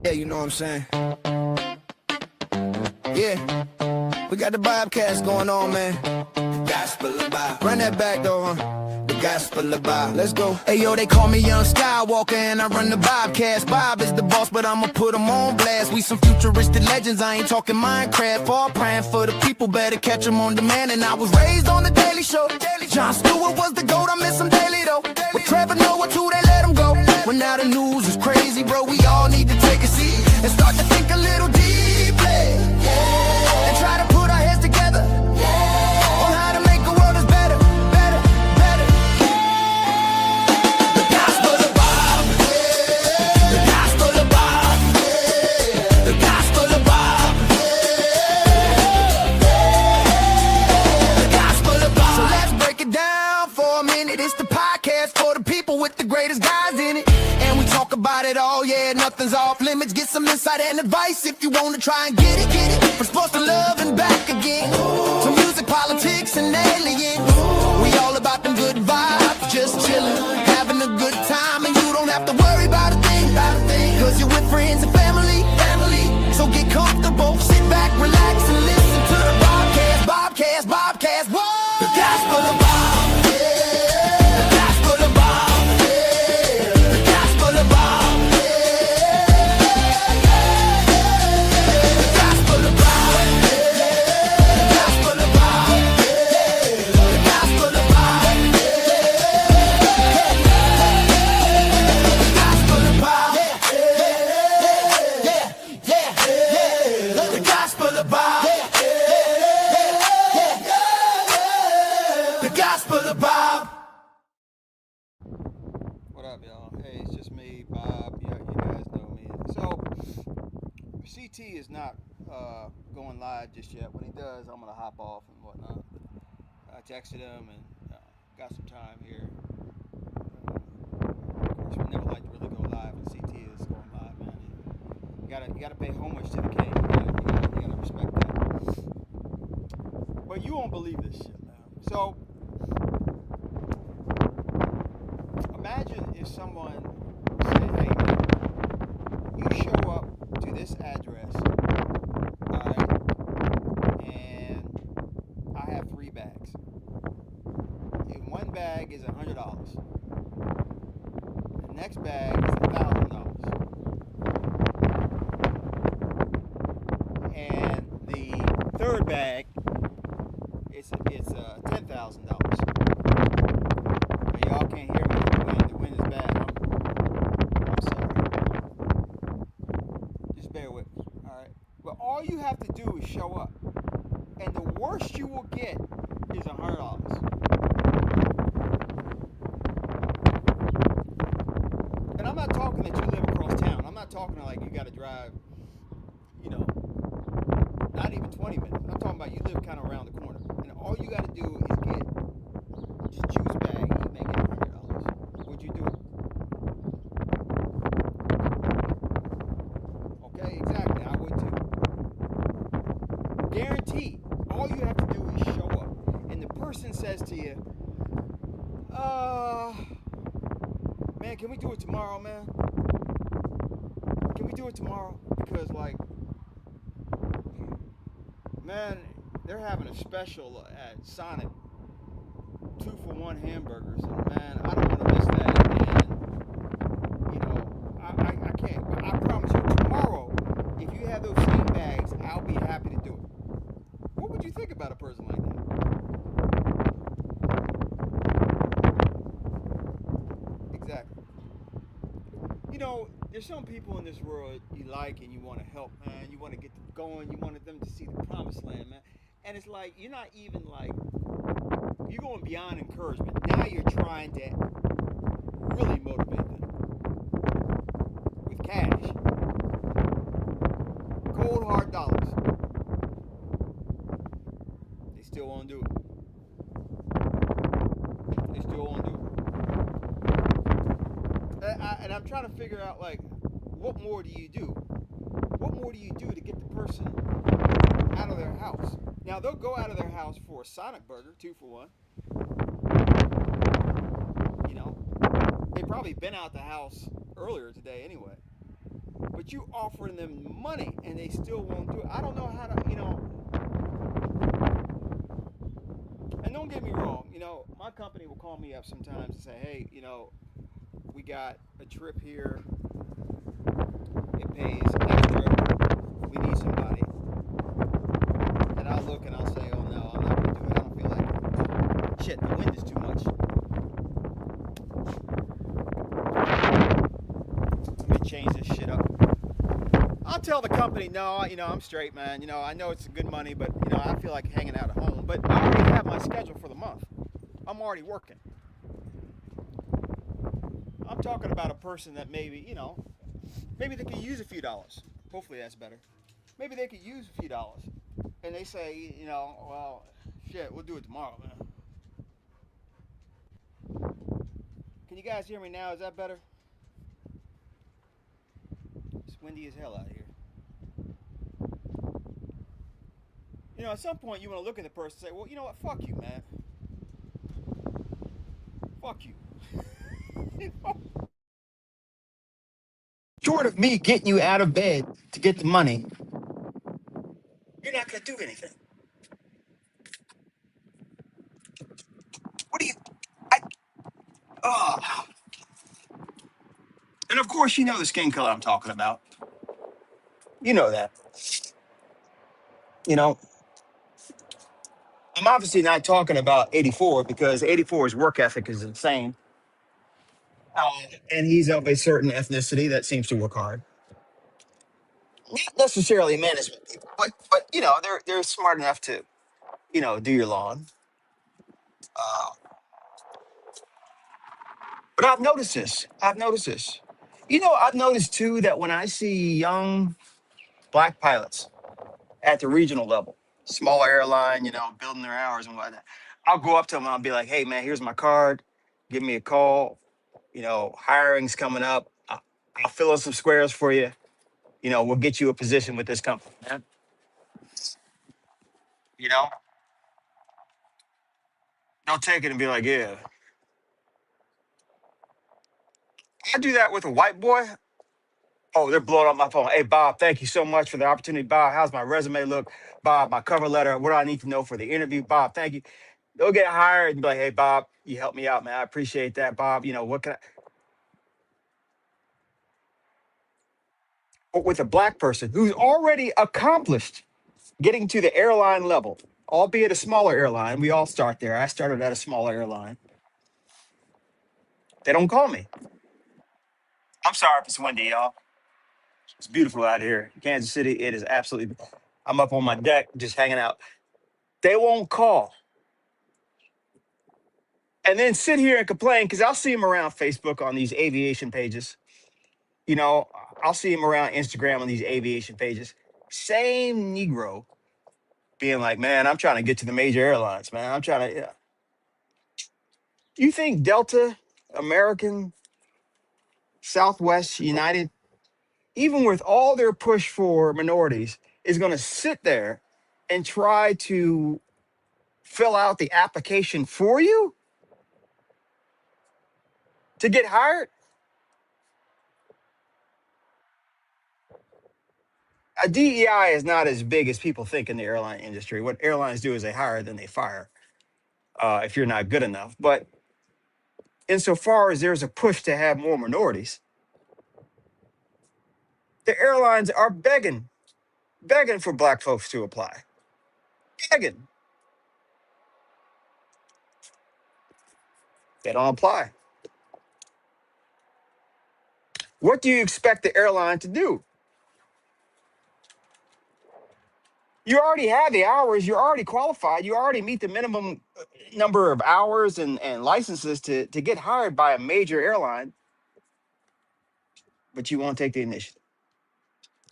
Yeah, you know what I'm saying? Yeah, we got the Bobcast going on, man. The gospel of Bob. Run that back though, huh? The gospel of Bob. Let's go. Hey yo, they call me Young Skywalker and I run the Bobcast. Bob is the boss, but I'ma put him on blast. We some futuristic legends, I ain't talking Minecraft. All praying for the people, better catch them on demand. And I was raised on the Daily Show. Jon Stewart was the GOAT, I miss him daily though. With Trevor Noah too, they let him go. When now the news is crazy, bro, we all need to take a seat and start to think a little deeply, and try to put our heads together on how to make a world that's better, better, better. The gospel of Bob, the gospel of Bob, the gospel of Bob, the gospel of Bob. So let's break it down for a minute. It's the podcast for the people with the greatest guys in it. And we talk about it all, yeah, nothing's off limits. Get some insight and advice if you wanna try and get it, get it. From sports to love and back again, to music, politics, and aliens. We all about them good vibes, just chillin', having a good time. And you don't have to worry about a thing, cause you're with friends and family. So get comfortable, sit back, relax, and listen to the Bobcast, Bobcast, Bobcast. Whoa! The gospel of Bob, yeah. The gospel of Bob, yeah. The gospel of Bob, yeah. The gospel of Bob, yeah. The gospel of Bob, yeah. The gospel of Bob, yeah. The gospel of Bob, yeah. The gospel of Bob, the gospel of Bob. What up, y'all? Hey, it's just me, Bob. Yeah, you guys know me. So, CT is not going live just yet. When he does, I'm gonna hop off and whatnot. I texted him and got some time here. Of course, we never like to really go live when CT is going live, man. You gotta pay homage to the king. You gotta respect that. But you won't believe this shit, man. So, imagine if someone said, hey, man, you show up to this address, alright, and I have 3 bags. And one bag is $100. The next bag is $1,000. And the third bag it's $10,000. Y'all can't hear me. The wind is bad. I'm sorry. Just bear with me. Alright? But all you have to do is show up. And the worst you will get is $100. And I'm not talking that you live across town. I'm not talking like you gotta drive, not even 20 minutes. I'm talking about you live kind of around the corner. And all you gotta do is get just juice bag and make it $100. Would you do it? Okay, exactly. I would too. Guaranteed. All you have to do is show up. And the person says to you, man, can we do it tomorrow, man? Can we do it tomorrow? Because, man, they're having a special at Sonic. 2-for-1 hamburgers, and man, I don't want to miss that. And I can't. But I promise you, tomorrow, if you have those same bags, I'll be happy to do it. What would you think about a person like that? Exactly. There's some people in this world you like and you want to help, man. You want to get them going. You wanted them to see the promised land, man. And it's like you're not even you're going beyond encouragement. Now you're trying to really motivate them with cash. Cold hard dollars. They still won't do it. They still won't do it. And I'm trying to figure out, what more do you do? What more do you do to get the person out of their house? Now, they'll go out of their house for a Sonic burger, 2-for-1. They probably been out the house earlier today anyway. but you offering them money and they still won't do it. I don't know how to, and don't get me wrong, my company will call me up sometimes and say, hey, we got a trip here. It pays extra. We need somebody. And I'll look and I'll say, oh no, I'm not going to do it. I don't feel like it. Shit, the wind is too much. Let me change this shit up. I'll tell the company, no, I'm straight, man. I know it's good money, but, I feel like hanging out at home. But I already have my schedule for the month. I'm already working. I'm talking about a person that maybe they could use a few dollars. Hopefully that's better. Maybe they could use a few dollars. And they say, well, shit, we'll do it tomorrow, man. Can you guys hear me now? Is that better? It's windy as hell out here. At some point you want to look at the person and say, well, you know what? Fuck you, man. Fuck you. Short of me getting you out of bed to get the money, you're not going to do anything. What do you... I, oh. And of course, you know the skin color I'm talking about. You know that. You know, I'm obviously not talking about 84 because 84's work ethic is insane. And he's of a certain ethnicity that seems to work hard. Not necessarily management people, but they're smart enough to do your lawn. Uh, but I've noticed this. I've noticed this. I've noticed too that when I see young black pilots at the regional level, smaller airline, building their hours and whatnot, I'll go up to them and I'll be like, "Hey, man, here's my card. Give me a call. Hiring's coming up. I'll fill in some squares for you. We'll get you a position with this company, man." You know, don't take it and be like, "Yeah." I do that with a white boy. Oh, they're blowing up my phone. Hey, Bob, thank you so much for the opportunity. Bob, how's my resume look? Bob, my cover letter. What do I need to know for the interview? Bob, thank you. They'll get hired and be like, "Hey, Bob, you helped me out, man. I appreciate that, Bob. What can I?" But with a black person who's already accomplished getting to the airline level, albeit a smaller airline, we all start there. I started at a smaller airline. They don't call me. I'm sorry if it's windy, y'all. It's beautiful out here. Kansas City, it is absolutely. I'm up on my deck just hanging out. They won't call. And then sit here and complain because I'll see them around Facebook on these aviation pages. You know, I'll see them around Instagram on these aviation pages. Same Negro being like, "Man, I'm trying to get to the major airlines, man. I'm trying to." Yeah. You think Delta, American, Southwest, United, even with all their push for minorities, is going to sit there and try to fill out the application for you to get hired? A DEI is not as big as people think in the airline industry. What airlines do is they hire, then they fire if you're not good enough. But insofar as there's a push to have more minorities, the airlines are begging for black folks to apply. Begging. They don't apply. What do you expect the airline to do? You already have the hours, you're already qualified, you already meet the minimum number of hours and licenses to get hired by a major airline, but you won't take the initiative.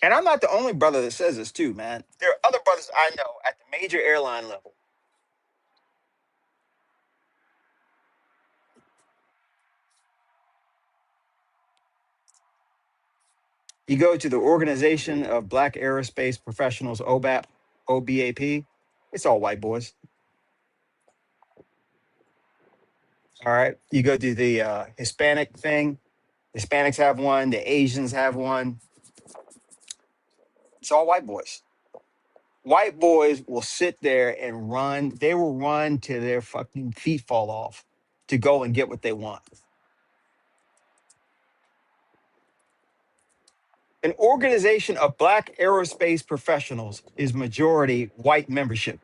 And I'm not the only brother that says this too, man. There are other brothers I know at the major airline level. You go to the Organization of Black Aerospace Professionals, OBAP, OBAP, it's all white boys. All right. You go to the Hispanic thing, Hispanics have one, the Asians have one. It's all white boys. White boys will sit there and run. They will run till their fucking feet fall off to go and get what they want. An organization of black aerospace professionals is majority white membership.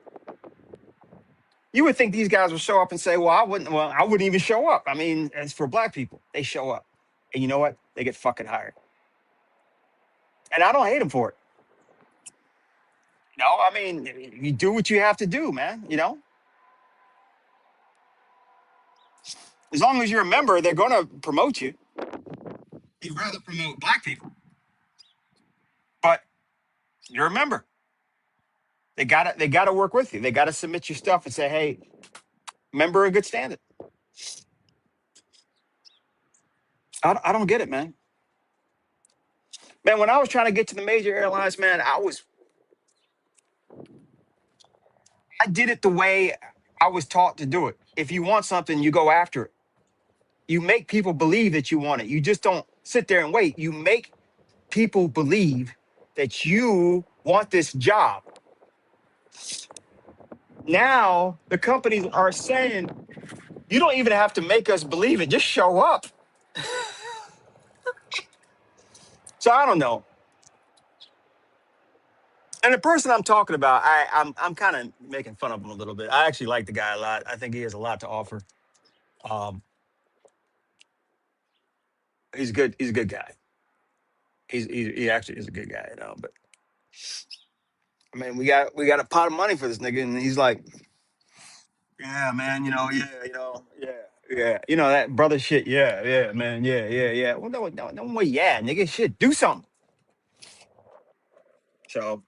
You would think these guys would show up and say, well, I wouldn't even show up. I mean, as for black people, they show up. And you know what? They get fucking hired. And I don't hate them for it. No, I mean, you do what you have to do, man. As long as you're a member, they're going to promote you. You'd rather promote black people, but you're a member. They gotta work with you. They gotta submit your stuff and say, hey, member in good standing. I don't get it, man. Man, when I was trying to get to the major airlines, man, I did it the way I was taught to do it. If you want something, you go after it. You make people believe that you want it. You just don't sit there and wait. You make people believe that you want this job. Now the companies are saying, you don't even have to make us believe it. Just show up. So I don't know. And the person I'm talking about, I'm kind of making fun of him a little bit. I actually like the guy a lot. I think he has a lot to offer. Um, he's good. He's a good guy. He actually is a good guy, But I mean, we got a pot of money for this nigga, and he's like, yeah, man, yeah, that brother shit, yeah, man, yeah. Well, no more, yeah, nigga, shit, do something. So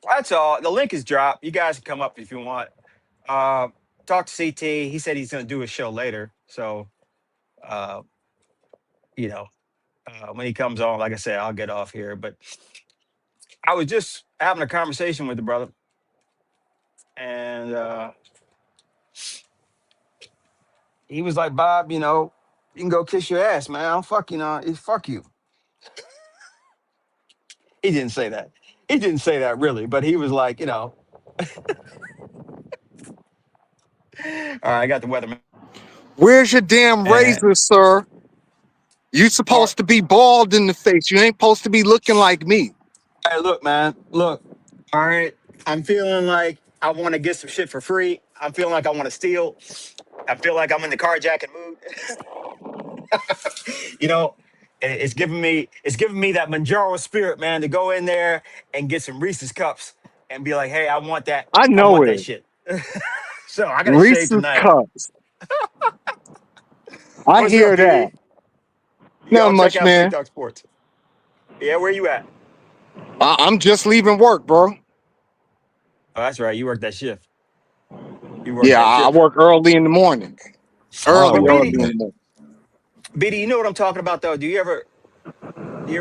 that's all. The link is dropped. You guys can come up if you want. Uh, talk to CT. He said he's gonna do a show later. So, uh, you know, when he comes on, like I said, I'll get off here. But I was just having a conversation with the brother, and he was like, "Bob, you can go kiss your ass, man. I don't fuck you." He didn't say that. He didn't say that really, but he was like, all right, I got the weatherman. Where's your damn And razor, sir? You all right, supposed to be bald in the face. You ain't supposed to be looking like me. hey, look, man, look. All right, I'm feeling like I want to get some shit for free. I'm feeling like I want to steal. I feel like I'm in the carjacking mood. you know, and it's giving me that Manjaro spirit, man, to go in there and get some Reese's cups and be like, hey, I want that. I I know want that it. shit. So I gotta shave Reese's tonight. cups. I What's up, hear that. BD? Not Y'all check much, out Big man. Dog Sports. Yeah, where you at? I'm just leaving work, bro. Oh, that's right. You work that shift. You work Yeah, that I shift. work early in the morning. Oh, Early, But you early work in BD, the that. morning. BD, you know what I'm talking about though? Do you ever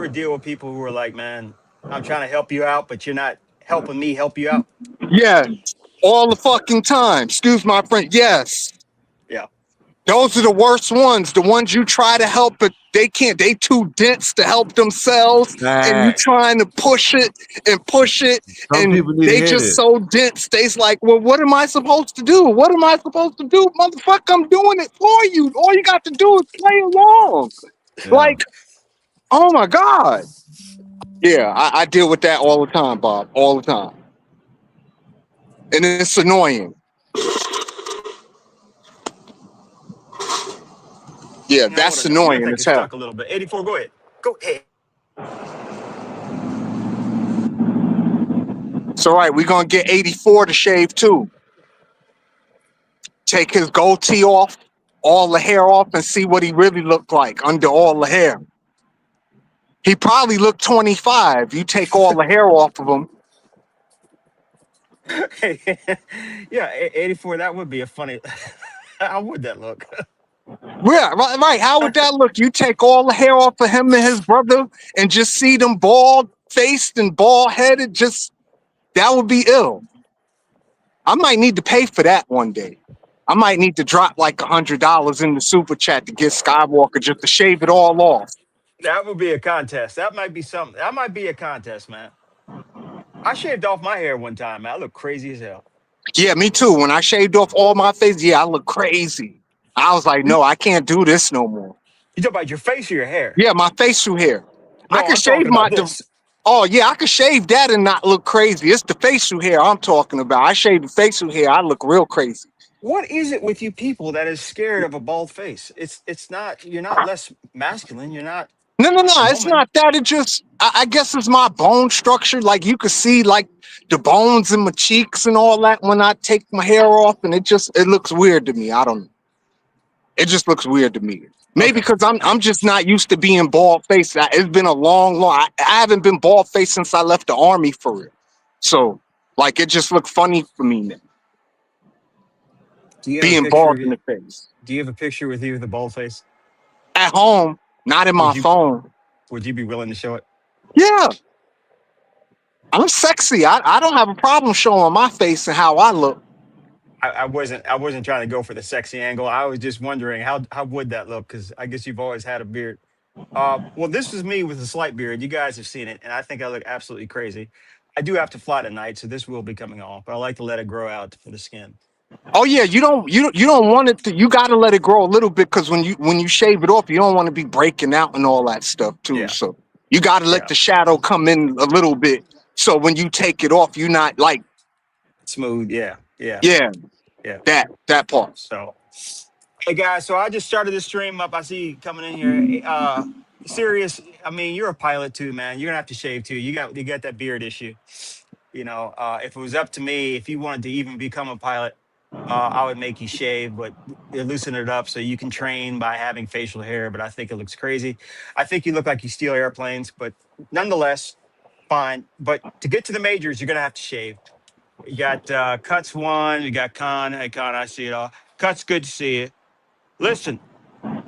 deal with people who are like, man, I'm trying to help you out, but you're not helping me help you out? Yes, all the fucking time. Excuse my friend. Yes. Yeah. Those are the worst ones. The ones you try to help, but they can't. They too dense to help themselves, and you Nah, trying to push it, some and people need to they hear just this. so dense. They's like, well, what am I supposed to do? What am I supposed to do, motherfucker? I'm doing it for you. All you got to do is play along. Yeah. Like, oh my god. Yeah, I deal with that all the time, Bob. All the time, and it's annoying. Yeah, Now hold that's on a second. I annoying think as you're hell. stuck a little bit. 84, go ahead. Go ahead. So, right, we're gonna get 84 to shave too. Take his goatee off, all the hair off, and see what he really looked like under all the hair. He probably looked 25. You take all the hair off of him. Yeah, 84, that would be a funny. How would that look? Yeah, right. How would that look? You take all the hair off of him and his brother and just see them bald faced and bald headed. Just that would be ill. I might need to pay for that one day. I might need to drop like $100 in the super chat to get Skywalker just to shave it all off. That would be a contest. That might be something. That might be a contest, man. I shaved off my hair one time, man. I look crazy as hell. Yeah, me too. When I shaved off all my face, yeah, I look crazy. I was like, You, no, I can't do this no more. you talk about your face or your hair? Yeah, my facial hair. I No, could I'm shave talking about my. this. Oh yeah, I could shave that and not look crazy. It's the facial hair I'm talking about. I shave the facial hair, I look real crazy. What is it with you people that is scared of a bald face? It's not. You're not less masculine. You're not No, no, no. a It's woman. not that. It just, I guess it's my bone structure. Like you could see, like the bones in my cheeks and all that when I take my hair off, and it looks weird to me. I don't know. It just looks weird to me. Maybe Okay. because I'm just not used to being bald faced. It's been a long. I haven't been bald faced since I left the army for real. So like it just looked funny for me now, Do you have a being picture bald of in you? the face. Do you have a picture with you with a bald face? At home, not in my Would you phone. Would you be willing to show it? Yeah, I'm sexy. I don't have a problem showing my face and how I look. I wasn't trying to go for the sexy angle. I was just wondering how would that look? Because I guess you've always had a beard. Well, this is me with a slight beard. You guys have seen it, and I think I look absolutely crazy. I do have to fly tonight, so this will be coming off. But I like to let it grow out for the skin. Oh yeah, you don't want it to. You got to let it grow a little bit because when you shave it off, you don't want to be breaking out and all that stuff too. Yeah, So you got to let yeah, the shadow come in a little bit. So when you take it off, you're not like smooth. Yeah, yeah, yeah yeah. that part. So, hey guys, so I just started this stream up. I see you coming in here. Serious. I mean, you're a pilot too, man. You're gonna have to shave too. You got that beard issue. If it was up to me, if you wanted to even become a pilot, I would make you shave, but loosen it up so you can train by having facial hair. But I think it looks crazy. I think you look like you steal airplanes, but nonetheless, fine. But to get to the majors, you're gonna have to shave. You got Cuts one, you got Khan. Hey Khan, I see it all. Cuts, good to see you. Listen,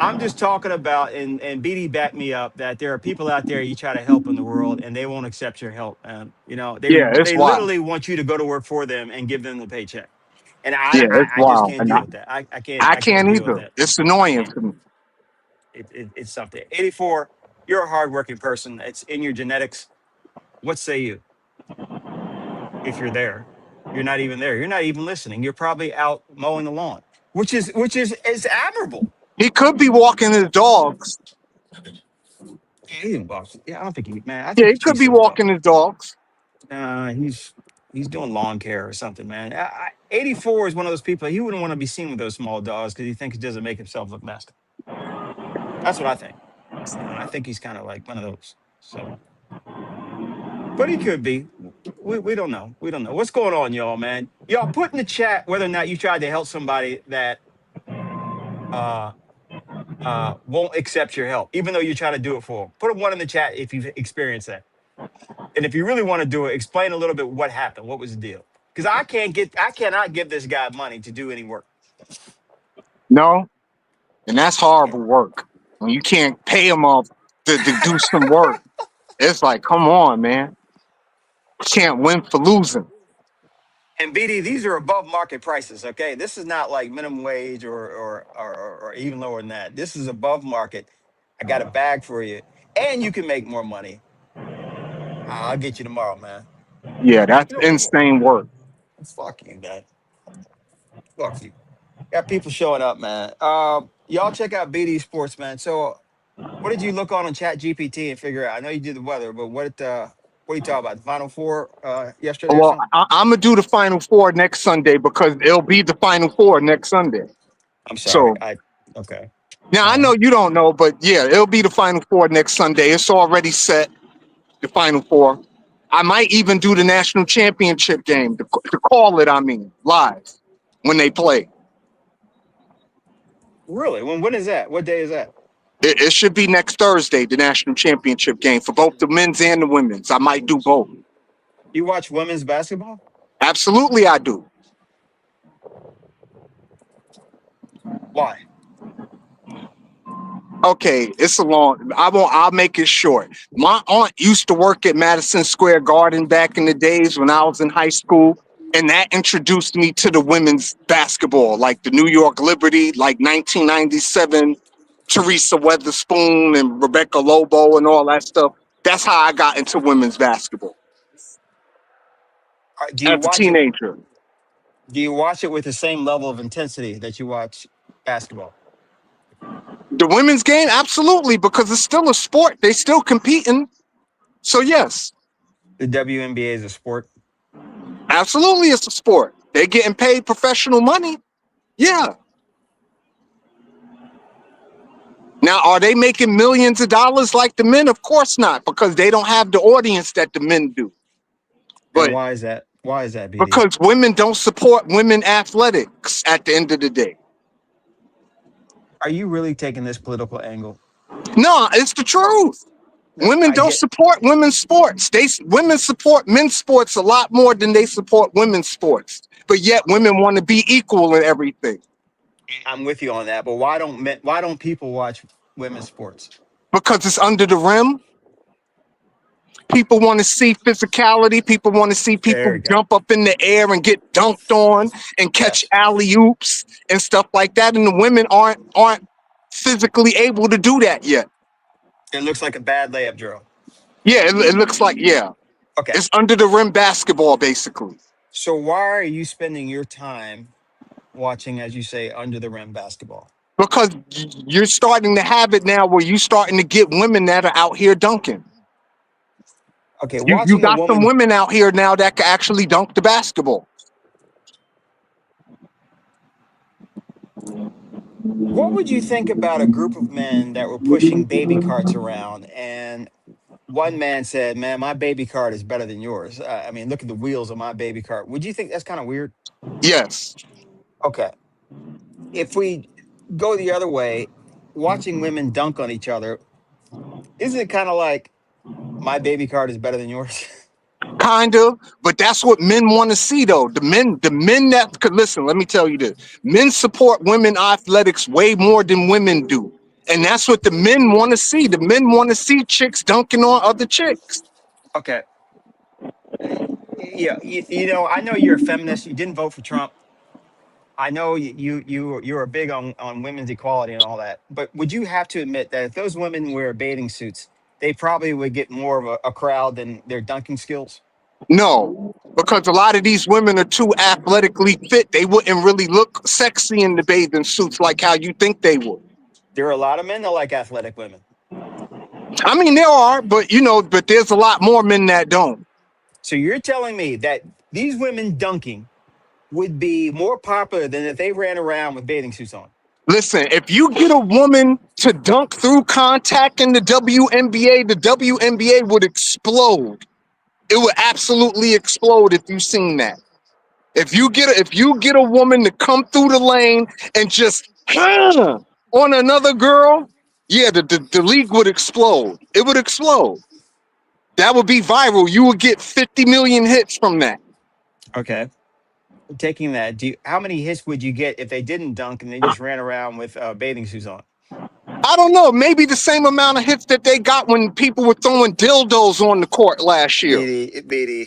I'm just talking about, and BD backed me up, that there are people out there you try to help in the world and they won't accept your help. And they Yeah, it's they wild. literally want you to go to work for them and give them the paycheck. And I Yeah, I, it's I just wild, can't and deal with that. I I can't can't deal with either. that. It's I annoying can't. to me. It's something. 84. You're a hardworking person. It's in your genetics. What say you? If you're there, you're not even there. You're not even listening. You're probably out mowing the lawn, which is admirable. He could be walking his dogs. Yeah, he didn't box. Yeah, I don't think he. Man, I Yeah, think he he could be chased those dogs. walking his dogs. He's doing lawn care or something, man. 84 is one of those people. He wouldn't want to be seen with those small dogs because he thinks he doesn't make himself look masculine. That's what I think. I think he's kind of like one of those. So, but he could be. We don't know. We don't know what's going on, y'all. Man, y'all put in the chat whether or not you tried to help somebody that uh won't accept your help, even though you try to do it for them. Put a one in the chat if you've experienced that. And if you really want to do it, explain a little bit what happened. What was the deal? Because I cannot give this guy money to do any work. No, and that's Yeah. horrible work. When you can't pay him off to do some work, it's like, come on, man. You can't win for losing. And BD, these are above market prices. Okay, this is not like minimum wage or even lower than that. This is above market. I got a bag for you, and you can make more money. I'll get you tomorrow, man. Yeah, that's You know, insane work. fuck you, man. Fuck you. Got people showing up, man. Y'all check out BD Sports, man. So, what did you look on Chat GPT and figure out? I know you did the weather, but what are you talking about? The Final Four yesterday or Well, something? I'm gonna do the Final Four next Sunday because it'll be the Final Four next Sunday. I'm sorry. So Okay. now I All know right. you don't know, but yeah, it'll be the Final Four next Sunday. It's already set. The Final Four. I might even do the national championship game to call it. I mean, live when they play. Really? When is that? What day is that? It should be next Thursday, the national championship game for both the men's and the women's. I might do both. You watch women's basketball? Absolutely, I do. Why? Okay, it's a long. I'll make it short. My aunt used to work at Madison Square Garden back in the days when I was in high school, and that introduced me to the women's basketball, like the New York Liberty, like 1997, Teresa Weatherspoon and Rebecca Lobo and all that stuff. That's how I got into women's basketball. Do you as a watch it? teenager. Do you watch it with the same level of intensity that you watch basketball? The women's game, absolutely, because it's still a sport. They still competing. So yes, The WNBA is a sport. absolutely, it's a sport. They getting paid professional money. Yeah. Now, are they making millions of dollars like the men? Of course not, because they don't have the audience that the men do. And But why is that? Why is that, BD? because women don't support women athletics at the end of the day. Are you really taking this political angle? No, it's the truth. Women I don't get. support women's sports. Women support men's sports a lot more than they support women's sports. But yet women want to be equal in everything I'm with you on that, but why don't men, why don't people watch women's sports? because it's under the rim. People want to see physicality. People want to see There people you go. jump up in the air and get dunked on and catch Yes, alley oops and stuff like that. And the women aren't physically able to do that yet. it looks like a bad layup drill. Yeah, it looks like Okay, it's under the rim basketball basically. so why are you spending your time watching, as you say, under the rim basketball? Because you're starting to have it now where you're starting to get women that are out here dunking. Okay, You watching a got some woman. women out here now that can actually dunk the basketball. What would you think about a group of men that were pushing baby carts around, and one man said, "Man, my baby cart is better than yours. I mean, look at the wheels of my baby cart." Would you think that's kind of weird? Yes. Okay, if we go the other way, watching women dunk on each other, isn't it kind of like my baby cart is better than yours? Kind of, but that's what men want to see though. The men that could listen, let me tell you this. Men support women athletics way more than women do. And that's what the men want to see. The men want to see chicks dunking on other chicks. Okay, yeah, I know you're a feminist. You didn't vote for Trump. I know you're big on women's equality and all that, but would you have to admit that if those women wear bathing suits, they probably would get more of a crowd than their dunking skills? No, because a lot of these women are too athletically fit. They wouldn't really look sexy in the bathing suits like how you think they would. There are a lot of men that like athletic women. I mean, there are, but there's a lot more men that don't. So you're telling me that these women dunking would be more popular than if they ran around with bathing suits on? Listen, if you get a woman to dunk through contact in the WNBA would explode. It would absolutely explode if you seen that. If you get a woman to come through the lane and just on another girl, yeah, the league would explode. It would explode. That would be viral. You would get 50 million hits from that. Okay. Taking that, how many hits would you get if they didn't dunk and they just ran around with bathing suits on? I don't know, maybe the same amount of hits that they got when people were throwing dildos on the court last year. Beatty.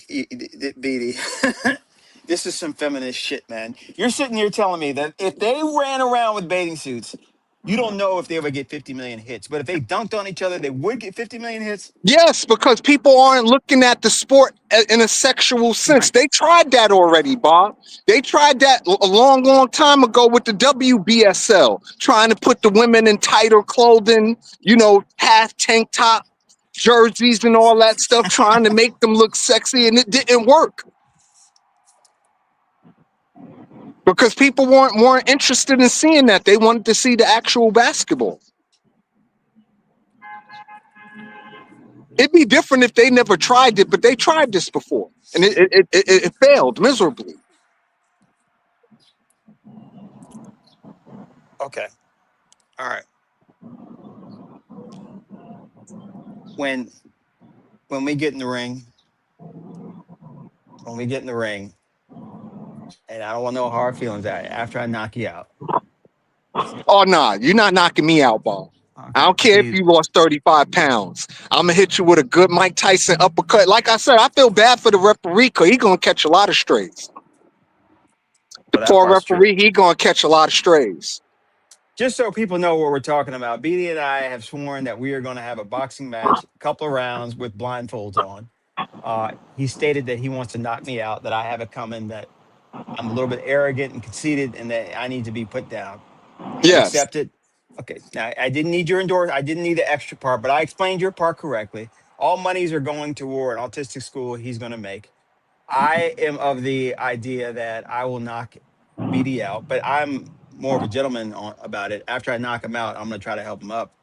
This is some feminist shit, man. You're sitting here telling me that if they ran around with bathing suits, you don't know if they would get 50 million hits. But if they dunked on each other, they would get 50 million hits. Yes, because people aren't looking at the sport in a sexual sense. They tried that already, Bob. They tried that a long, long time ago with the WBSL, trying to put the women in tighter clothing, half tank top jerseys and all that stuff, trying to make them look sexy, and it didn't work. Because people weren't interested in seeing that. They wanted to see the actual basketball. It'd be different if they never tried it, but they tried this before, and it failed miserably. Okay. All right. When we get in the ring, and I don't want to know how our feelings are after I knock you out. Oh, nah, you're not knocking me out, Bob. I don't care if See, you lost 35 pounds. I'm going to hit you with a good Mike Tyson uppercut. Like I said, I feel bad for the referee because he's going to catch a lot of strays. The well, that poor part's true. referee, he's going to catch a lot of strays. Just so people know what we're talking about, BD and I have sworn that we are going to have a boxing match, a couple of rounds with blindfolds on. He stated that he wants to knock me out, that I have it coming, that I'm a little bit arrogant and conceited, and that I need to be put down. Have you Yes. accepted? Okay. Now, I didn't need your endorsement. I didn't need the extra part, but I explained your part correctly. All monies are going toward an autistic school he's going to make. I am of the idea that I will knock BD out, but I'm more of a gentleman about it. After I knock him out, I'm going to try to help him up.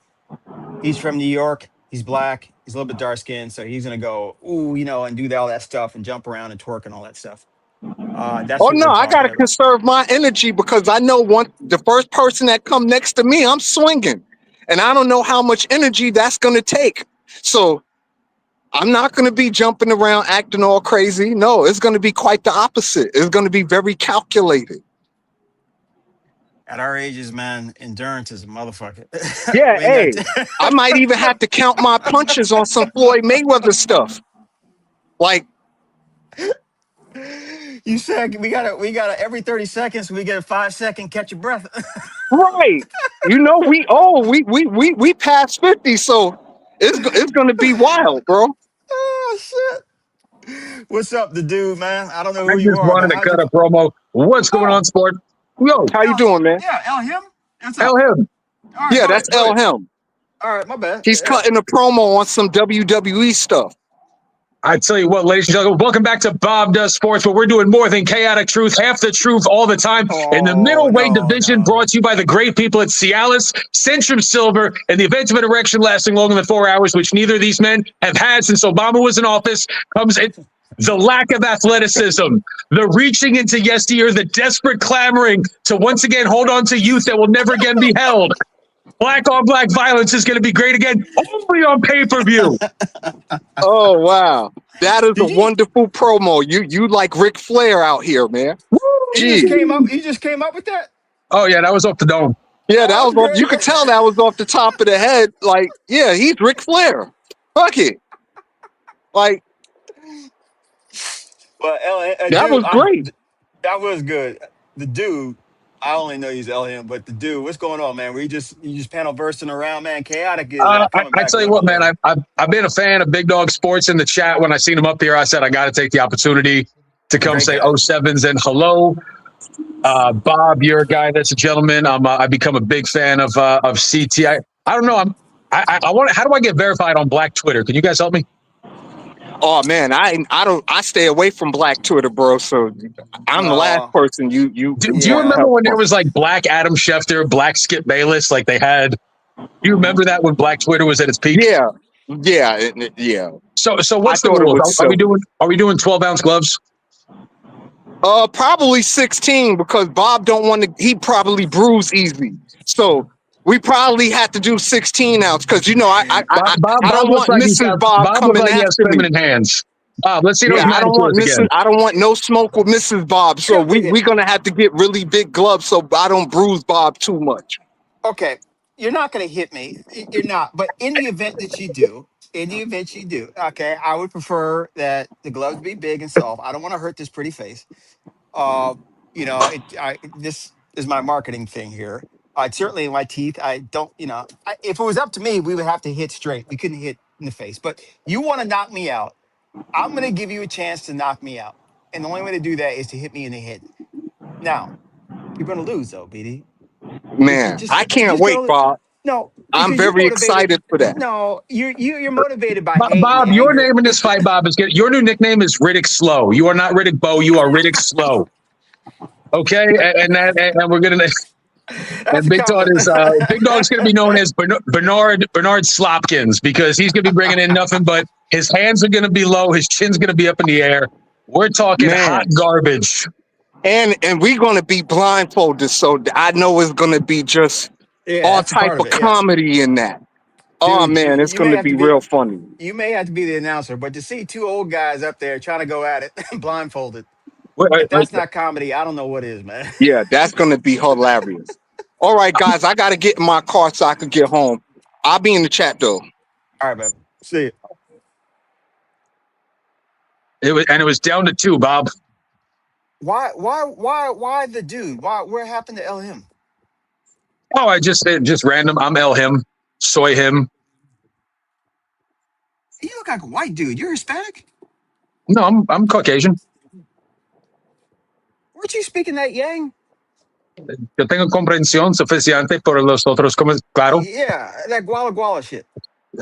He's from New York. He's black. He's a little bit dark skinned, so he's going to go, ooh, and do all that stuff and jump around and twerk and all that stuff. That's Oh what no, we're I talking gotta about. conserve my energy because I know the first person that come next to me, I'm swinging, and I don't know how much energy that's gonna take. So I'm not gonna be jumping around acting all crazy. No, it's gonna be quite the opposite. It's gonna be very calculated. At our ages, man, endurance is a motherfucker. Yeah, We ain't got hey, I might even have to count my punches on some Floyd Mayweather stuff. Like, You said we gotta every 30 seconds we get a 5 second catch your breath. right? We past 50, so it's gonna be wild, bro. Oh shit. What's up, the dude, man? I don't know I who you just are, but wanted to how's cut it a promo. What's going Oh, on, sport? Yo, How you El, doing, man? yeah, El him? What's hell up? him. All right, Yeah, go that's ahead. Go El ahead. Him. All right, my bad. He's Yeah. cutting a promo on some WWE stuff. I tell you what, ladies and gentlemen, welcome back to Bob Does Sports, where we're doing more than chaotic truth, half the truth all the time. In the Oh middleweight no, division, no. brought to you by the great people at Cialis, Centrum Silver, in the event of an erection lasting longer than 4 hours, which neither of these men have had since Obama was in office, comes in the lack of athleticism, the reaching into yesteryear, the desperate clamoring to once again hold on to youth that will never again be held. Black on black violence is going to be great again, only on pay-per-view. Oh wow, that is a Did you wonderful promo. You like Ric Flair out here, man. you just Gee, came up you just came up with that? Oh, yeah, that was off the dome. yeah, that Oh, was that's off. You great. could tell that was off the top of the head. Like, yeah, he's Ric Flair. Fuck it. Like, Well, that dude, was great. that was good. The dude, I only know he's LM, but the dude, what's going on, man? You just panel bursting around, man. Chaotic is coming I back tell a you little what, bit man, lately. I've been a fan of Big Dog Sports in the chat. When I seen him up here, I said I got to take the opportunity to come Great say guy. 07s and hello. Bob, you're a guy that's a gentleman. I become a big fan of CT. I don't know. I want. How do I get verified on Black Twitter? Can you guys help me? Oh man, I stay away from Black Twitter, bro. So I'm the last No, person you Do you want yeah. remember help when there from. was like Black Adam Schefter, Black Skip Bayless? Like they had. Do you remember that when Black Twitter was at its peak? Yeah, yeah, yeah. So I what's the thought it rules? was Are we silly. doing 12-ounce gloves? Probably 16 because Bob don't want to. He probably bruise easy, so we probably had to do 16 ounce because I Bob don't looks want like Mrs. Bob Bob looks coming like he has after me. feminine hands. Bob, let's see those Yeah, manicures again. I don't want no smoke with Mrs. Bob. So we gonna have to get really big gloves so I don't bruise Bob too much. Okay, you're not going to hit me. You're not. But in the event that you do, okay, I would prefer that the gloves be big and soft. I don't want to hurt this pretty face. Uh, this is my marketing thing here. Certainly my teeth. I don't. If it was up to me, we would have to hit straight. We couldn't hit in the face. But you want to knock me out? I'm going to give you a chance to knock me out, and the only way to do that is to hit me in the head. Now you're going to lose, though, BD. You're Man, I you're can't just wait, gonna Bob. no I'm because you're very motivated. excited for that. No, you're motivated by hate and Bob, your anger. name in this fight, Bob, is good. Your new nickname is Riddick Slow. You are not Riddick Bowe. You are Riddick Slow. Okay, and we're gonna. That's And a compliment. Big Dog's gonna be known as Bernard Slopkins because he's gonna be bringing in nothing but his hands are gonna be low, his chin's gonna be up in the air. We're talking hot Man, garbage. and we're gonna be blindfolded, so I know it's gonna be just Yeah, all that's a type part of of it. Yeah, comedy in that. Oh dude, man, it's you may gonna have to be be real funny. the announcer, but to see two old guys up there trying to go at it blindfolded, Wait, if that's not comedy, I don't know what is, man. Yeah, that's gonna be hilarious. All right, guys, I gotta get in my car so I can get home. I'll be in the chat though. All right, man. See you. it was down to 2, Bob. Why the dude? Where happened to LM? Oh, I just random. I'm L him, soy him. You look like a white dude. You're Hispanic. No, I'm Caucasian. Weren't you speaking that Yang? Yo tengo comprensión suficiente por los otros. Claro, Yeah, that Guala Guala shit.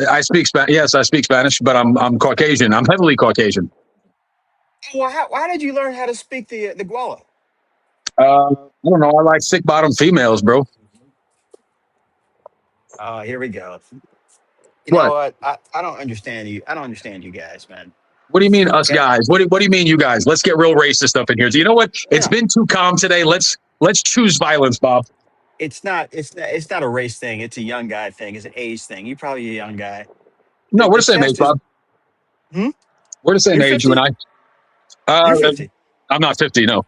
I speak Spanish. Yes, I speak Spanish, but I'm Caucasian. I'm heavily Caucasian. Well, why did you learn how to speak the Guala? I don't know. I like thick bottom females, bro. Oh, here we go. You know What? what? I don't understand you. I don't understand you guys, man. What do you mean, us Okay. guys? What do you mean, you guys? Let's get real racist up in here. Do you know what? It's Yeah. been too calm today. Let's choose violence, Bob. It's not a race thing. It's a young guy thing. It's an age thing. You're probably a young guy. No, we're the same chest age, Bob. Hmm? We're the same You're age, you 50? and I. You're 50. I'm not 50. No.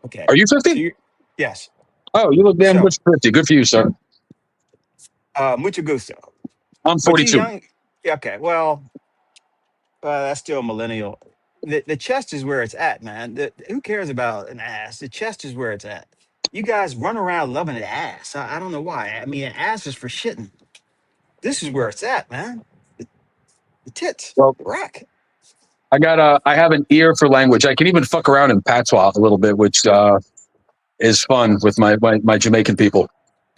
Okay. Are you So 50? you're, yes. Oh, you look damn So- good for 50. Good for you, sir. Mucho gusto. I'm But you 42. young. Yeah, okay. Well, that's still millennial. The chest is where it's at, man. Who cares about an ass? The chest is where it's at. You guys run around loving an ass. I don't know why. I mean, an ass is for shitting. This is where it's at, man. The tits, Well- the rack. I have an ear for language. I can even fuck around in patois a little bit, which is fun with my Jamaican people.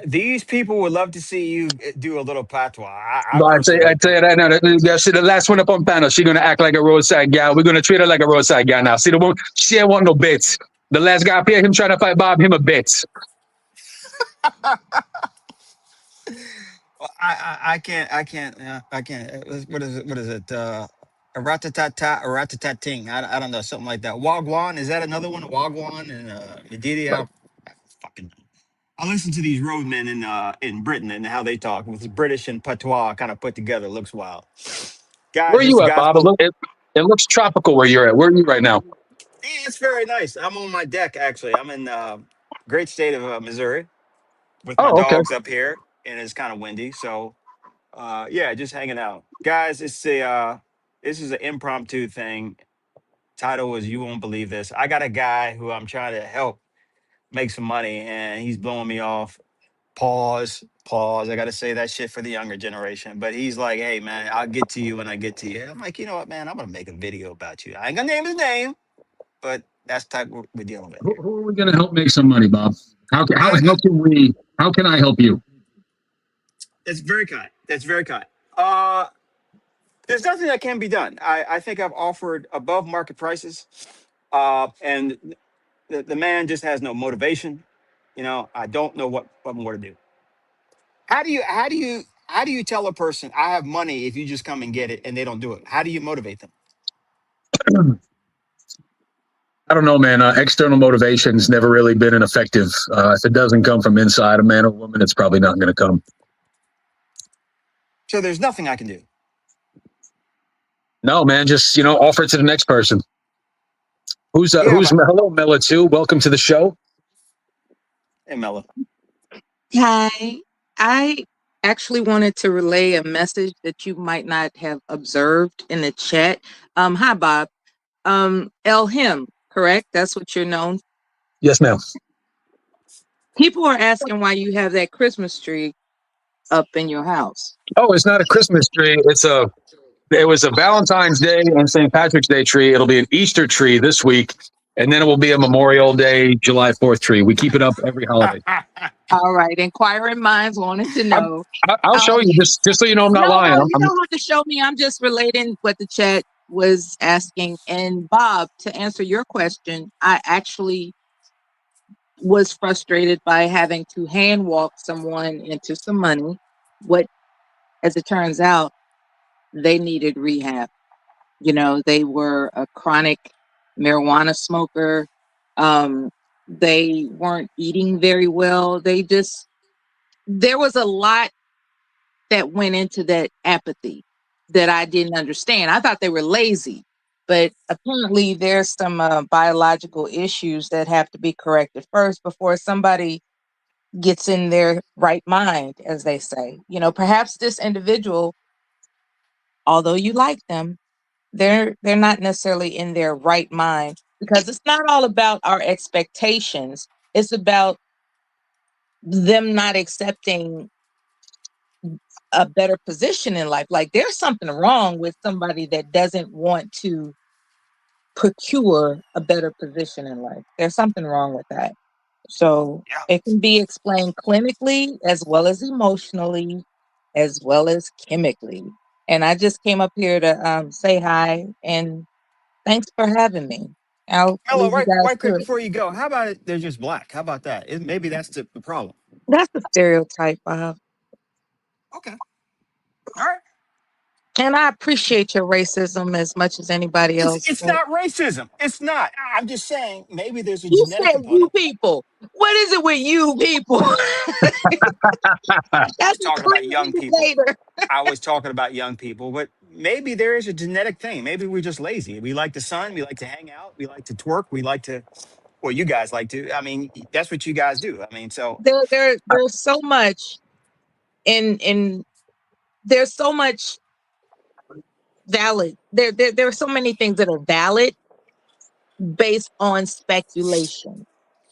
These people would love to see you do a little patois. But I tell you right now, see the last one up on panel, she's gonna act like a roadside gal. We're gonna treat her like a roadside gal now. See the one, she ain't want no bits. The last guy up here, him trying to fight Bob, him a bits. Well, I can't. What is it? A ratatata, a ratatating. I don't know, something like that. Wagwan, is that another one? Wagwan and Yedidi. I listen to these roadmen in Britain and how they talk with British and patois kind of put together. Looks wild. Guys, Where are this you is at, Bob? It looks tropical where you're at. Where are you right now? Yeah, it's very nice. I'm on my deck actually. I'm in great state of Missouri with my Oh, okay. dogs up here, and it's kind of windy. So yeah, just hanging out, guys. It's a this is an impromptu thing. Title is "You Won't Believe This." I got a guy who I'm trying to help make some money, and he's blowing me off. Pause. I got to say that shit for the younger generation. But he's like, "Hey, man, I'll get to you when I get to you." I'm like, you know what, man? I'm gonna make a video about you. I ain't gonna name his name, but that's the type we're dealing with. Who are we gonna help make some money, Bob? How can I help you? That's very kind. That's very kind. There's nothing that can be done. I think I've offered above market prices, and the man just has no motivation. You know, I don't know what more to do. How do you tell a person I have money if you just come and get it and they don't do it? How do you motivate them? I don't know, man. External motivation's never really been an effective. If it doesn't come from inside a man or woman, it's probably not going to come. So there's nothing I can do. No, man. Just offer it to the next person. Who's Yeah, hello, Mela too. Welcome to the show. Hey, Mella. Hi. I actually wanted to relay a message that you might not have observed in the chat. Hi, Bob. El Him, correct? That's what you're known. Yes, ma'am. People are asking why you have that Christmas tree up in your house. Oh, it's not a Christmas tree. It was a Valentine's Day and St. Patrick's Day tree. It'll be an Easter tree this week, and then it will be a Memorial Day, July 4th tree. We keep it up every holiday. All right. Inquiring minds wanted to know. I'll show you just so you know I'm not lying. No, you don't have to show me. I'm just relating what the chat was asking. And Bob, to answer your question, I actually was frustrated by having to hand walk someone into some money. What, as it turns out, they needed rehab. They were a chronic marijuana smoker. They weren't eating very well. There was a lot that went into that apathy that I didn't understand. I thought they were lazy, but apparently there's some biological issues that have to be corrected first before somebody gets in their right mind, as they say. Perhaps this individual, although you like them, they're not necessarily in their right mind, because it's not all about our expectations. It's about them not accepting a better position in life. Like there's something wrong with somebody that doesn't want to procure a better position in life. There's something wrong with that. So Yeah. it can be explained clinically as well as emotionally, as well as chemically. And I just came up here to say hi and thanks for having me. I'll Mello, leave you guys right to quick it. before you go, how about they're just black? How about that? Maybe that's the problem. That's the stereotype, Bob. Okay. All right. And I appreciate your racism as much as anybody else. It's But not racism. It's not. I'm just saying maybe there's a you genetic said you component. people. What is it with you people? That's a Talking about clear young people. indicator. I was talking about young people, but maybe there is a genetic thing. Maybe we're just lazy. We like the sun. We like to hang out. We like to twerk. We like to, well, you guys like to. I mean, that's what you guys do. I mean, so There's so much in there's so much valid. There are so many things that are valid based on speculation.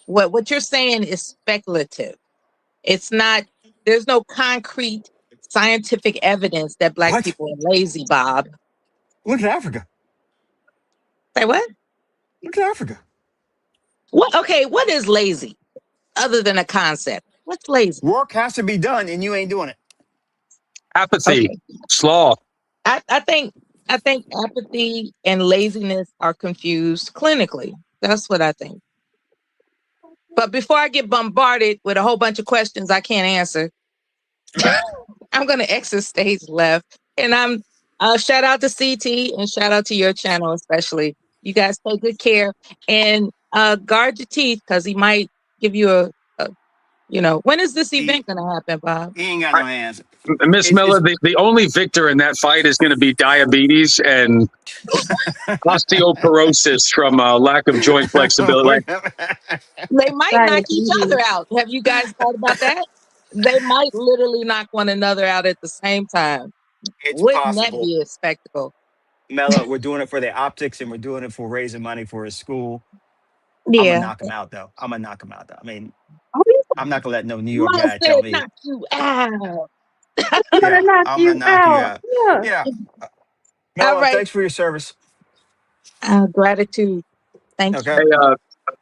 What you're saying is speculative. It's not, there's no concrete scientific evidence that black what? people are lazy, Bob. Look at Africa. Say what? Look at Africa. What okay, what is lazy other than a concept? What's lazy? Work has to be done, and you ain't doing it. Apathy, Okay. sloth. I think apathy and laziness are confused clinically. That's what I think. But before I get bombarded with a whole bunch of questions I can't answer, I'm gonna exit stage left. And I'm shout out to CT and shout out to your channel especially. You guys take good care and guard your teeth because he might give you a when is this event gonna happen, Bob? He ain't got no hands. Miss It's- Miller, the only victor in that fight is going to be diabetes and osteoporosis from lack of joint flexibility. They might knock each other out. Have you guys thought about that? They might literally knock one another out at the same time. It's Wouldn't that possible. be a spectacle? Mello, we're doing it for the optics and we're doing it for raising money for his school. I'm gonna Yeah. knock him out though. I mean, Oh, you I'm not gonna let no New York must guy say tell me. knock you out. Yeah, I'm gonna knock you out. Yeah. Mello, All right. thanks for your service. Gratitude. Thank you. Okay.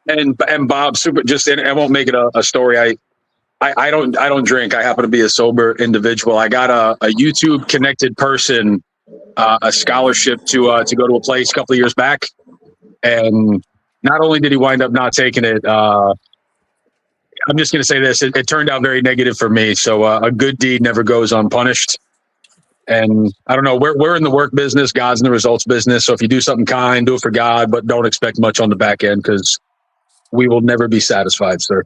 Hey, and Bob, super. Just I won't make it a story. I don't drink. I happen to be a sober individual. I got a YouTube connected person a scholarship to go to a place a couple of years back, and not only did he wind up not taking it, I'm just going to say this: it turned out very negative for me. So a good deed never goes unpunished. And I don't know, we're in the work business, God's in the results business. So if you do something kind, do it for God, but don't expect much on the back end because we will never be satisfied, sir.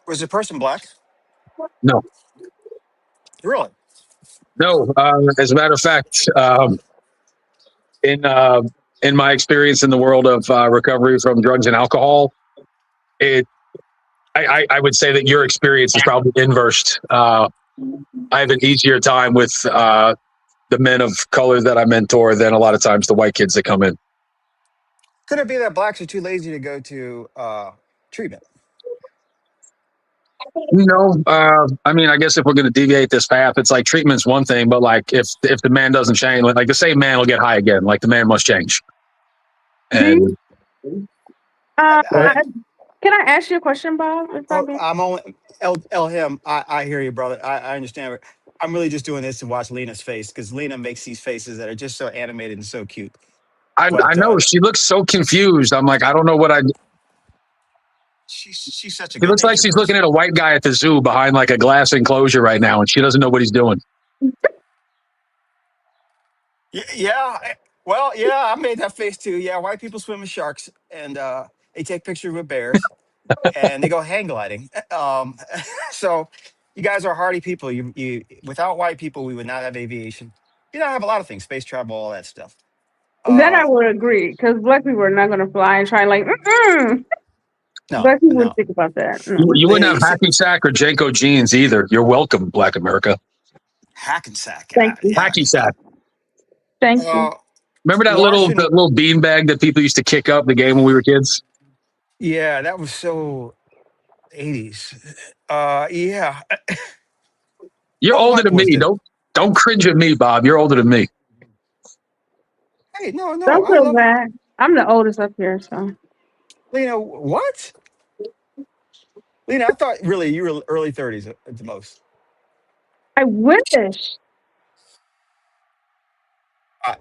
Was the person black? No. Really? No. As a matter of fact, in my experience in the world of recovery from drugs and alcohol, I would say that your experience is probably inversed. I have an easier time with the men of color that I mentor than a lot of times the white kids that come in. Could it be that blacks are too lazy to go to treatment? No, I mean, I guess if we're going to deviate this path, it's like treatment's one thing, but like if the man doesn't change, like the same man will get high again. Like the man must change. And Can I ask you a question, Bob? I'm only him. I hear you, brother. I understand. I'm really just doing this to watch Lena's face because Lena makes these faces that are just so animated and so cute. I know she looks so confused. I'm like, I don't know what I. She's such a. She looks like she's looking at a white guy at the zoo behind like a glass enclosure right now, and she doesn't know what he's doing. Yeah. Well, yeah, I made that face too. Yeah, white people swim with sharks and they take pictures with bears and they go hang gliding. So you guys are hardy people. You without white people, we would not have aviation. You don't have a lot of things, space travel, all that stuff. Then I would agree because black people are not going to fly and try like. No, black people no. wouldn't think about that. No. You wouldn't have hacky sack or Janko jeans either. You're welcome, Black America. Hackensack. Thank you. Yeah. Hacky sack. Thank you. Remember that little bean bag that people used to kick up the game when we were kids? Yeah, that was so 80s. Yeah. You're All the older white than boys me. did it. Don't cringe at me, Bob. You're older than me. Hey, no, Don't I feel love bad. I'm the oldest up here, so. Lena. What? Lena, I thought really you were early 30s at the most. I wish. Uh,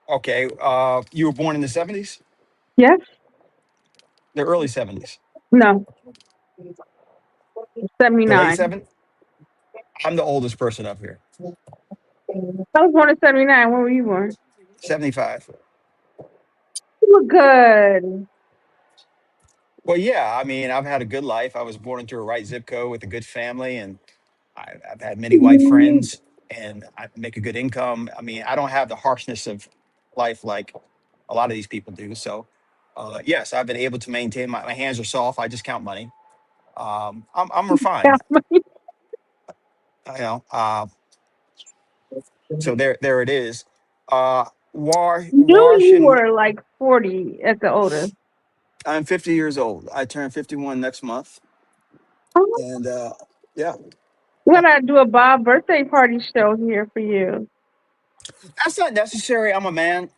okay. You were born in the 70s? Yes? The early 70s? No. The late 79. 70s? I'm the oldest person up here. I was born in 79. When were you born? 75. You look good. Well, yeah. I mean, I've had a good life. I was born into a right zip code with a good family, and I've had many white friends, and I make a good income. I mean, I don't have the harshness of life like a lot of these people do. So, yes, I've been able to maintain my hands are soft. I just count money. I'm Yeah. refined. You know. So there it is. Knew Wash you and were like 40 at the oldest. I'm 50 years old. I turn 51 next month, Oh, and yeah, we yeah. gotta do a Bob birthday party show here for you. That's not necessary. I'm a man.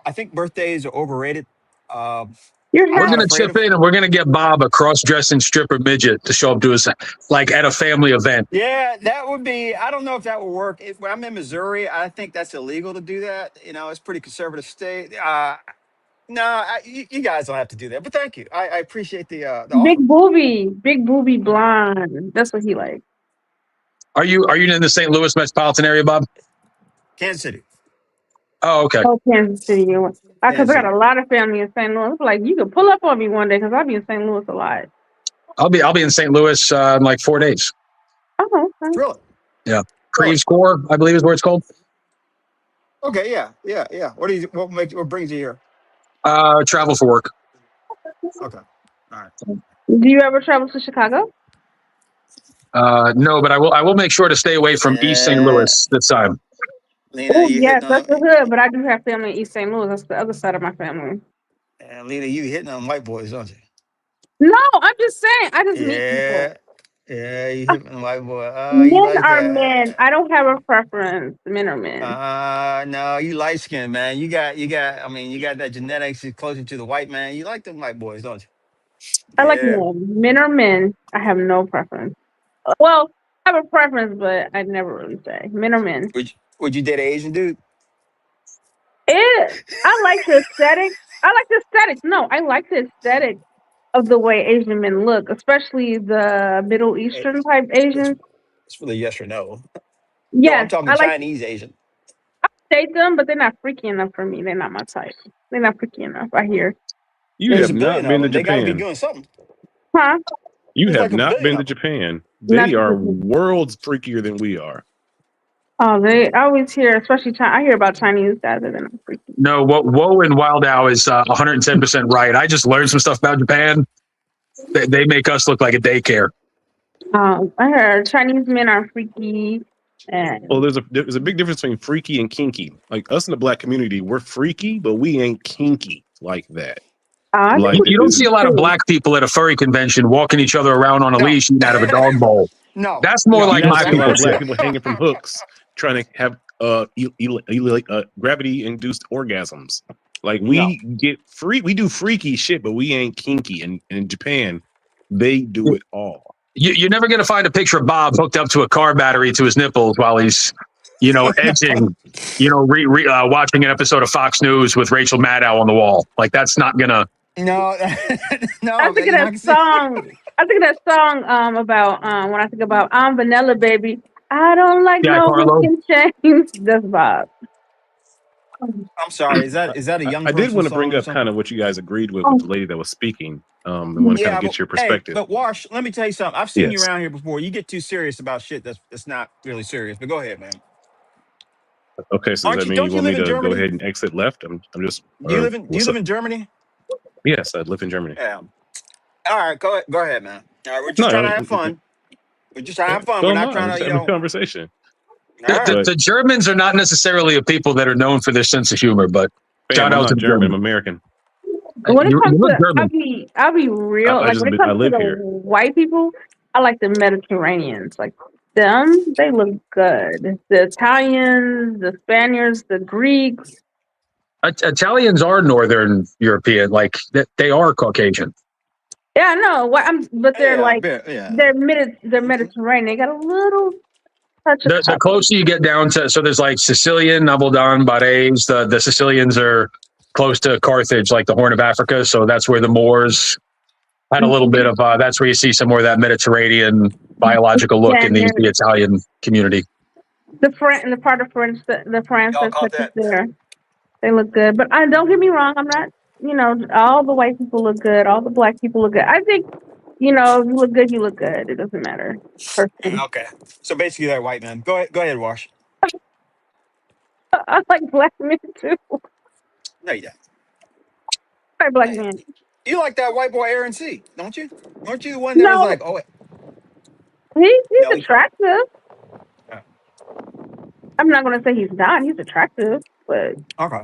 I think birthdays are overrated. Um, You're I'm We're not gonna happy. afraid chip of. in and we're gonna get Bob a cross-dressing stripper midget to show up to us like at a family event. Yeah, that would be. I don't know if that would work. When I'm in Missouri, I think that's illegal to do that. You know, it's pretty conservative state. No, you guys don't have to do that. But thank you. I appreciate the offer. Big booby blonde. That's what he likes. Are you in the St. Louis metropolitan area, Bob? Kansas City, Oh, okay. Oh, Kansas City. Because I Kansas got City. a lot of family in St. Louis. Like, you could pull up on me one day because I'll be in St. Louis a lot. I'll be in St. Louis in like 4 days. Oh, okay. Really? Yeah. Really? Creeves Core, I believe is where it's called. Okay. Yeah. What brings you here? Travel for work. Okay. All right. Do you ever travel to Chicago? No, but I will make sure to stay away from East St. Louis this time. Lena, Oh, you yes, hitting that's on the hood, but I do have family in East St. Louis. That's the other side of my family. Lena, you hitting on white boys, don't you? No, I'm just saying. I just meet people. Yeah, you hitting on white boy. You Men like are men. that? I don't have a preference. Men are men. No, you light skinned man. You got. I mean, you got that genetics is closer to the white man. You like them white boys, don't I you? like Yeah. men. Men are men. I have no preference. Well, I have a preference, but I never really say. Men are men. Would you date an Asian dude? I like the aesthetic. I like the aesthetic. No, I like the aesthetic of the way Asian men look, especially the Middle Hey, Eastern type it's Asians. it's really yes or no. No, I'm Yes, talking I like Chinese Asian. to date them, but they're not freaky enough for me. They're not my type. They're not freaky enough. I hear. You There's have a not billion of been to them. They got to be Japan. doing something. Huh? You There's have like a not billion been to of them. Japan. Not They are worlds freakier than we are. Oh, they I always hear, especially I hear about Chinese guys that are not freaky. No, what Woe and Wild Owl is 110% right. I just learned some stuff about Japan. They make us look like a daycare. I heard Chinese men are freaky, and Well, there's a big difference between freaky and kinky. Like us in the black community, we're freaky, but we ain't kinky like that. I think Like it's You don't see a lot of true. black people at a furry convention walking each other around on a No. leash eating out of a dog bowl. No. That's more No, you like don't my see a lot people of black shit. people hanging from hooks trying to have gravity induced orgasms. Like we get free, we do freaky shit, but we ain't kinky. And in Japan, they do it all. You're never going to find a picture of Bob hooked up to a car battery to his nipples while he's, edging, watching an episode of Fox News with Rachel Maddow on the wall. Like that's not gonna. No. No. I think of that song. I think of that song about when I think about I'm Vanilla Baby. I don't like Jack no Harlow. fucking change. That's Bob. I'm sorry. Is that a young I did person want to song bring or up something? kind of what you guys agreed with Oh, the lady that was speaking. And want to kind of get your perspective. But Wash, let me tell you something. I've seen you Yes. around here before. You get too serious about shit that's not really serious. But go ahead, man. Okay, so does that mean Don't you you want me live in to go Germany? ahead and exit left? I'm just. Do you or live in what's up? in Germany? Yes, I live in Germany. Yeah. All right, go ahead, man. All right, we're just No, trying to have fun. We're just trying to have fun. so We're am not I. trying Just to, having a conversation. All right. The Germans are not necessarily a people that are known for their sense of humor, but Bam, shout I'm out not to the German. I'm Germans. American. when it You comes look to, German. I'll be real. I Like just when it I comes to live the here. white people, I like the Mediterraneans. Like them, they look good. The Italians, the Spaniards, the Greeks. Italians are Northern European, like they are Caucasian. Yeah, I know. But they're Yeah, like yeah. they're Mediterranean. They got a little touch of The closer you get down to, so there's like Sicilian, Nabaldon, Barres. The Sicilians are close to Carthage, like the Horn of Africa. So that's where the Moors had a little bit of. That's where you see some more of that Mediterranean biological look in the Italian community. The part of French, the France Y'all that's caught touches that? there. They look good, but don't get me wrong. I'm not. All the white people look good. All the black people look good. I think, if you look good, you look good. It doesn't matter. Personally. Okay. So basically, they're white men. Go ahead, Wash. I like black men too. No, you don't. I like black men. You like that white boy Aaron C, don't you? Weren't you the one that No. was like, oh, He's No, attractive. Yeah. I'm not gonna say he's not. He's attractive, but okay.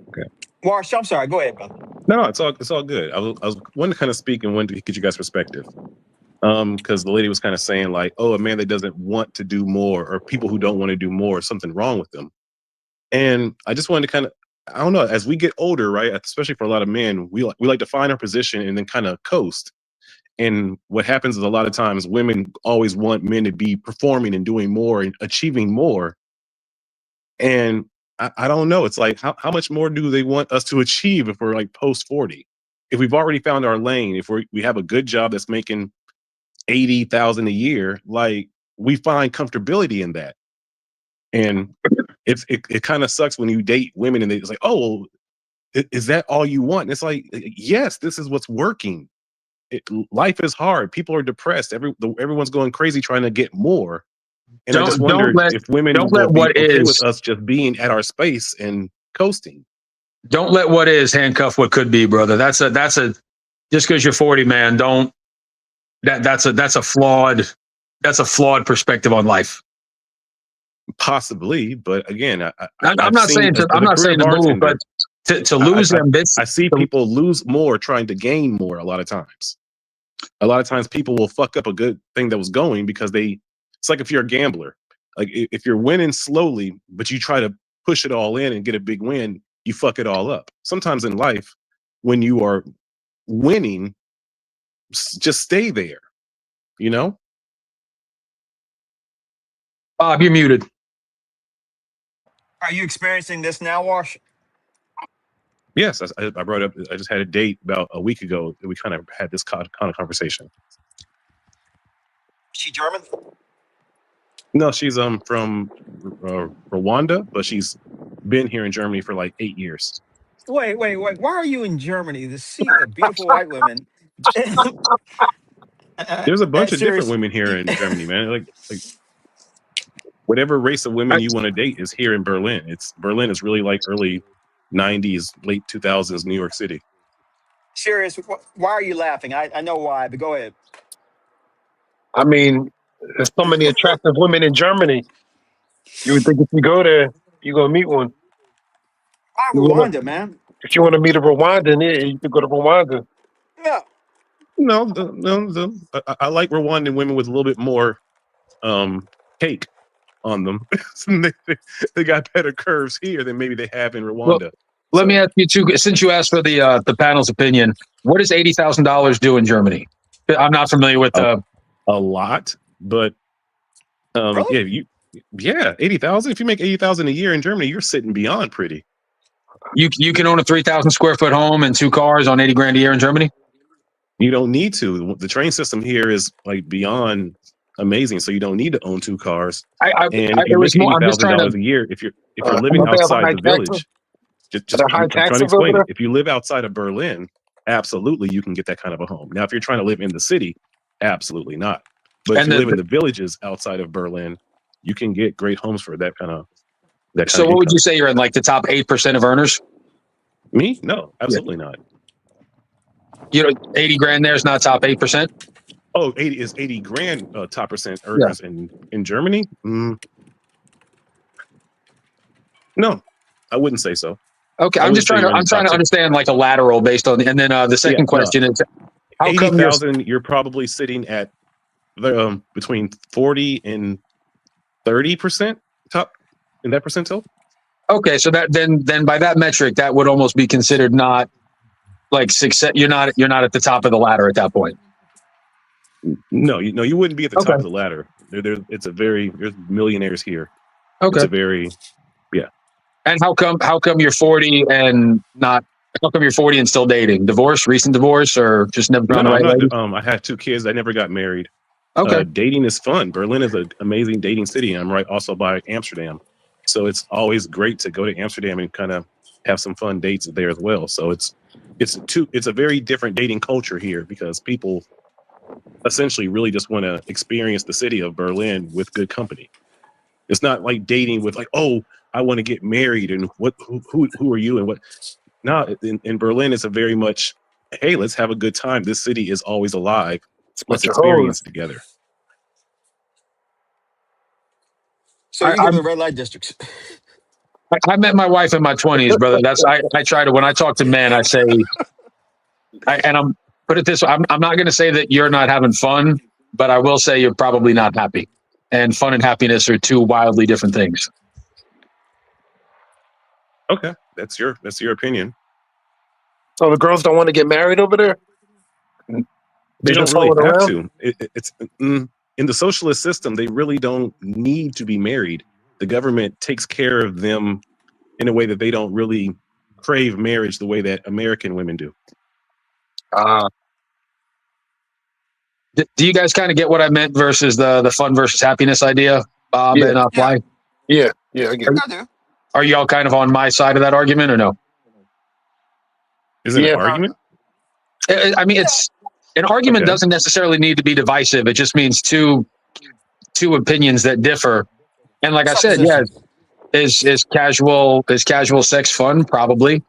Okay. Wash, I'm sorry. Go ahead, brother. No, it's all good. I was wanting to kind of speak and wanted to get you guys' perspective. Because the lady was kind of saying like, oh, a man that doesn't want to do more, or people who don't want to do more, something wrong with them. And I just wanted to kind of, I don't know, as we get older, right? Especially for a lot of men, we like to find our position and then kind of coast. And what happens is a lot of times women always want men to be performing and doing more and achieving more. And I don't know. It's like, how much more do they want us to achieve if we're like post 40? If we've already found our lane, if we have a good job that's making 80,000 a year, like we find comfortability in that. And it kind of sucks when you date women and it's like, oh, is that all you want? And it's like, yes, this is what's working. Life is hard. People are depressed. Everyone's going crazy trying to get more. And I just wonder if women will be okay with us just being at our space and coasting. Don't let what is handcuff what could be, brother. That's a just because you're 40, man. Don't. That's a flawed perspective on life. Possibly, but again, I'm not saying to move, but to lose ambition. I see people lose more trying to gain more. A lot of times people will fuck up a good thing that was going because it's like if you're a gambler, like if you're winning slowly, but you try to push it all in and get a big win, you fuck it all up. Sometimes in life, when you are winning, just stay there, Bob, you're muted. Are you experiencing this now, Wash? Yes, I brought up. I just had a date about a week ago. We kind of had this kind of conversation. She German? No, she's from Rwanda, but she's been here in Germany for like 8 years. Wait. Why are you in Germany to see a beautiful white women? There's a bunch of different women here in Germany, man. Like whatever race of women you want to date is here in Berlin. Berlin is really like early 90s, late 2000s New York City. Serious? Why are you laughing? I know why, but go ahead. I mean, there's so many attractive women in Germany. You would think if you go there, you're going to meet one. Why Rwanda, man? If you want to meet a Rwandan, you could go to Rwanda. Yeah. No, I like Rwandan women with a little bit more cake on them. They got better curves here than maybe they have in Rwanda. Well, let me ask you too, since you asked for the panel's opinion, what does $80,000 do in Germany? I'm not familiar with a lot, but really? 80,000. If you make 80,000 a year in Germany, you're sitting beyond pretty. You can own a 3,000 square foot home and 2 cars on 80 grand a year in Germany. You don't need to. The train system here is like beyond amazing, so you don't need to own 2 cars. It was $80,000 a year if you're living outside the village. I'm trying to explain it. If you live outside of Berlin, absolutely you can get that kind of a home. Now, if you're trying to live in the city, absolutely not. But if you live in the villages outside of Berlin, you can get great homes for that kind of. So what would you say you're in, like the top 8% of earners? Me? No, absolutely not. 80 grand there is not top 8%. Oh, 80 grand top percent earners in Germany? No, I wouldn't say so. Okay, I'm trying to understand like a lateral based on, and then the second question is, how come 80,000? You're probably sitting at between 40 and 30% top in that percentile. Okay, so that then by that metric, that would almost be considered not like success. You're not at the top of the ladder at that point. No, you wouldn't be at the Okay. top of the ladder. There's millionaires here. Okay. It's a very And how come you're 40 and not? How come you're 40 and still dating? Divorce, recent divorce, or just never found the right lady? I had 2 kids. I never got married. Okay. Dating is fun. Berlin is an amazing dating city. I'm right also by Amsterdam, so it's always great to go to Amsterdam and kind of have some fun dates there as well. So it's a very different dating culture here because people essentially really just want to experience the city of Berlin with good company. It's not like dating with like, oh, I want to get married and who are you and what. No, in Berlin, it's a very much, hey, let's have a good time. This city is always alive. Let's experience together. So you go to the red light districts. I met my wife in my 20s, brother. I try to, when I talk to men, I say, I'm put it this way, I'm not going to say that you're not having fun, but I will say you're probably not happy. And fun and happiness are 2 wildly different things. Okay, that's your opinion. So the girls don't want to get married over there? They don't just really hold have around? to. It's in the socialist system. They really don't need to be married. The government takes care of them in a way that they don't really crave marriage the way that American women do. Do you guys kind of get what I meant versus the fun versus happiness idea, Bob Yeah. and Fly? Yeah, I get it. I do. Are y'all kind of on my side of that argument or no? Is it Yeah. an argument? I mean, it's an argument Okay. doesn't necessarily need to be divisive. It just means two opinions that differ. And like I said, yeah, is casual sex fun? Probably.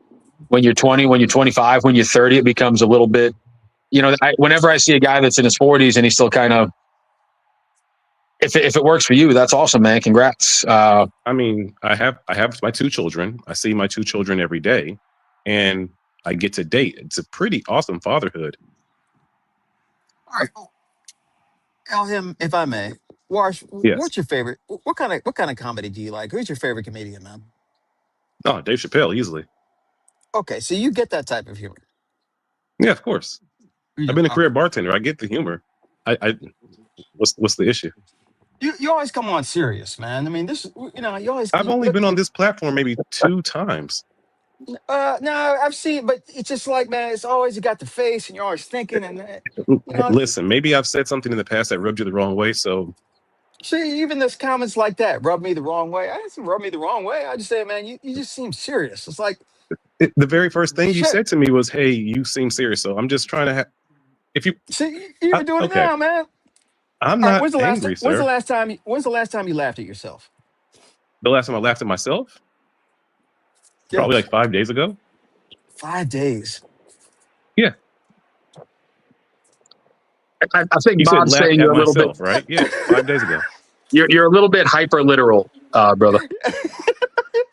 When you're 20, when you're 25, when you're 30, it becomes a little bit. Whenever I see a guy that's in his 40s and he's still kind of, if it works for you, that's awesome, man. Congrats. I mean, I have my 2 children. I see my 2 children every day, and I get to date. It's a pretty awesome fatherhood. All right. Elham, if I may, Wash, Yes. what's your favorite? What kind of comedy do you like? Who's your favorite comedian, man? Oh, Dave Chappelle, easily. Okay, so you get that type of humor. Yeah, of course. I've been a career bartender. I get the humor. What's the issue? You always come on serious, man. I mean, you always. I've only been on this platform maybe 2 times. No, I've seen, but it's just like, man, it's always you got the face, and you're always thinking, and Listen, maybe I've said something in the past that rubbed you the wrong way. So see, even those comments like that rub me the wrong way. I didn't say rub me the wrong way. I just say, man, you just seem serious. It's like the very first thing you Shit. said to me was, "Hey, you seem serious." So I'm just trying to if you. see, you're even doing okay. it now, man. I'm All right, not when's the angry, sir. When's the last time you laughed at yourself? The last time I laughed at myself, probably Yes. like 5 days ago. 5 days. Yeah, I think you said Bob's laugh saying at you're a little myself, bit. right? Yeah, 5 days ago, You're a little bit hyper literal, brother.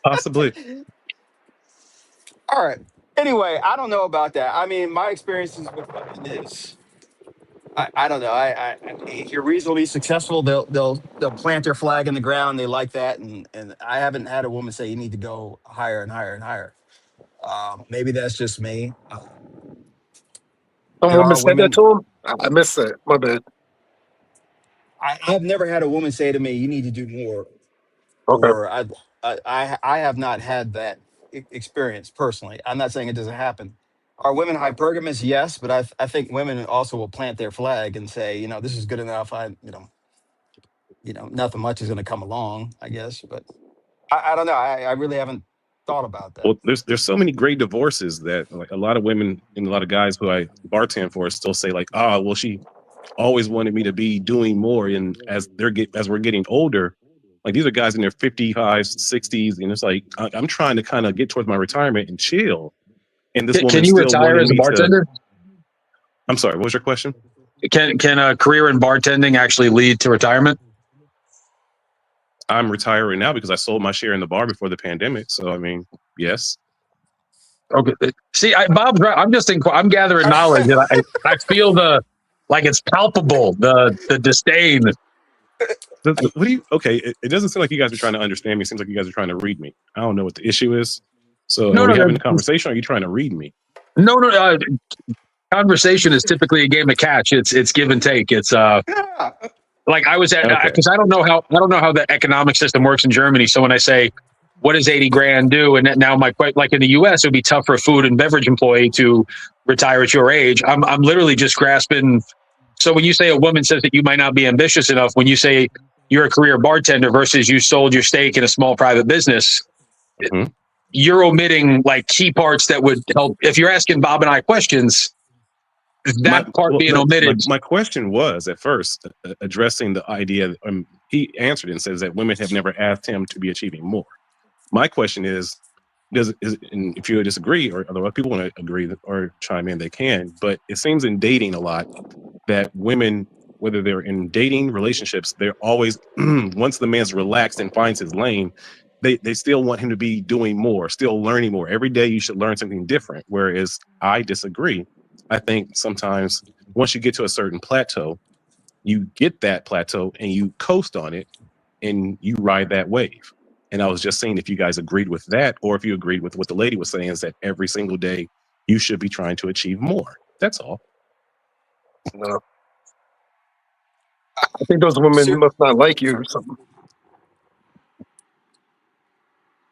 possibly. All right. Anyway, I don't know about that. I mean, my experiences with women is, I don't know. If you're reasonably successful, they'll plant their flag in the ground. They like that, and I haven't had a woman say you need to go higher and higher and higher. Maybe that's just me. Some There woman are said women. that to him? I missed that. My bad. I've never had a woman say to me, "You need to do more," Okay. or I have not had that experience personally. I'm not saying it doesn't happen. Are women hypergamous? Yes, but I think women also will plant their flag and say, this is good enough. Nothing much is going to come along, I guess. But I don't know. I really haven't thought about that. Well, there's so many great divorces that like a lot of women and a lot of guys who I bartend for still say like, well, she always wanted me to be doing more. And as we're getting older, like these are guys in their 55s, 60s, and it's like I'm trying to kind of get towards my retirement and chill. And this woman Can you still retire wanted as a me to. bartender? I'm sorry, what was your question? Can a career in bartending actually lead to retirement? I'm retiring now because I sold my share in the bar before the pandemic. So I mean, yes. Okay. See, Bob's right. I'm gathering knowledge. And I feel the Like it's palpable, the disdain. What do you? Okay, it doesn't seem like you guys are trying to understand me. It seems like you guys are trying to read me. I don't know what the issue is. So, No, are we no, having a conversation? Or are you trying to read me? no. Conversation is typically a game of catch. It's give and take. It's Yeah. like I was at Okay. because I don't know how the economic system works in Germany. So when I say what does 80 grand do, and now like in the U.S. it would be tough for a food and beverage employee to retire at your age. I'm literally just grasping. So when you say a woman says that you might not be ambitious enough, when you say you're a career bartender versus you sold your stake in a small private business, Mhm. you're omitting like key parts that would help. If you're asking Bob and I questions, that part being omitted. My question was at first addressing the idea. He answered and says that women have never asked him to be achieving more. My question is, and if you disagree or other people want to agree or chime in, they can. But it seems in dating a lot that women, whether they're in dating relationships, they're always once the man's relaxed and finds his lane, they still want him to be doing more, still learning more. Every day you should learn something different. Whereas I disagree. I think sometimes once you get to a certain plateau, you get that plateau and you coast on it and you ride that wave. And I was just saying if you guys agreed with that, or if you agreed with what the lady was saying, is that every single day you should be trying to achieve more. That's all. No. I think those women must not like you or something.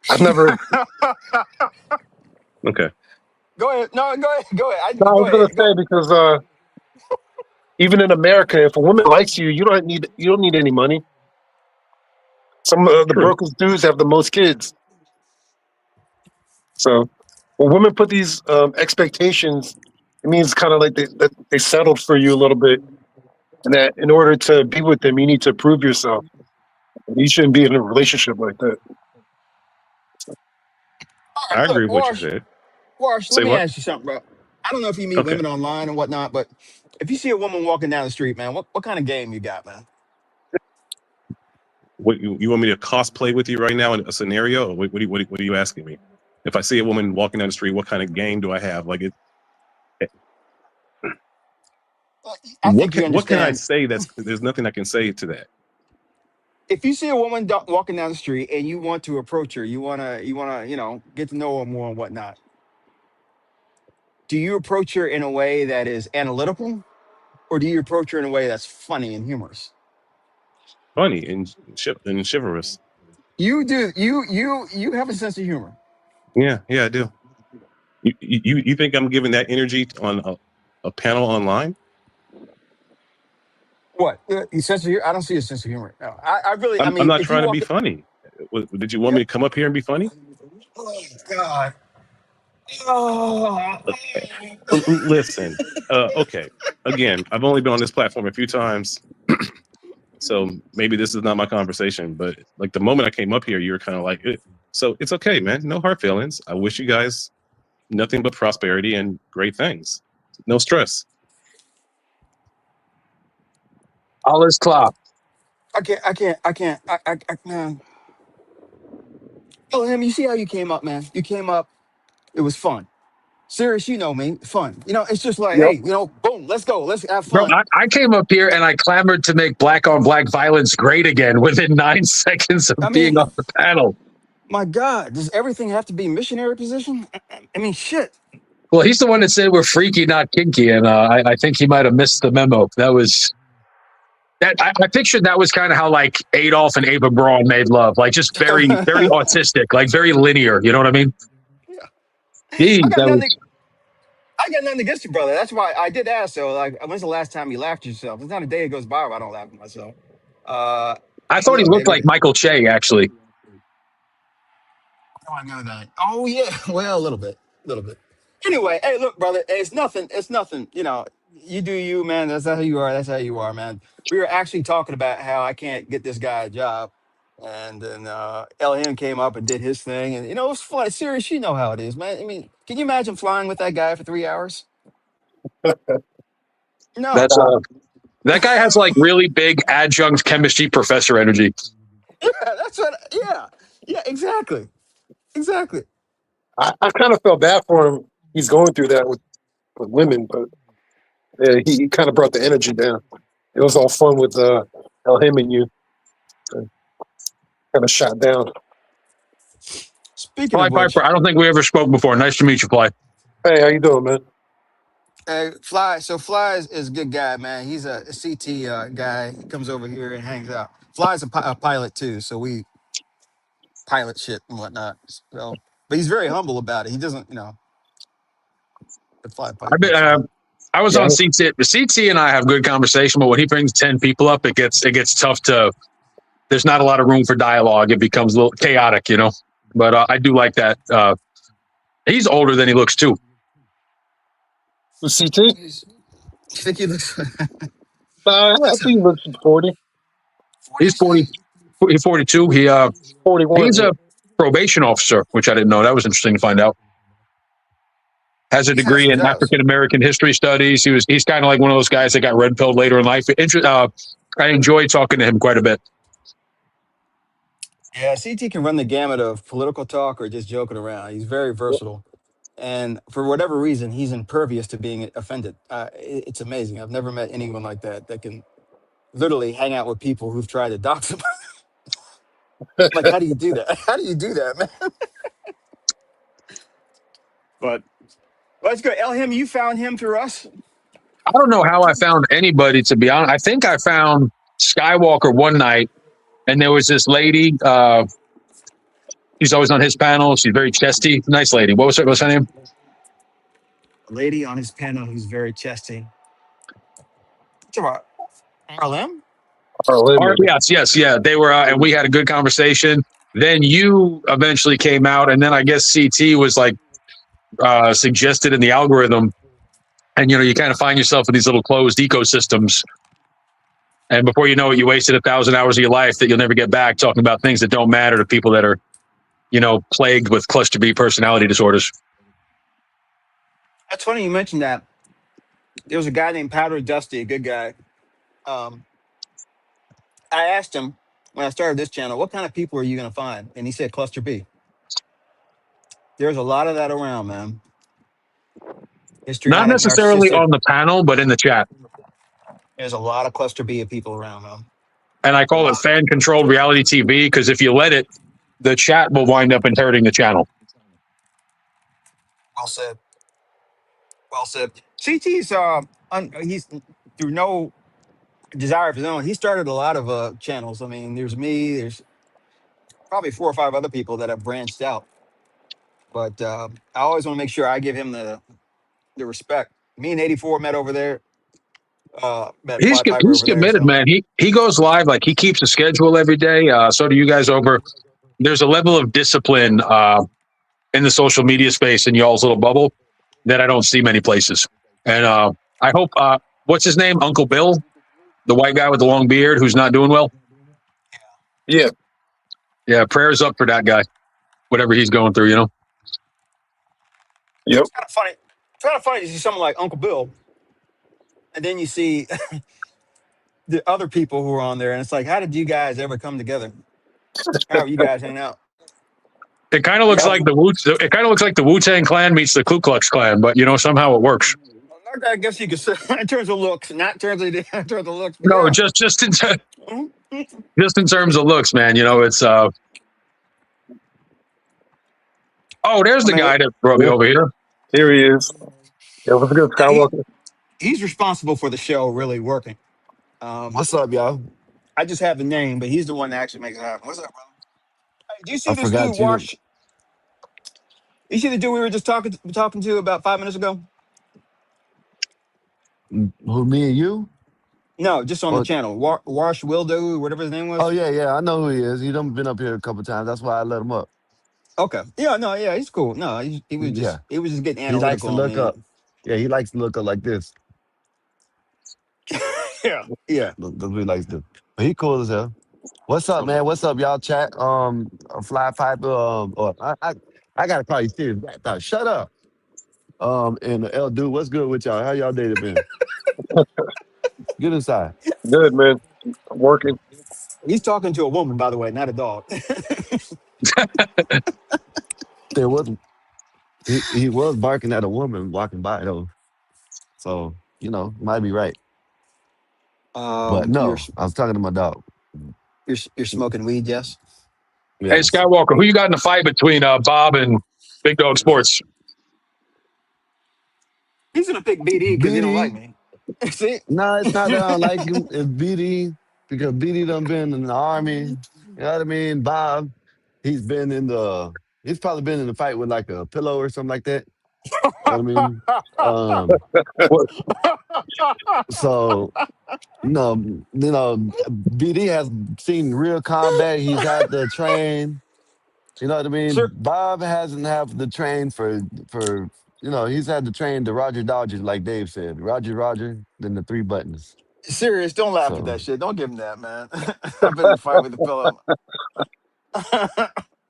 I've never. Okay. Go ahead. No, go ahead. Go ahead. No, I Go was gonna ahead. say because even in America, if a woman likes you, you don't need any money. Some of the True. brokest dudes have the most kids. So when women put these expectations, it means kind of like they settled for you a little bit, and that in order to be with them, you need to prove yourself. You shouldn't be in a relationship like that. I agree with what you Wash, said. Wash, Say let me what? ask you something, bro. I don't know if you meet Okay. women online and whatnot, but if you see a woman walking down the street, man, what kind of game you got, man? What you want me to cosplay with you right now in a scenario? Or what are you asking me? If I see a woman walking down the street, what kind of game do I have? Like I think you what can I understand. say? There's nothing I can say to that. If you see a woman walking down the street and you want to approach her, you wanna, get to know her more and whatnot. Do you approach her in a way that is analytical, or do you approach her in a way that's funny and humorous? Funny and chivalrous. You do. You have a sense of humor. Yeah, I do. You think I'm giving that energy on a panel online? What? You sense of humor? I don't see a sense of humor. No, I really. I I'm mean, not if you trying to walk. be funny. Did you want me to come up here and be funny? Oh God. Oh. Listen, okay. Again, I've only been on this platform a few times, so maybe this is not my conversation. But like the moment I came up here, you were kind of like, so it's okay, man. No hard feelings. I wish you guys nothing but prosperity and great things. No stress. All is klar. I can't. Man. Oh, him. You see how you came up, man? You came up. It was fun. Serious, you know me. Fun. It's just like, Yep. hey, boom. Let's go. Let's have Bro, fun. I came up here and I clamored to make black on black violence great again within 9 seconds of I being mean, on the panel. my God, does everything have to be missionary position? I mean, shit. Well, he's the one that said we're freaky, not kinky, and I think he might have missed the memo. That was that. I pictured that was kind of how like Adolf and Ava Braun made love, like just very, very autistic, like very linear. You know what I mean? Geez, I got that was. nothing. I got nothing against you, brother. That's why I did ask. So, like, when's the last time you laughed at yourself? There's not a day that goes by where I don't laugh at myself. I thought he looked like Michael Che, actually. Oh, I know that. Oh yeah, well, a little bit. Anyway, hey, look, brother, it's nothing. You do you, man. That's how you are. That's how you are, man. We were actually talking about how I can't get this guy a job, and then LM came up and did his thing, and it was fun. Serious, you know how it is, man. I mean, can you imagine flying with that guy for 3 hours? No. That's that guy has like really big adjunct chemistry professor energy. Yeah, that's what. Yeah, exactly. I kind of felt bad for him. He's going through that with women, but Yeah, he kind of brought the energy down. It was all fun with him and you. Kind of shot down. Speaking Fly of which, Piper, I don't think we ever spoke before. Nice to meet you, Fly. Hey, how you doing, man? Fly. So Fly is a good guy, man. He's a CT guy. He comes over here and hangs out. Fly's a pilot too, so we pilot shit and whatnot. So, but he's very humble about it. He doesn't, the Fly I've been, Piper. I was Yeah. on CT. CT and I have good conversation, but when he brings 10 people up, it gets tough to. There's not a lot of room for dialogue. It becomes a little chaotic, But I do like that. He's older than he looks too. The CT? You think he looks? I think he looks 40. He's 40. He's 42. 41. He's a probation officer, which I didn't know. That was interesting to find out. Has a degree in African American history studies. He's kind of like one of those guys that got red pilled later in life. I enjoy talking to him quite a bit. Yeah, CT can run the gamut of political talk or just joking around. He's very versatile. And for whatever reason, he's impervious to being offended. It's amazing. I've never met anyone like that can literally hang out with people who've tried to dox him. Like, how do you do that? How do you do that, man? But let's go. Elham, you found him through us? I don't know how I found anybody, to be honest. I think I found Skywalker one night, and there was this lady. She's always on his panel. She's very chesty. Nice lady. What's her name? A lady on his panel who's very chesty. What's about RLM? Yes. Yeah. They were, and we had a good conversation. Then you eventually came out, and then I guess CT was like suggested in the algorithm. And, you kind of find yourself in these little closed ecosystems. And before you know it, you wasted 1,000 hours of your life that you'll never get back talking about things that don't matter to people that are, plagued with cluster B personality disorders. That's funny you mentioned that. There was a guy named Powder Dusty, a good guy. I asked him when I started this channel, what kind of people are you going to find? And he said cluster B. There's a lot of that around, man. Not necessarily on the panel, but in the chat. There's a lot of cluster B of people around, man. And I call it fan-controlled reality TV because if you let it, the chat will wind up inheriting the channel. Well said. Well said. CT's he's through no desire of his own. He started a lot of channels. I mean, there's me. There's probably 4 or 5 other people that have branched out. But I always want to make sure I give him the respect. Me and 84 met over there. He's committed, man. He goes live, like he keeps a schedule every day. So do you guys over. There's a level of discipline in the social media space in y'all's little bubble that I don't see many places. And I hope, what's his name? Uncle Bill, the white guy with the long beard who's not doing well. Yeah. Yeah. Prayers up for that guy, whatever he's going through, Yep. It's kind of funny. It's kind of funny to see someone like Uncle Bill, and then you see the other people who are on there, and it's like, how did you guys ever come together? How are you guys hanging out? It kind of looks like the Wu-Tang Clan meets the Ku Klux Klan, but somehow it works. I guess you could say in terms of looks, not in terms of looks. No, yeah. just in terms of looks, man. It's oh, there's the guy that brought me over here. Here he is. Yeah, what's good, Skywalker? He's responsible for the show really working. What's up, y'all? I just have the name, but he's the one that actually makes it happen. What's up, brother? Hey, do you see I this forgot dude, you. Wash? You see the dude we were just talking to about 5 minutes ago? Who, me and you? No, just on the Oh, channel. Wash Wildo, whatever his name was. oh yeah, I know who he is. He done been up here a couple times. That's why I let him up. Okay. Yeah, he's cool. No, he was just getting He likes analytical to on look me. up. Yeah, he likes to look up like this. Yeah. That's what he likes to do. But he cool as hell. What's up, man? What's up, y'all? Chat. Fly Piper. I gotta call you serious. Shut up. And El Dude, what's good with y'all? How y'all day been? Get inside. Good, man. I'm working. He's talking to a woman, by the way, not a dog. There wasn't. He was barking at a woman walking by though. So you know, might be right. But You're no, I was talking to my dog. you're smoking weed, yes? Hey, Yes. Skywalker, who you got in the fight between Bob and Big Dog Sports? He's gonna pick BD because he don't like BD. me. See? No, it's not that I don't like him. It's BD because BD done been in the army. You know what I mean? Bob, he's probably been in a fight with like a pillow or something like that. You know what I mean? What, So BD has seen real combat. He's had to train. You know what I mean? Sir, Bob hasn't had to train he's had to train the Roger Dodgers, like Dave said. Roger, then the three buttons. serious, don't laugh at So that shit. Don't give him that, man. I've been in a fight with the pillow.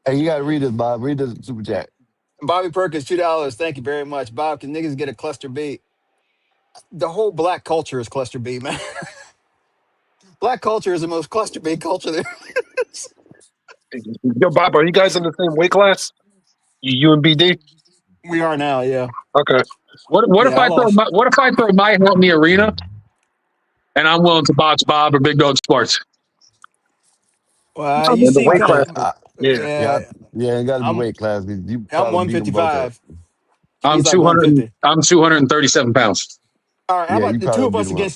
hey, you gotta read this, Bob. Read this super chat. Bobby Perkins, $2. Thank you very much. Bob, can niggas get a cluster B? The whole black culture is cluster B, man. Black culture is the most cluster B culture there is. Yo, Bob, are you guys in the same weight class? You and BD? We are now, yeah. Okay. what if Yeah, I I throw lost. what if I throw my hat in the arena and I'm willing to box Bob or Big Dog Sports? Well, I'm you in the seem weight kind class. of, Yeah. Yeah, yeah. it gotta be I'm weight class. You I'm probably beat them both up. 155. He's like 150. I'm 237 pounds. All right, how Yeah, about you the two probably of beat us them up.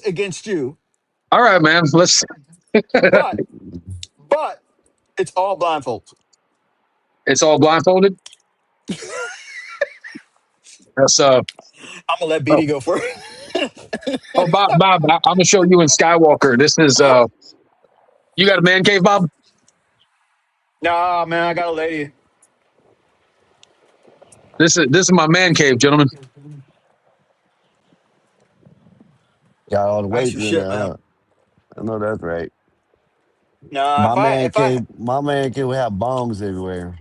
against you? All right, man. Let's. But it's all blindfold. It's all blindfolded. That's I'm gonna let oh, BD go first. Bob, I'm gonna show you in Skywalker. This is you got a man cave, Bob? Nah, man, I got a lady. This is my man cave, gentlemen. Got all the That's weights your in shit, there, man. huh? I know that's right. Nah, My man if I came have bongs everywhere.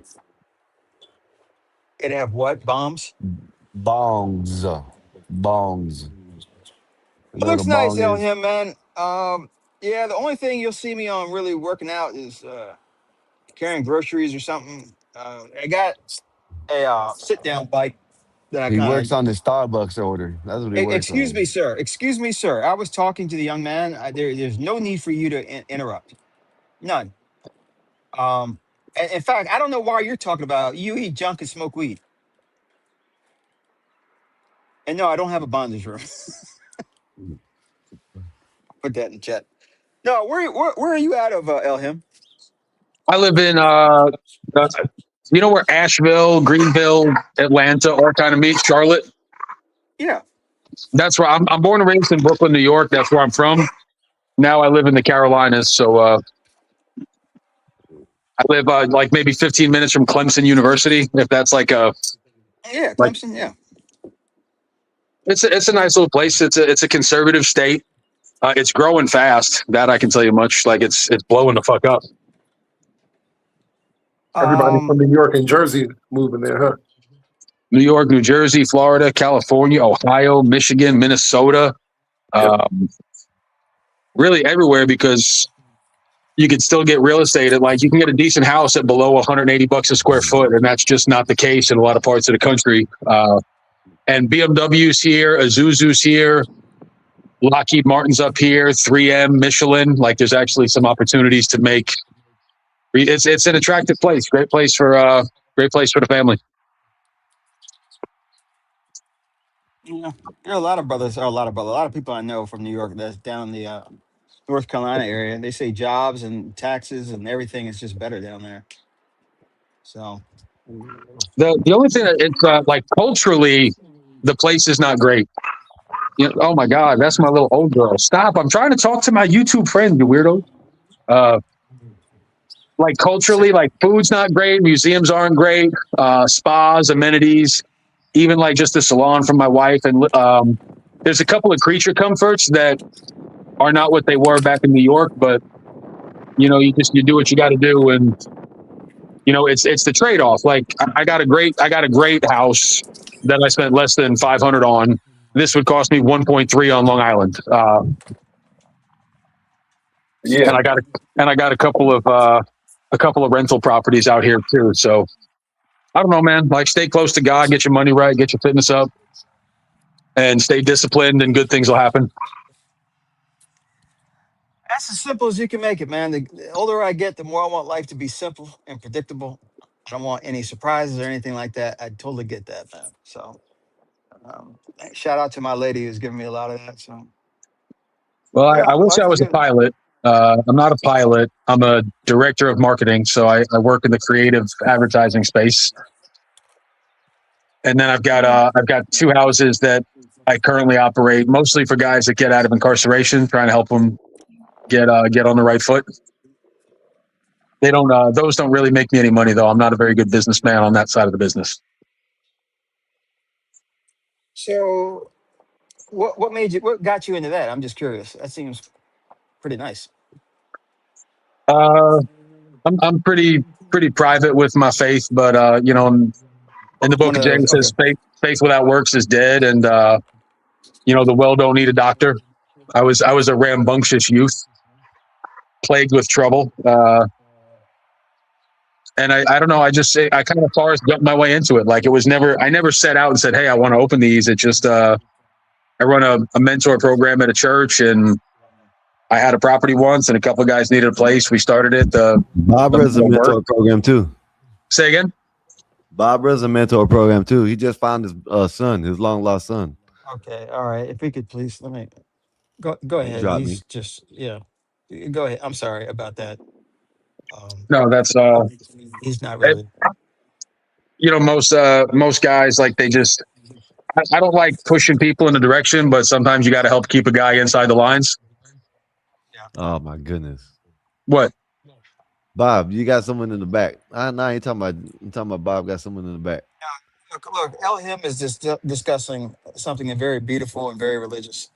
it have what bombs? Bongs. Bongs. You It know what a looks nice, bong is? him, man. Yeah, the only thing you'll see me on really working out is carrying groceries or something. I got a sit down bike that I He kind works of. on the Starbucks order. That's what he works Excuse me, on. sir. Excuse me, sir. I was talking to the young man. There's no need for you to interrupt. None. In fact, I don't know why you're talking about you eat junk and smoke weed. And no, I don't have a bondage room. Put that in the chat. No, where are you out of, Elham? I live in you know where Asheville, Greenville, Atlanta, all kind of meet, Charlotte. Yeah. That's where I'm born and raised in Brooklyn, New York. That's where I'm from. Now I live in the Carolinas, so I live like maybe 15 minutes from Clemson University. If that's like Yeah, like Clemson. Yeah. it's a nice little place. It's a conservative state. It's growing fast. That I can tell you much. Like it's blowing the fuck up. Everybody Um. from New York and Jersey moving there, huh? New York, New Jersey, Florida, California, Ohio, Michigan, Minnesota, Yep. really everywhere because you can still get real estate at like you can get a decent house at below $180 a square foot, and that's just not the case in a lot of parts of the country. And BMW's here, Isuzu's here, Lockheed Martin's up here, 3M, Michelin. Like there's actually some opportunities to make. It's an attractive place, great place for the family. Yeah, there are a lot of brothers, or a lot of people I know from New York that's down in the North Carolina area. They say jobs and taxes and everything is just better down there. So The only thing that it's like culturally, the place is not great. You know, oh my God, that's my little old girl. Stop! I'm trying to talk to my YouTube friend, you weirdo. Like culturally, like food's not great, museums aren't great, spas, amenities, even like just a salon for my wife, and there's a couple of creature comforts that are not what they were back in New York, but you know, you do what you got to do, and you know, it's the trade off. Like I got a great house that I spent less than $500 on. This would cost me 1.3 on Long Island, Yeah. and I got a couple of rental properties out here too. So I don't know, man. Like stay close to God, get your money right, get your fitness up. and stay disciplined, and good things will happen. That's as simple as you can make it, man. The older I get, the more I want life to be simple and predictable. I don't want any surprises or anything like that. I totally get that, man. So, shout out to my lady who's giving me a lot of that. So, Well, yeah, I wish life I is was a good. pilot. I'm not a pilot. I'm a director of marketing, so I work in the creative advertising space. And then I've got 2 houses that I currently operate, mostly for guys that get out of incarceration, trying to help them get on the right foot. They don't; those don't really make me any money, though. I'm not a very good businessman on that side of the business. So, what what got you into that? I'm just curious. That seems pretty nice. I'm pretty private with my faith, but you know, in the book One of of those. James Okay. says faith without works is dead, and you know, the well don't need a doctor. I was a rambunctious youth, plagued with trouble, and I don't know. I kind of forced my way into it. Like, it was never. I never set out and said, "Hey, I want to open these." It just I run a mentor program at a church, and I had a property once, and a couple of guys needed a place. We started it. Barbara's a mentor program too. Say again. Barbara's a mentor program too. He just found his son, his long lost son. Okay. All right. If we could please let me go He ahead. dropped me. He's just Go ahead. I'm sorry about that. No, that's He's not really. you know, most guys, like, they just. I don't like pushing people in a direction, but sometimes you got to help keep a guy inside the lines. Oh my goodness. What? Bob, you got someone in the back. I ain't talking about. I'm talking about Bob got someone in the back. Look, Elohim is just discussing something very beautiful and very religious.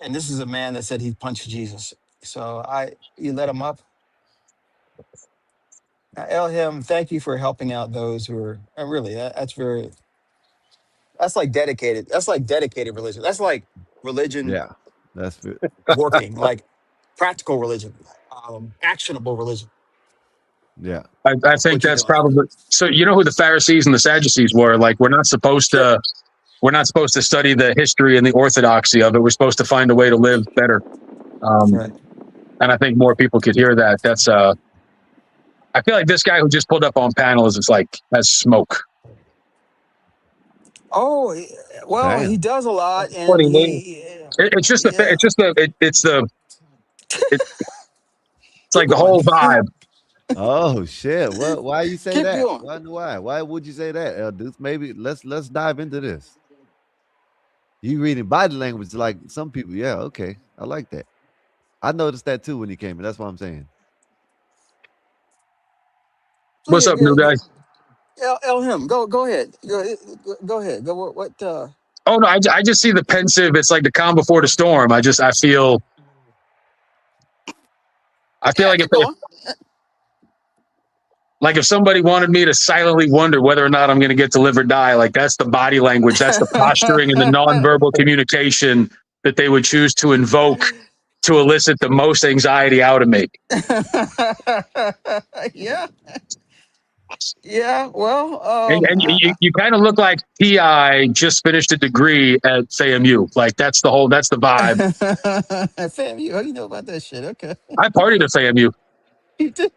And this is a man that said he punched Jesus. So you let him up. Now, Elohim, thank you for helping out those who are really that's like dedicated. That's like dedicated religion. That's like religion Yeah, that's it. working, like practical religion, actionable religion. Yeah, I think what you're that's doing. probably so. You know who the Pharisees and the Sadducees were? Like, we're not supposed to study the history and the orthodoxy of it. We're supposed to find a way to live better. Right. And I think more people could hear that. That's I feel like this guy who just pulled up on panels is like has smoke. Oh, well, Damn. he does a lot, and Funny name. It's just the it's like the going. whole vibe. Oh shit! What? Why you say Keep that? going. Why? Why would you say that, El Deuce? Maybe let's dive into this. You reading body language like some people? Yeah, okay, I like that. I noticed that too when he came in. That's what I'm saying. What's up, new guy? Elohim, go ahead. Go ahead. Go what? Oh no, I just see the pensive. It's like the calm before the storm. I feel like if somebody wanted me to silently wonder whether or not I'm going to get to live or die, like, that's the body language, that's the posturing and the nonverbal communication that they would choose to invoke to elicit the most anxiety out of me. Yeah. Well, And you kind of look like T.I. just finished a degree at FAMU. Like, that's the vibe. FAMU, how you know about that shit? Okay. I partied at FAMU. You did?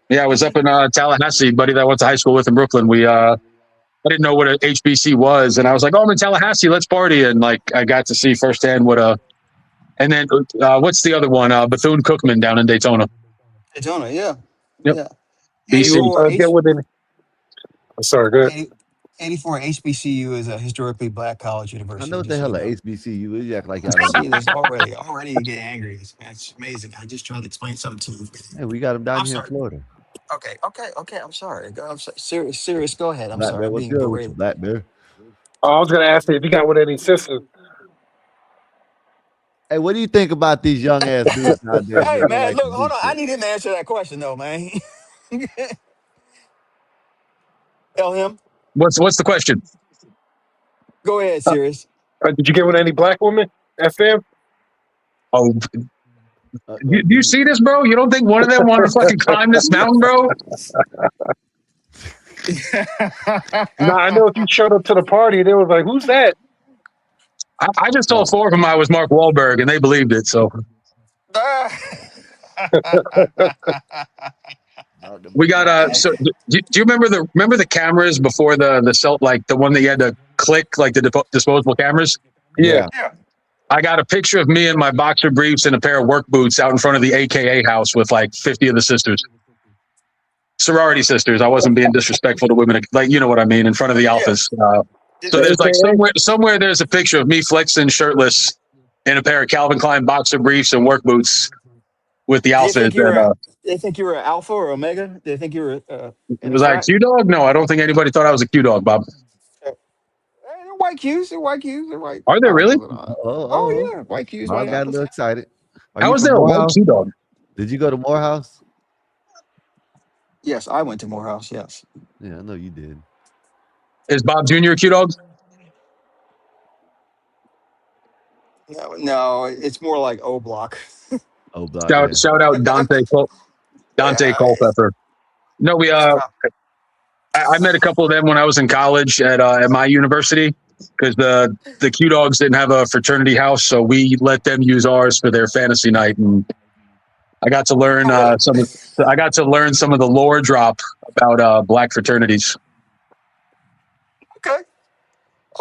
Yeah, I was up in Tallahassee, buddy that I went to high school with in Brooklyn. I didn't know what a HBC was, and I was like, "Oh, I'm in Tallahassee, let's party!" And like, I got to see firsthand what a. And then what's the other one? Bethune-Cookman down in Daytona. Daytona, yeah. Yep. Yeah. BC. 84 Get within. I'm sorry. Go ahead. 84 HBCU is a historically black college I university. know what the hell a HBCU is. You act like y'all See, don't. there's already you get angry. It's amazing. I just tried to explain something to you. Hey, we got them down I'm here sorry. in Florida. Okay. I'm sorry. Serious. Go ahead. I'm Black sorry. Bear, I'm what's being good with you, berated. Black Bear? I was gonna ask you if you got with any sisters. Hey, what do you think about these young ass dudes out there? Hey that man, like look, to do hold on. I shit? need him to answer that question though, man. Him. What's the question? Go ahead, serious. Did you get with any black women? FM? Oh, do you see this, bro? You don't think one of them want to fucking climb this mountain, bro? Nah, I know if you showed up to the party, they was like, "Who's that?" I just told 4 of them I was Mark Wahlberg, and they believed it. So we got So do you remember the cameras before the cell, like the one that you had to click, like the disposable cameras? Yeah. I got a picture of me in my boxer briefs and a pair of work boots out in front of the AKA house with like 50 of the sisters, sorority sisters. I wasn't being disrespectful to women, like, you know what I mean, in front of the alphas. So there's like somewhere there's a picture of me flexing shirtless in a pair of Calvin Klein boxer briefs and work boots with the Do you think outfit. you're And, they think you were Alpha or Omega? Do they think you were in a was I a frat? Q dog? No, I don't think anybody thought I was a Q dog, Bob. They're white Qs. They're white Qs. They're white. Are they really? Oh yeah, white Qs, I white got a little alphas. excited. Are How you is from there a white Morehouse? Q dog? Did you go to Morehouse? Yes, I went to Morehouse. Yes. Yeah, I know you did. Is Bob Jr. a Q dog? No, it's more like O Block. Oh, block. Yeah. Shout out Dante Yeah, Culpepper. No, it's prob- I met a couple of them when I was in college at my university, because the Q Dogs didn't have a fraternity house, so we let them use ours for their fantasy night, and I got to learn some of the lore drop about black fraternities. Okay.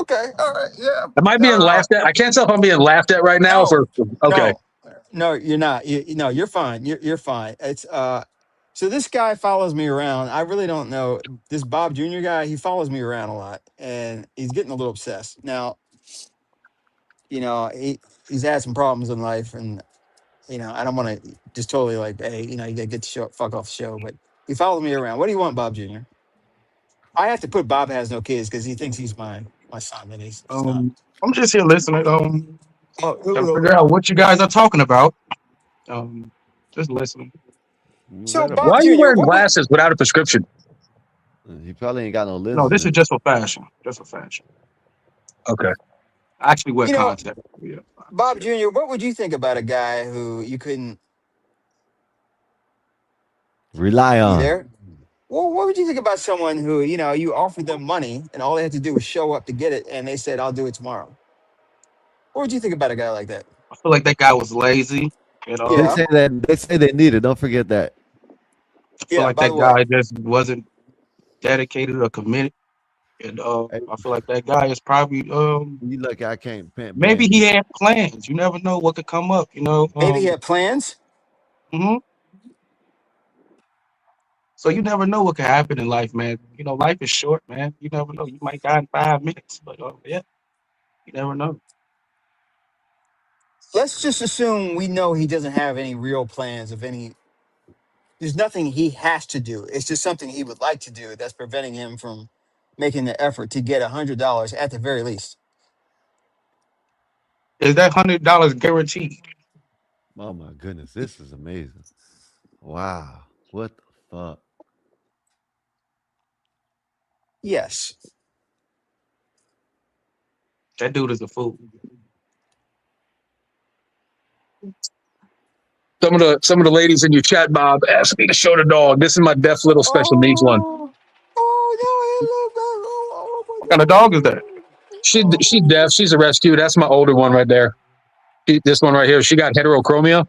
Okay. All right. Yeah. Am I being laughed at? I can't tell if I'm being laughed at right now. Okay. No, you're not. No, you're fine. You're fine. It's So this guy follows me around. I really don't know this Bob Jr. guy. He follows me around a lot, and he's getting a little obsessed now. He's had some problems in life, and I don't want to just totally like, hey, you gotta get the show, fuck off the show. But he follows me around. What do you want, Bob Jr.? I have to put Bob has no kids because he thinks he's my son, and he's not. I'm just here listening. Trying to figure out what you guys are talking about. Just listening. So Right Bob Why are you Jr., wearing what would- glasses without a prescription? He probably ain't got no list. No, this is just for fashion. Just for fashion. Okay. I actually wear You know- contact. Yeah. Bob Jr., what would you think about a guy who you couldn't Rely be on. there? Well, what would you think about someone who, you offered them money and all they had to do was show up to get it and they said, I'll do it tomorrow? What would you think about a guy like that? I feel like that guy was lazy. And Yeah. They say they need it. Don't forget that. I feel like by that the way. guy just wasn't dedicated or committed. And I feel like that guy is probably You lucky I can't. maybe he had plans. You never know what could come up, Maybe he had plans. Mhm. So you never know what can happen in life, man. Life is short, man. You never know. You might die in 5 minutes, but yeah, you never know. Let's just assume we know he doesn't have any real plans of any. There's nothing he has to do. It's just something he would like to do that's preventing him from making the effort to get $100 at the very least. Is that $100 guaranteed? Oh my goodness, this is amazing. Wow, what the fuck? Yes. That dude is a fool. Some of the ladies in your chat, Bob, asked me to show the dog. This is my deaf little special needs one. What kind of dog is that? She's deaf. She's a rescue. That's my older one right there. This one right here. She got heterochromia,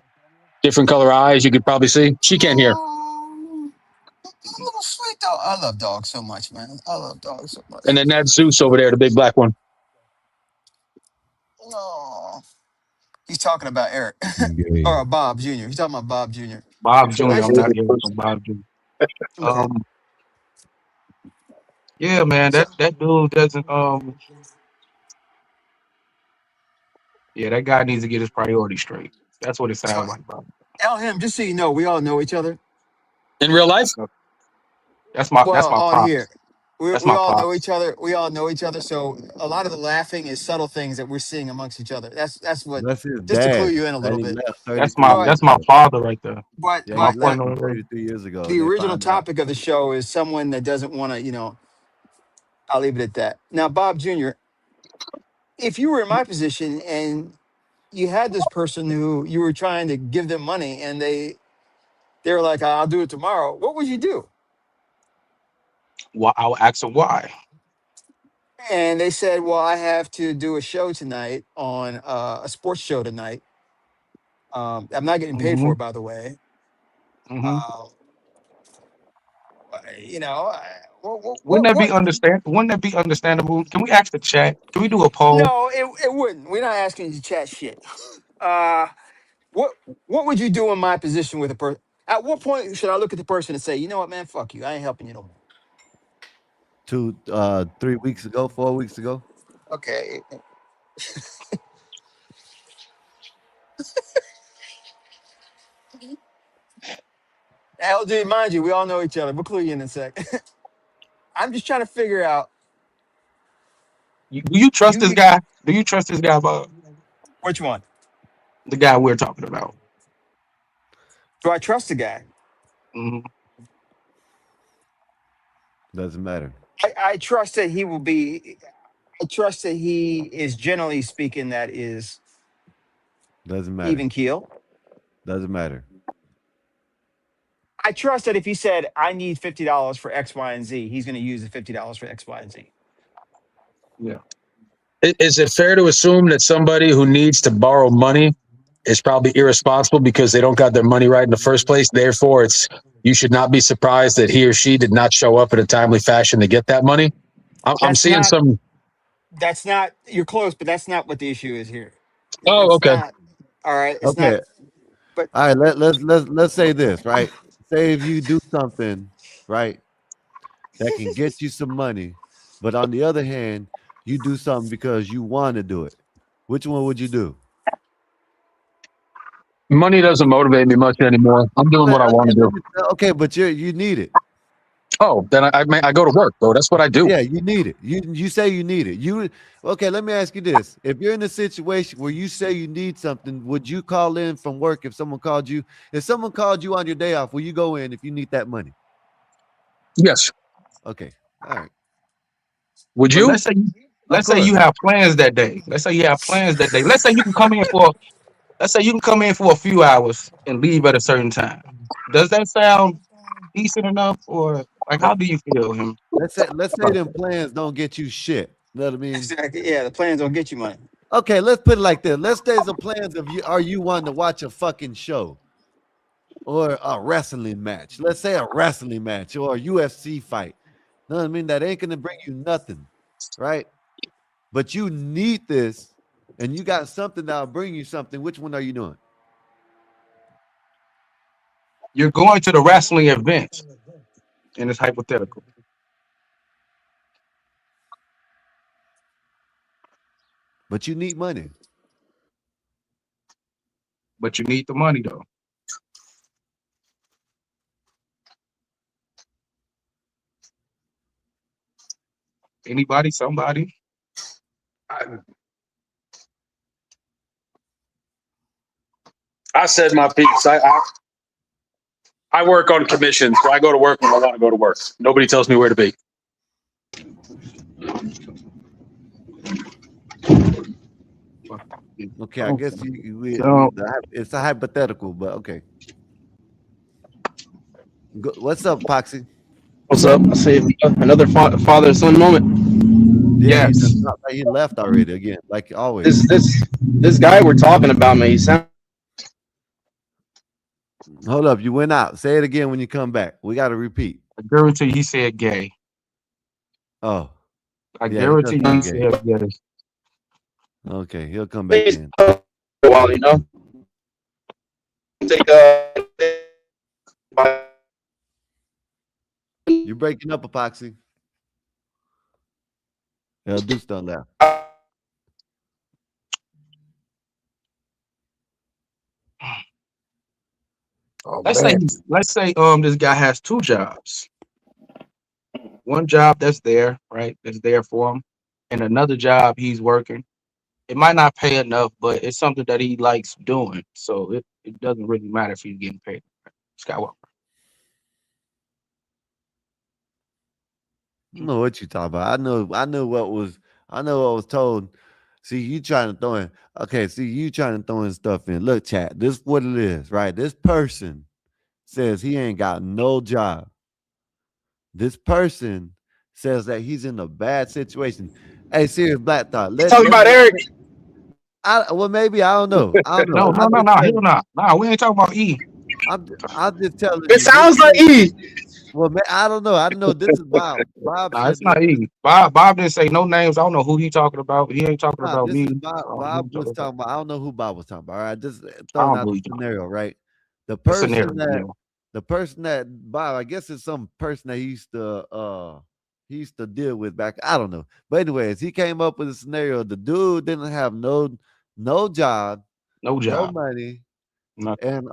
different color eyes. You could probably see. She can't hear. A little sweet dog. I love dogs so much, man. I love dogs so much. And then that's Zeus over there, the big black one. Oh, he's talking about Eric or Bob Jr. He's talking about Bob Jr. Bob Jr. I'm not here with no Bob Jr. Yeah, man, that dude doesn't yeah, that guy needs to get his priorities straight. That's what it sounds like, Bob. Him, just so you know, we all know each other. In real life? That's my on pops. here. We That's all my pops. know each other. We all know each other. So a lot of the laughing is subtle things that we're seeing amongst each other. That's what. That's his Just to dad. clue you in a little bit. That's my father right there. But Yeah, my he left point 33 years ago. the original topic of the show is someone that doesn't want to. I'll leave it at that. Now, Bob Jr., if you were in my position and you had this person who you were trying to give them money and they were like, I'll do it tomorrow, what would you do? Well, I'll ask him why. And they said, well, I have to do a show tonight on a sports show tonight. I'm not getting paid Mm-hmm. for it, by the way. Mm-hmm. Uh, you know, Wouldn't that be understandable? Can we ask the chat? Can we do a poll? no, it wouldn't. We're not asking you to chat shit. Uh, what what would you do in my position with a person? At what point should I look at the person and say, you know what, man, fuck you, I ain't helping you no more? 3 weeks ago, 4 weeks ago. Okay. LG, mind you, we all know each other. We'll clue you in a sec. I'm just trying to figure out. Do you trust this You guy? Do you trust this guy, Bob? which one? The guy we're talking about. Do I trust the guy? Hmm. Doesn't matter. I trust that he will be. I trust that he is, generally speaking, that is Doesn't matter. even keel. Doesn't matter. I trust that if he said, I need $50 for X, Y, and Z, he's going to use the $50 for X, Y, and Z. Yeah. Is it fair to assume that somebody who needs to borrow money is probably irresponsible because they don't got their money right in the first place? Therefore, you should not be surprised that he or she did not show up in a timely fashion to get that money. I'm That's seeing not, some. that's not, you're close, but that's not what the issue is here. Oh, It's okay. not, all right. It's Okay. not, but All right. Let's say this, right? Say if you do something, right, that can get you some money, but on the other hand, you do something because you want to do it. Which one would you do? Money doesn't motivate me much anymore. I'm doing what I want to do. Okay, but you need it. Oh, then I go to work, bro. That's what I do. Yeah, you need it. You say you need it. Okay, let me ask you this. If you're in a situation where you say you need something, would you call in from work if someone called you? If someone called you on your day off, will you go in if you need that money? Yes. Okay. All right. Would But you? let's say you have plans that day. Let's say you have plans that day. Let's say you can come in for a few hours and leave at a certain time. Does that sound decent enough, or like how do you feel him? Let's say them plans don't get you shit. You know what I mean? yeah, the plans don't get you money. Okay, let's put it like this. Let's say the plans of you are you wanting to watch a fucking show or a wrestling match. Let's say a wrestling match or a UFC fight. You know what I mean? That ain't gonna bring you nothing, right? But you need this, and you got something that'll bring you something. Which one are you doing? You're going to the wrestling event, and it's hypothetical. But you need money. But you need the money though. Anybody, somebody. I said my piece. I work on commissions, so I go to work when I want to go to work. Nobody tells me where to be. Okay, I guess it's a hypothetical, but okay. What's up, Poxy? What's up? I say another father-son moment. Yeah, he left already again, like always. This guy we're talking about, man. He sounds. Hold up, you went out. Say it again when you come back. We got to repeat. I guarantee he said gay. Oh, I guarantee he said gay. Okay, he'll come back in. While you know, You're breaking up, Epoxy. Yeah, do stuff now. Let's say this guy has two jobs. One job that's there, right? That's there for him, and another job he's working. It might not pay enough, but it's something that he likes doing. So it doesn't really matter if he's getting paid. Skywalker. I don't know what you talking about. I know what was told. See, you trying to throw in. Okay, see, you trying to throw in stuff in. Look, chat, this is what it is, right? This person says he ain't got no job. This person says that he's in a bad situation. Hey, serious Black Thought. You talking about Eric? Well, maybe I don't know. I don't know. No, hell not. No, we ain't talking about E. I'm just telling you. It sounds like E. Well, man, I don't know. I know this is Bob. Bob Nah, said it's not E. Bob didn't say no names. I don't know who he talking about. He ain't talking about this me. is Bob was talking about. I don't know who Bob was talking about. All right, just I throwing don't out the believe you. scenario, right? The The person scenario. the person that Bob, I guess it's some person that he used to deal with back. I don't know. But anyways, he came up with a scenario. The dude didn't have no job, No no job. money, Nothing. and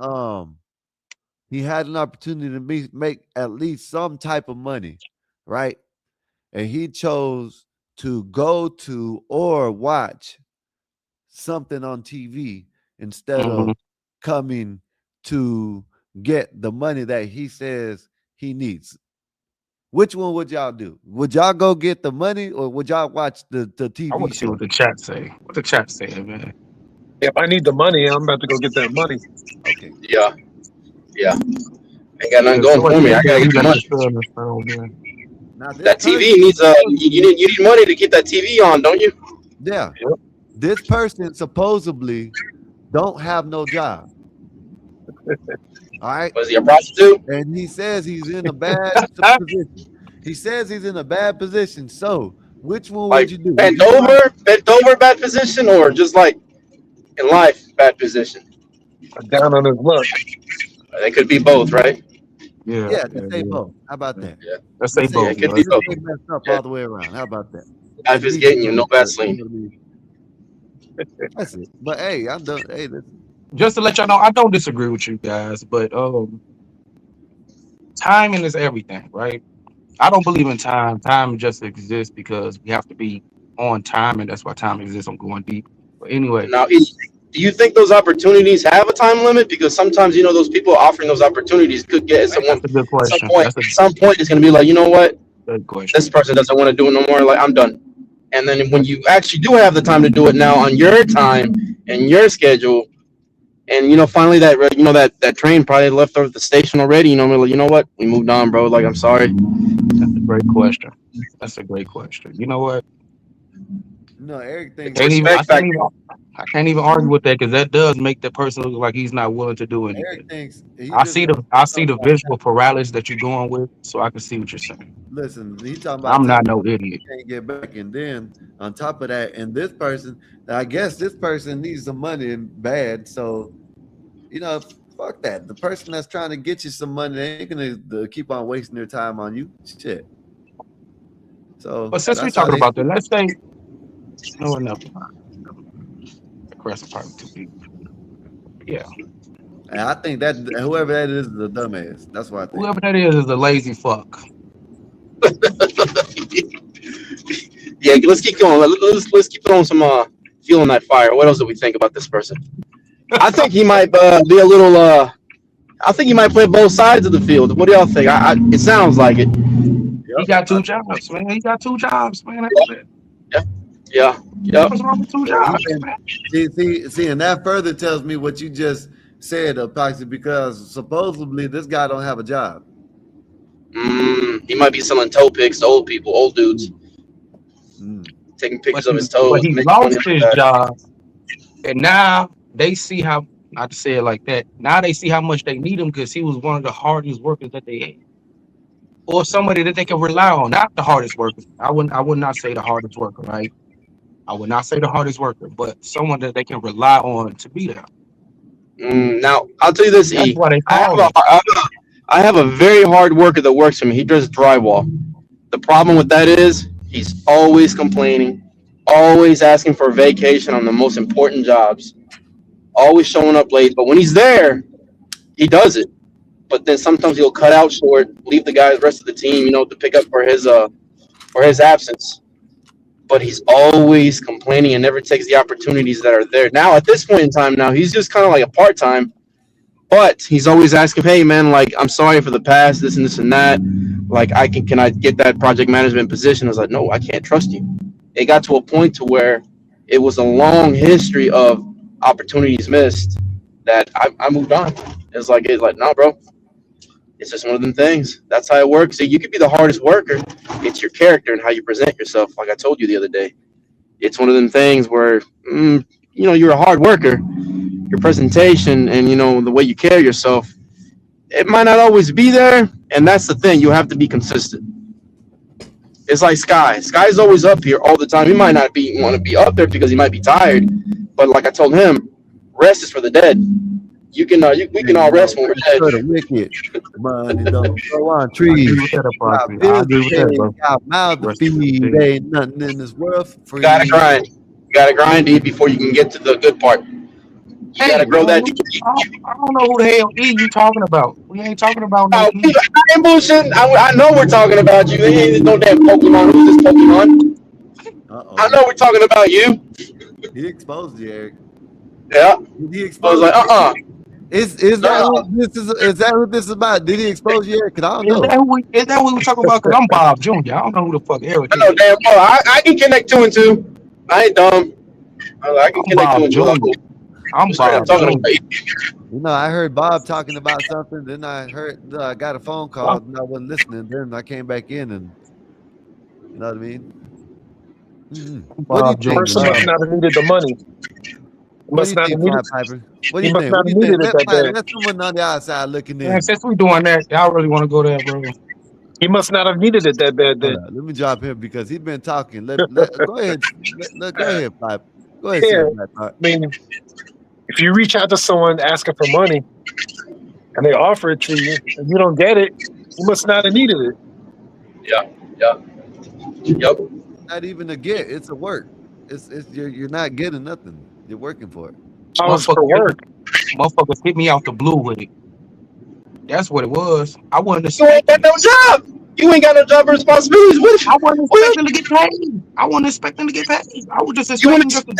he had an opportunity to make at least some type of money, right? And he chose to go to or watch something on TV instead Mhm. of coming to get the money that he says he needs. Which one would y'all do? Would y'all go get the money or would y'all watch the I TV want to see show? what the chat say. What the chat saying, man? If I need the money, I'm about to go get that money. Okay. Yeah. Ain't got nothing Yeah, going so for me. I gotta you get the got money. the sun and stuff, man. Now this That TV person needs you need money to keep that TV on, don't you? yeah. Yep. This person supposedly don't have no job. All right. Was he a prostitute? And he says he's in a bad position. He says he's in a bad position. So which one Like would you do? Would bent you over bad position, or just like in life bad position? Down on his luck. They could be both, right? Yeah. Yeah, just say both. How about that? Yeah. Let's say Let's Yeah, both. it could Yo. be let's both. say messed up Yeah. all the way around. How about that? Life At is least getting you, no you know Vaseline. what I mean? That's it. But hey, I'm done. Hey, Just to let y'all know, I don't disagree with you guys, but timing is everything, right? I don't believe in time. Time just exists because we have to be on time, and that's why time exists. I'm going deep. But anyway, Now, do you think those opportunities have a time limit? Because sometimes those people offering those opportunities could get that's a good question. That's a some point it's gonna be like, you know what, good question. this person doesn't want to do it no more. Like, I'm done. And then when you actually do have the time to do it now on your time and your schedule, and finally that train probably left over the station already. We're like, you know what, we moved on, bro. Like, I'm sorry. That's a great question. That's a great question. You know what? no, Eric thinks I can't even argue with that because that does make the person look like he's not willing to do anything. Eric thinks he I just see the visual paralysis that you're going with, so I can see what you're saying. listen, he talking about I'm not time no idiot. can't get back. And then on top of that, and this person, I guess this person needs some money and bad. So, fuck that. The person that's trying to get you some money, they ain't gonna keep on wasting their time on you. Shit. So But since we're that's how talking they about that, let's say no enough. Aggressive part too deep. Yeah. and I think that whoever that is a dumbass. That's what I think. Whoever that is a lazy fuck. Yeah, let's keep going. Let's keep throwing some fuel on that fire. What else do we think about this person? I think he might be a little. I think he might play both sides of the field. What do y'all think? It sounds like it. He got two jobs, man. He got two jobs, man. That's it. Yeah. What's wrong with two jobs, man? See, and that further tells me what you just said, Epoxy, because supposedly this guy don't have a job. He might be selling toe picks to old people, old dudes, taking pictures of his toes. But he making lost money his off that. job, and now they see how, not to say it like that, now they see how much they need him because he was one of the hardest workers that they had. Or somebody that they can rely on, not the hardest worker. I would not say the hardest worker, right? I would not say the hardest worker, but someone that they can rely on to be there. Now, I'll tell you this, That's E. why they I call him. have a very hard worker that works for me. He does drywall. The problem with that is he's always complaining, always asking for a vacation on the most important jobs, always showing up late. But when he's there, he does it. But then sometimes he'll cut out short, leave the rest of the team, to pick up for his absence. But he's always complaining and never takes the opportunities that are there. Now, at this point in time, he's just kind of like a part-time, but he's always asking, hey, man, like, I'm sorry for the past, this and that. Like, can I get that project management position? I was like, no, I can't trust you. It got to a point to where it was a long history of opportunities missed that I moved on. It's like, no, bro. It's just one of them things. That's how it works. So you could be the hardest worker. It's your character and how you present yourself. Like I told you the other day, it's one of them things where, you're a hard worker. Your presentation and, the way you carry yourself, it might not always be there. And that's the thing. You have to be consistent. It's like Sky. Sky's always up here all the time. He might not want to be up there because he might be tired. But like I told him, rest is for the dead. We can all rest when we're dead. For the wicked, money don't grow on I agree trees. with that, Got Apostle. I bills agree to with that, pay, bro. got mouths to Rest in feed. peace. There ain't nothing in this world for You gotta free. grind. You gotta grind, D, before you can get to the good part. You gotta Hey, grow man, that. I don't know who the hell you talking about. We ain't talking about no Oh, E. I ain't bullshitting. I know we're talking about you. There ain't no damn Pokemon. Who's this Pokemon? I Uh-oh. know we're talking about you. He exposed you, Eric. Yeah. Did he I was expose like, you? Is that no. what this is that what this is about? Did he expose you, Eric? Cause I don't Is know. that what we talking about? Because I'm Bob Jr. I don't know who the fuck Eric I know is. damn well. I can connect 2 and 2. I ain't dumb. I can I'm connect 2 Bob and 2. Jr. I'm I'm straight up Bob talking Jr. about you. I heard Bob talking about something. Then I heard I got a phone call and I wasn't listening. Then I came back in and you know what I mean. I'm What do you Bob think? Person Jr. must not have needed the money. What do Must you not think, have needed. Fly Piper? What do He you must think? not What have do you needed think? it that bad. Let someone on the outside looking Man, in. since we doing that, y'all really want to go there, bro? He must not have needed it that bad Hold then. on, let me drop him because he's been talking. Go ahead. Go ahead, Fly. Go ahead, Yeah. Fly Piper. I mean, if you reach out to someone asking for money and they offer it to you and you don't get it, you must not have needed it. Yep. Not even a get. It's a work. It's you're not getting nothing. You're working for it. I was for work. Motherfuckers hit me out the blue with it. That's what it was. I wasn't You ain't got expecting. no job. You ain't got no job responsibilities. I wasn't expecting to get paid. I wasn't expecting to get paid. I was just You want expecting just to.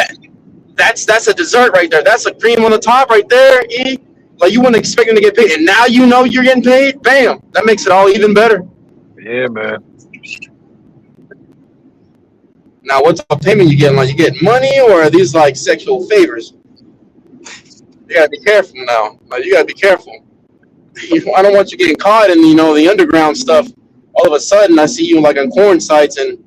that's a dessert right there. That's a cream on the top right there. E. Like you weren't expecting to get paid, and now you know you're getting paid. Bam! That makes it all even better. Yeah, man. Now, what type of payment you getting? Like you getting money, or are these like sexual favors? You gotta be careful now. Like, you gotta be careful. I don't want you getting caught in the underground stuff. All of a sudden, I see you like on porn sites, and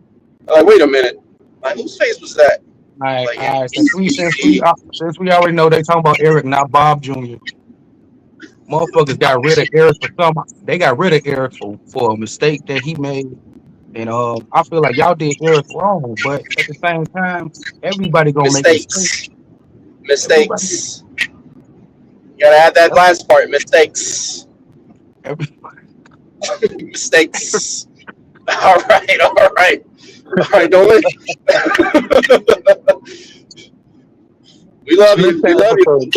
I'm like, wait a minute, like whose face was that? All right, Like, all right. Since we already know they talking about Eric, not Bob Jr. Motherfuckers got rid of Eric for some. They got rid of Eric for a mistake that he made, and I feel like y'all did Eric wrong. But at the same time, everybody gonna make mistakes. Mistakes. You gotta add that last part. Mistakes. Everybody. Mistakes. All right. Don't let. We love you. We love you.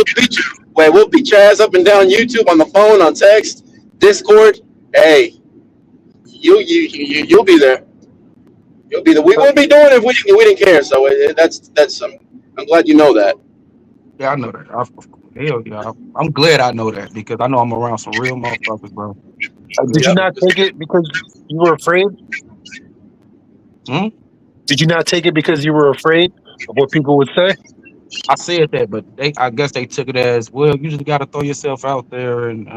We'll beat your ass up and down YouTube, on the phone, on text, Discord. Hey, you'll be there. You'll be there. We won't be doing it if we didn't care. So that's I'm glad you know that. Yeah, I know that. Hell yeah, I'm glad I know that because I know I'm around some real motherfuckers, bro. Did you not take it because you were afraid? Did you not take it because you were afraid of what people would say? I said that, but I guess they took it as, well, you just got to throw yourself out there and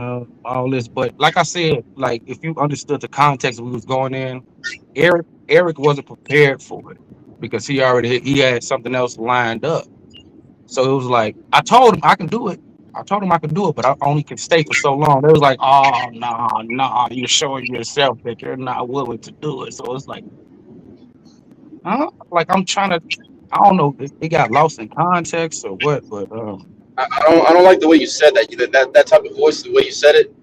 all this. But like I said, like if you understood the context we was going in, Eric wasn't prepared for it because he had something else lined up. So it was like, I told him I can do it. But I only can stay for so long. They was like, oh, no, you're showing yourself that you're not willing to do it. So it's like, like I'm trying to, I don't know if it got lost in context or what, but I don't like the way you said that type of voice, the way you said it.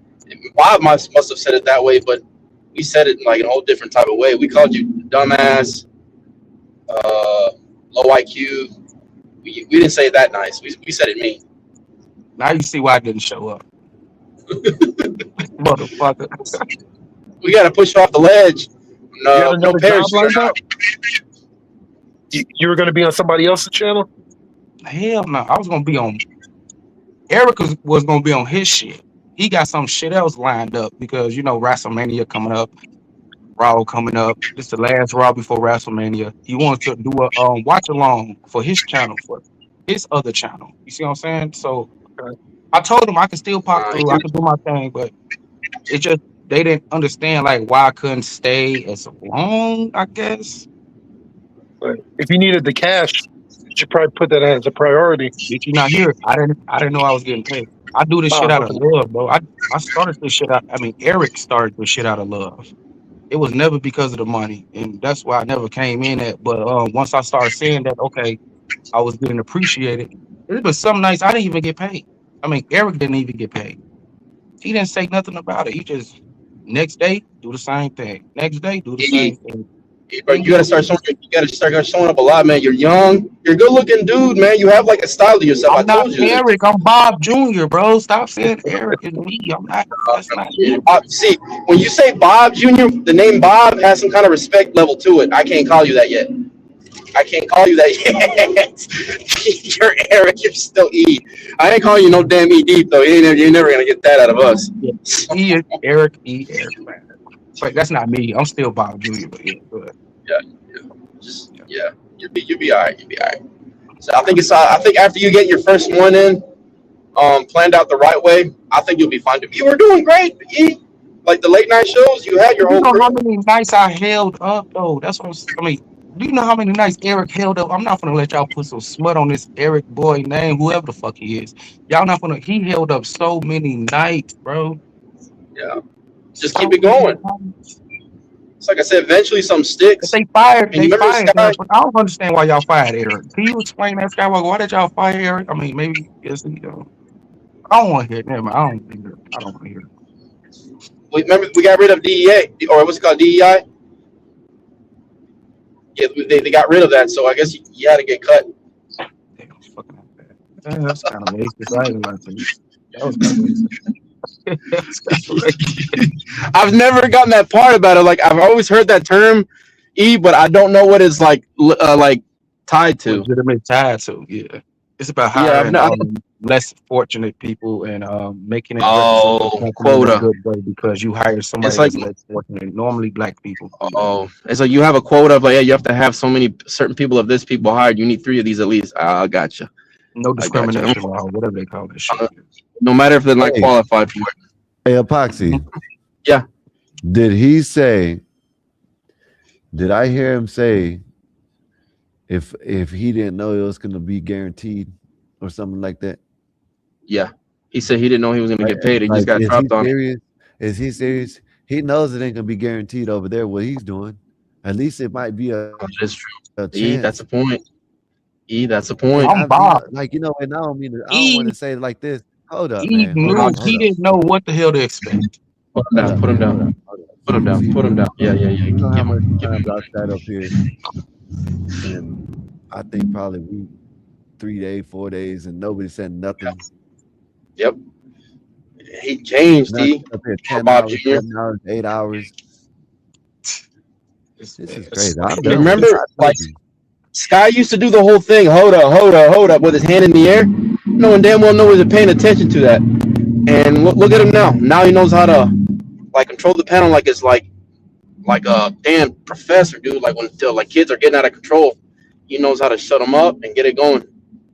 Bob must have said it that way, but we said it in like a whole different type of way. We called you dumbass, low IQ. We didn't say it that nice. We said it mean. now you see why I didn't show up. Motherfucker. We got to push you off the ledge. You had No another job parachute. lined up? You were going to be on somebody else's channel? Hell no. I was going to be on, Eric was going to be on his shit. He got some shit else lined up because, WrestleMania coming up, Raw coming up. This is the last Raw before WrestleMania. He wants to do a watch along for his channel, for his other channel. You see what I'm saying? So I told him I can still pop through. I can do my thing, but It just they didn't understand like why I couldn't stay as long, I guess. But if you needed the cash, you should probably put that as a priority. Did you not hear it? I didn't know I was getting paid. I do this shit Oh, out of okay. love, bro. I started this shit out. I mean, Eric started this shit out of love. It was never because of the money, and that's why I never came in at. But once I started saying that, okay, I was getting appreciated. It was some nights I didn't even get paid. I mean, Eric didn't even get paid. He didn't say nothing about it. He just next day do the same thing. Next day do the E, same thing. bro, Didn't get no you gotta start showing up a lot, man. You're young, you're a good looking dude, man. You have like a style to yourself. I I'm not told you this. Eric. I'm Bob Jr., bro. Stop saying Eric is me. I'm not. That's not me. See, when you say Bob Jr., the name Bob has some kind of respect level to it. I can't call you that yet. I can't call you that yet. You're Eric. You're still E. I ain't calling you no damn E deep though. You're never gonna get that out of us. Yeah. He is Eric E. Eric, man. But that's not me. I'm still Bob Jr. But yeah, good. Yeah. You'll be all right. You'll be all right. So I think after you get your first one in, planned out the right way, I think you'll be fine. You were doing great, E. Like the late night shows, you had your You own know crew. how many nights I held up though? That's what I mean. Do you know how many nights Eric held up? I'm not gonna let y'all put some smut on this Eric boy name, whoever the fuck he is. Y'all not gonna. He held up so many nights, bro. Yeah. Just So keep it many going. nights. It's like I said, eventually some But sticks. they fired. And you They remember fired Sky? Eric. But I don't understand why y'all fired Eric. Can you explain that, Skywalker? Why did y'all fire Eric? I mean, maybe yes, I don't want to hear it. Never mind. I don't think I don't want to hear it. Remember we got rid of DEA, or what's it called, DEI? Yeah, they got rid of that, so I guess you had to get cut. Damn, fucking that's kind of racist. I ain't like to. That was kind of racist. That's kind of racist. I've never gotten that part about it. Like I've always heard that term, E, but I don't know what it's like tied to. Legitimate tied to, yeah. It's about Yeah, hiring less fortunate people and making it Oh, represent the company in a quota. good way because you hire somebody It's like that's less fortunate. Normally, black people. and so you have a quota of like, yeah, you have to have so many certain people of this people hired. You need 3 of these at least. I gotcha. No I gotcha. discrimination law, whatever they call that shit. No matter if they're not Hey. qualified for it. Hey, Epoxy. Yeah. Did he say? Did I hear him say? If he didn't know it was going to be guaranteed or something like that? Yeah. He said he didn't know he was going to get paid. He just got is dropped he on. serious? Is he serious? He knows it ain't going to be guaranteed over there what he's doing. At least it might be a That's true. chance. E, that's a point. E, that's a point. I'm Bob. Like, and I don't mean to, I don't want to say it like this. Hold up, He man. knew he didn't know what the hell to expect. Put him down. Put him down. Put him down. Put him down. Yeah. You know how much Give times him. I sat up here, and I think probably 3 days, 4 days, and nobody said nothing. Yep. He changed, Nothing E. up here 10 Bob hours, Jr. 7 hours, 8 hours. This is crazy. I'm done with Remember, this. I told like, you. Sky used to do the whole thing, hold up, with his hand in the air. No one damn well knows paying attention to that. And look at him now. Now he knows how to like control the panel like it's like a damn professor, dude. Like when kids are getting out of control, he knows how to shut them up and get it going,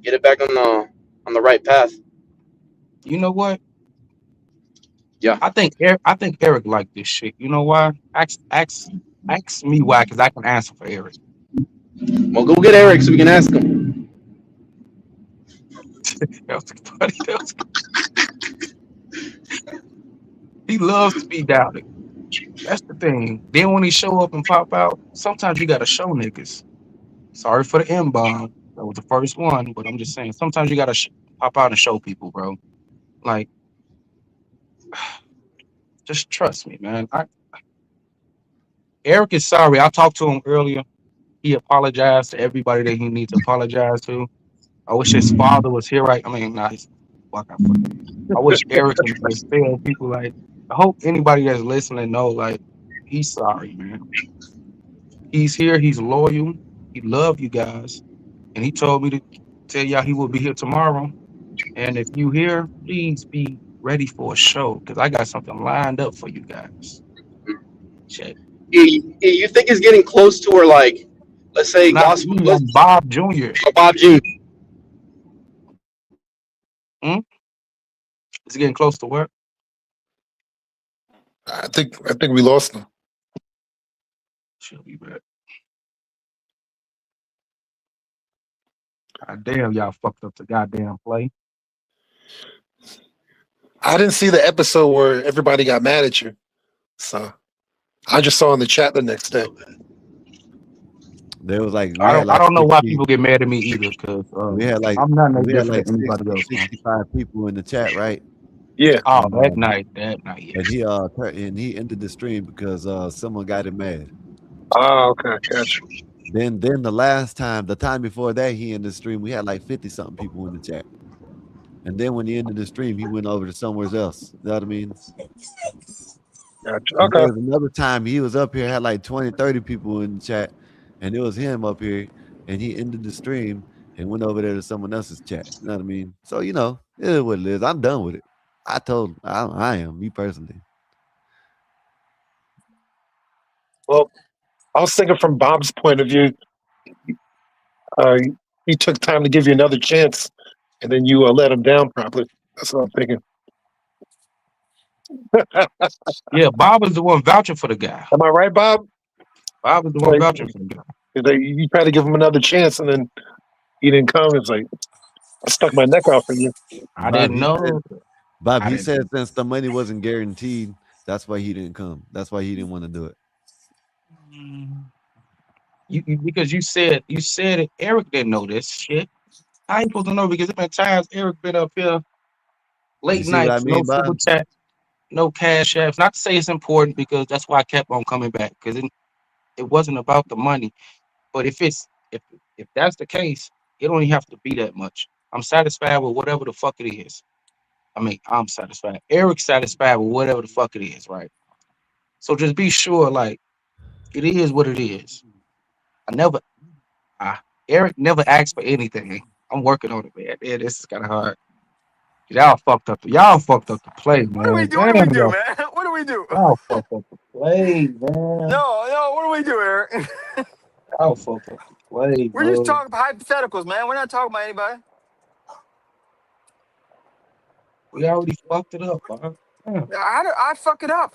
get it back on the right path. You know what? Yeah. I think Eric liked this shit. You know why? Ask me why, because I can answer for Eric. Well, go get Eric so we can ask him. That was funny. He loves to be doubted. That's the thing. Then when he show up and pop out, sometimes you gotta show niggas. Sorry for the M-bomb. That was the first one, but I'm just saying, sometimes you gotta pop out and show people, bro. Like, just trust me, man. Eric is sorry. I talked to him earlier. He apologized to everybody that he needs to apologize to. I wish his father was here. I wish Eric can just tell people, like, I hope anybody that's listening know, like, he's sorry, man. He's here. He's loyal. He loved you guys. And he told me to tell y'all he will be here tomorrow. And if you here, please be ready for a show, because I got something lined up for you guys. Check. You think it's getting close to where, like, let's say Not gospel, me, I'm Bob Jr. Bob Jr. It's getting close to where? I think we lost him. She'll be back. God damn, y'all fucked up the goddamn play. I didn't see the episode where everybody got mad at you, so I just saw in the chat the next day. There was like I don't know why 60 people get mad at me either, because we had like I'm not no we had different like than anybody else, man. 65 people in the chat, right? Yeah. Oh, that And night, yeah. he ended the stream because someone got him mad. Oh, okay, gotcha. Then the time before that, he ended the stream. We had like 50 something people in the chat. And then when he ended the stream, he went over to somewhere else. You know what I mean? Gotcha. And Okay. there was another time he was up here, had like 20, 30 people in the chat, and it was him up here, and he ended the stream and went over there to someone else's chat. You know what I mean? So, you know, it is what it is. I'm done with it. I am, me personally. Well, I was thinking from Bob's point of view, he took time to give you another chance, and then you let him down properly. That's what I'm thinking. Yeah, Bob is the one vouching for the guy. Am I right, Bob? Bob is the one vouching for the guy. You tried to give him another chance, and then he didn't come. It's like, I stuck my neck out for you. I didn't know. Bob, he said since the money wasn't guaranteed, that's why he didn't come. That's why he didn't want to do it. Because you said it, Eric didn't know this shit. I ain't supposed to know because there's been times Eric been up here late see what I nights, no mean, Bob? super chat, no cash apps. Not to say it's important because that's why I kept on coming back, because it wasn't about the money. But if that's the case, it don't even have to be that much. I'm satisfied with whatever the fuck it is. I mean, I'm satisfied. Eric's satisfied with whatever the fuck it is, right? So just be sure, like, it is what it is. Eric never asked for anything. I'm working on it, man. Yeah, this is kind of hard. Y'all fucked up the play, man. What do we do, man? What do we do? Y'all fucked up the play, man. No, what do we do, Eric? Y'all fucked up the play, We're just talking about hypotheticals, man. We're not talking about anybody. We already fucked it up, Bob. I fuck it up.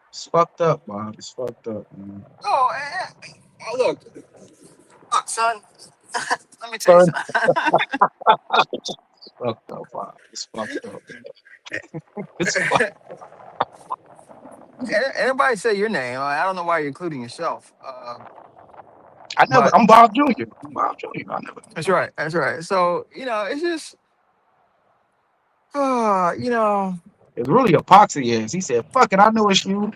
It's fucked up, Bob. It's fucked up, man. Oh, look, son. Let me tell you something. It's fucked up, Bob. It's fucked up. It's fucked up. Anybody say your name? I don't know why you're including yourself. I'm Bob Jr. Bob Jr. I never. That's right. That's right. So it's just, It's really epoxy ass. He said, "Fuck it, I know it's you."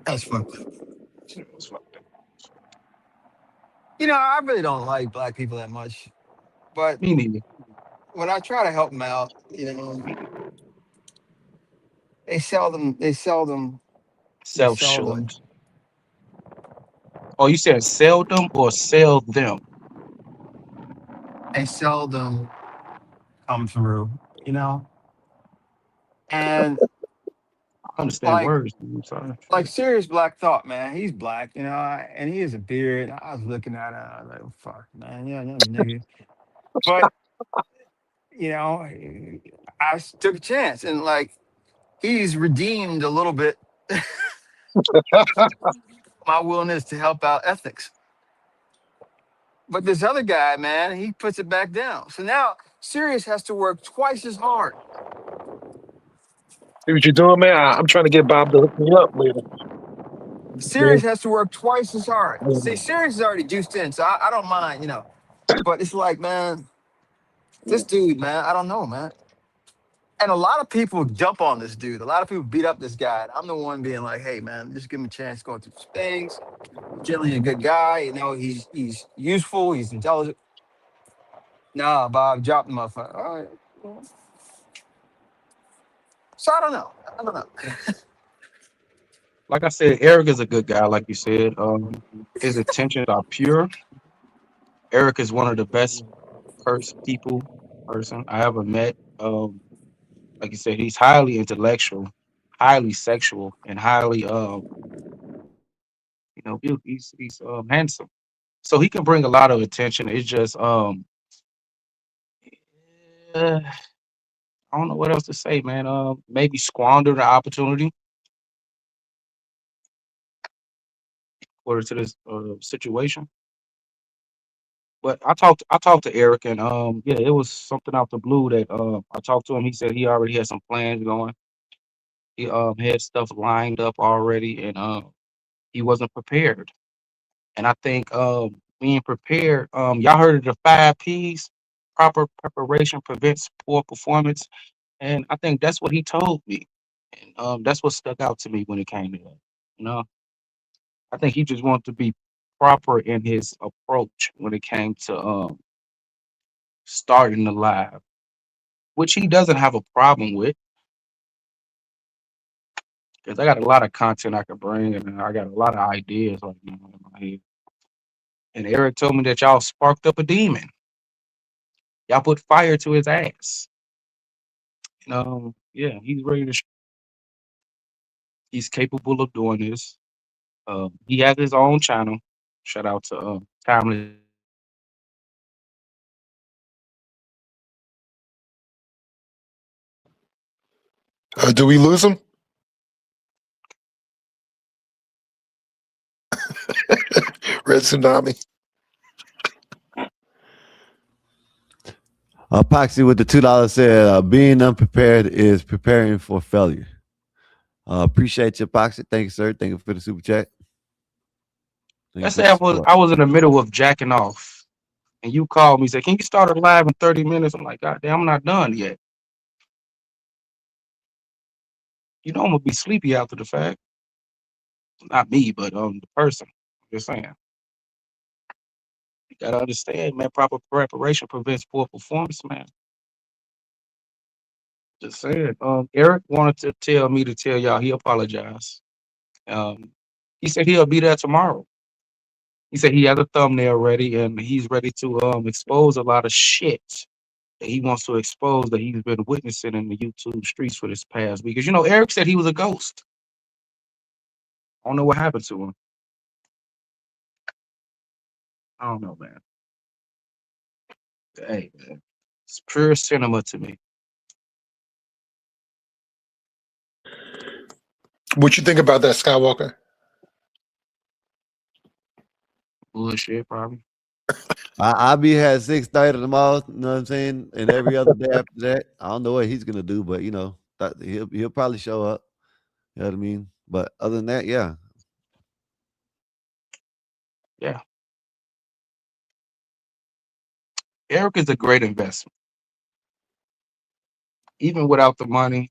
That's fucked up. It's fucked up. I really don't like black people that much, but Me neither. when I try to help them out, they seldom Self-short. Oh, you said seldom or sell them? they seldom come through, and I understand like words. I'm sorry. like serious Black Thought, man. He's black, and he has a beard. I was looking at him, I was like, oh, fuck, man, yeah, nigga. But I took a chance, and like he's redeemed a little bit my willingness to help out ethics. But this other guy, man, he puts it back down. So now Sirius has to work twice as hard. See what you're doing, man? I'm trying to get Bob to hook me up later. Sirius has to work twice as hard. See, Sirius is already juiced in, so I don't mind, But it's like, man, this dude, man, I don't know, man. And a lot of people jump on this dude. A lot of people beat up this guy. I'm the one being like, hey, man, just give him a chance going through some things. Generally a good guy, he's useful, he's intelligent. Nah, Bob, drop the motherfucker. All right. So I don't know. Like I said, Eric is a good guy, like you said. His intentions are pure. Eric is one of the best person I ever met. Like you said, he's highly intellectual, highly sexual, and highly he's handsome. So he can bring a lot of attention. It's just I don't know what else to say, man. Maybe squander the opportunity according to this situation. But I talked to Eric, and yeah, it was something out the blue that I talked to him. He said he already had some plans going. He had stuff lined up already, and he wasn't prepared. And I think being prepared, y'all heard of the 5 P's? Proper preparation prevents poor performance. And I think that's what he told me. And that's what stuck out to me when it came to that. You know, I think he just wanted to be proper in his approach when it came to starting the live, which he doesn't have a problem with, because I got a lot of content I could bring, and I got a lot of ideas right now in my head. And Eric told me that y'all sparked up a demon. Y'all put fire to his ass. Yeah, he's ready to. He's capable of doing this. He has his own channel. Shout out to Timeless. Do we lose him? Red Tsunami. Poxy with the $2 said, being unprepared is preparing for failure. Appreciate you, Poxy. Thank you, sir. Thank you for the super chat. Let's say I was in the middle of jacking off, and you called me, said, "Can you start a live in 30 minutes?" I'm like, "God damn, I'm not done yet." You know I'm gonna be sleepy after the fact. Not me, but the person. Just saying. You gotta understand, man. Proper preparation prevents poor performance, man. Just saying. Eric wanted to tell me to tell y'all he apologized. He said he'll be there tomorrow. He said he has a thumbnail ready and he's ready to expose a lot of shit that he wants to expose that he's been witnessing in the YouTube streets for this past week. Because Eric said he was a ghost. I don't know what happened to him. I don't know, man. Hey, man. It's pure cinema to me. What you think about that, Skywalker? Bullshit, probably. I'll be here at 6:30 tomorrow, you know what I'm saying? And every other day after that. I don't know what he's gonna do, but he'll probably show up. You know what I mean? But other than that, yeah. Yeah. Eric is a great investment. Even without the money,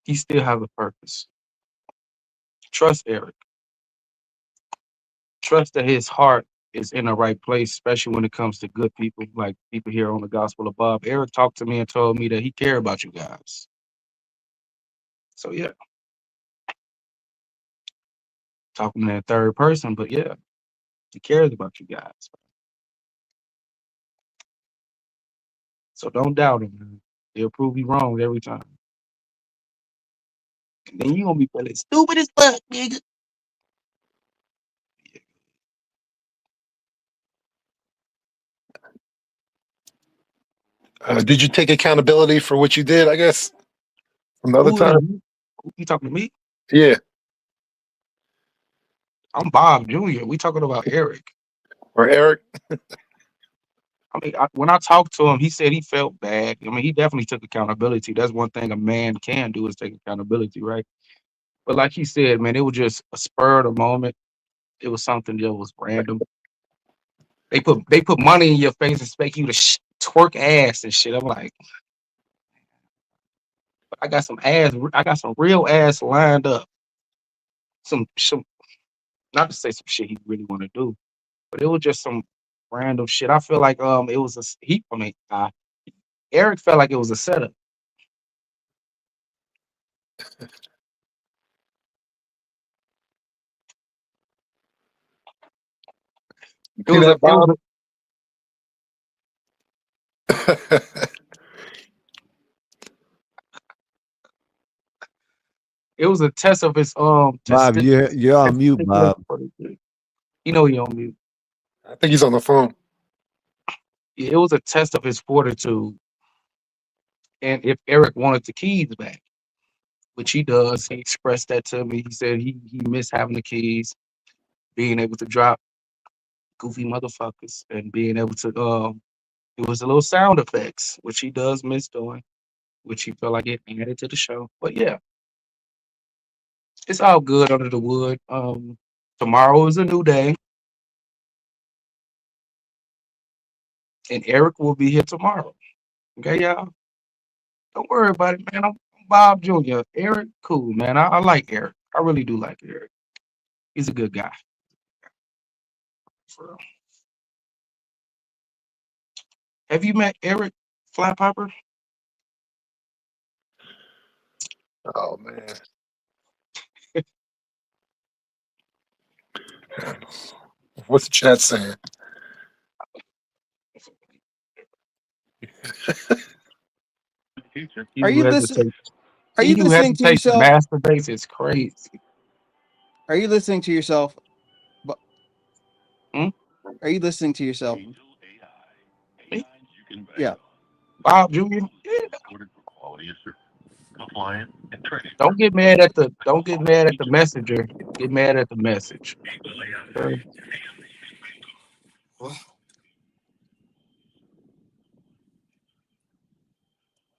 he still has a purpose. Trust Eric. Trust that his heart is in the right place, especially when it comes to good people, like people here on the Gospel of Bob. Eric talked to me and told me that he cared about you guys. So yeah. Talking in the third person, but yeah, he cares about you guys. So don't doubt him, man. He'll prove you wrong every time. And then you gonna be feeling stupid as fuck, nigga. Did you take accountability for what you did, I guess, from the other Who time? you talking to me? Yeah. I'm Bob Jr. We talking about Eric. Or Eric? I mean, when I talked to him, he said he felt bad. I mean, he definitely took accountability. That's one thing a man can do is take accountability, right? But like he said, man, it was just a spur of the moment. It was something that was random. They put money in your face and expect you to twerk ass and shit. I'm like, I got some ass. I got some real ass lined up. Some not to say some shit he really want to do, but it was just some random shit. I feel like it was Eric felt like it was a setup. It See was that, Bob? It was a test of his Bob, you're on mute, Bob. You know he on mute. I think he's on the phone. It was a test of his fortitude, and if Eric wanted the keys back, which he does, he expressed that to me. He said he missed having the keys, being able to drop goofy motherfuckers, and being able to it was a little sound effects, which he does miss doing, which he felt like it added to the show. But yeah, it's all good under the wood. Tomorrow is a new day, and Eric will be here tomorrow. Okay, y'all. Don't worry about it, man. I'm Bob Jr. Eric, cool, man. I like Eric. I really do like Eric. He's a good guy. For real. Have you met Eric Flatpiper? Oh man. What's the chat saying? He Are who you listening? hesitates, Are he you who listening to hesitates to yourself? masturbate is crazy. Are you listening to yourself? Hmm? Are you listening to yourself? Me? Yeah. Bob Jr. Yeah. Don't get mad at the messenger. Get mad at the message. Okay?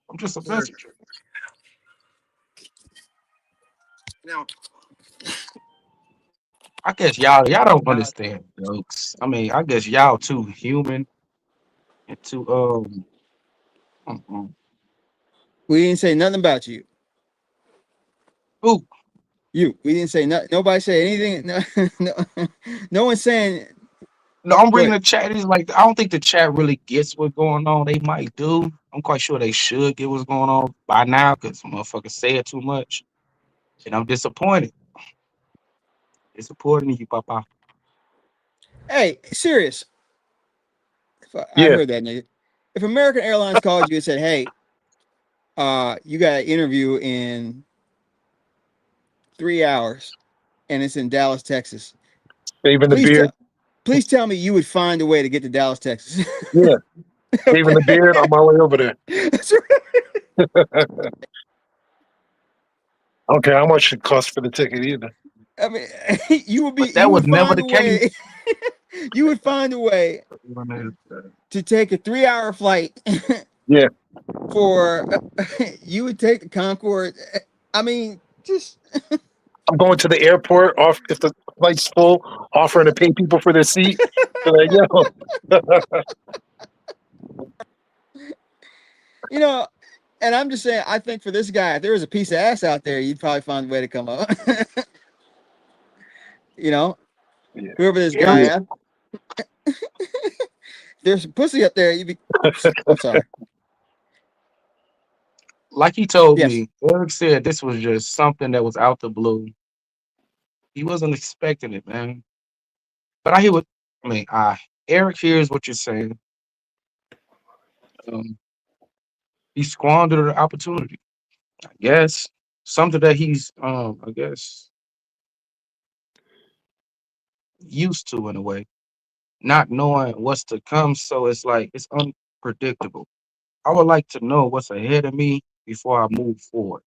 I'm just a messenger. Now, I guess y'all don't understand jokes. I mean, I guess y'all too human and too we didn't say nothing about you. Who? You. We didn't say nothing. Nobody said anything. No one's saying. No, I'm reading Good. the chat. It's like I don't think the chat really gets what's going on. They might do. I'm quite sure they should get what's going on by now because motherfuckers say it too much. And I'm disappointed. Disappointed in you, Papa. Hey, serious. I Yeah. heard that, nigga. If American Airlines called you and said, "Hey, you got an interview in 3 hours, and it's in Dallas, Texas," Saving the beard. please tell me you would find a way to get to Dallas, Texas. Yeah. Saving the beard on my way over there. That's right. I don't care how much it costs for the ticket either. I mean, you would be. But that You was would never find the a case. way. You would find a way to take a 3-hour flight. Yeah. For you would take the Concorde. I mean, just I'm going to the airport off if the flight's full, offering to pay people for their seat. They're like, yo. you know, and I'm just saying, I think for this guy, if there was a piece of ass out there, you'd probably find a way to come up. You know, Yeah. whoever this guy is. There's a pussy up there, you'd be. I'm sorry. Like he told Yes. me, Eric said this was just something that was out the blue. He wasn't expecting it, man. But I hear what I mean. Eric hears what you're saying. He squandered the opportunity. I guess something that he's I guess used to in a way, not knowing what's to come. So it's like it's unpredictable. I would like to know what's ahead of me before I move forward.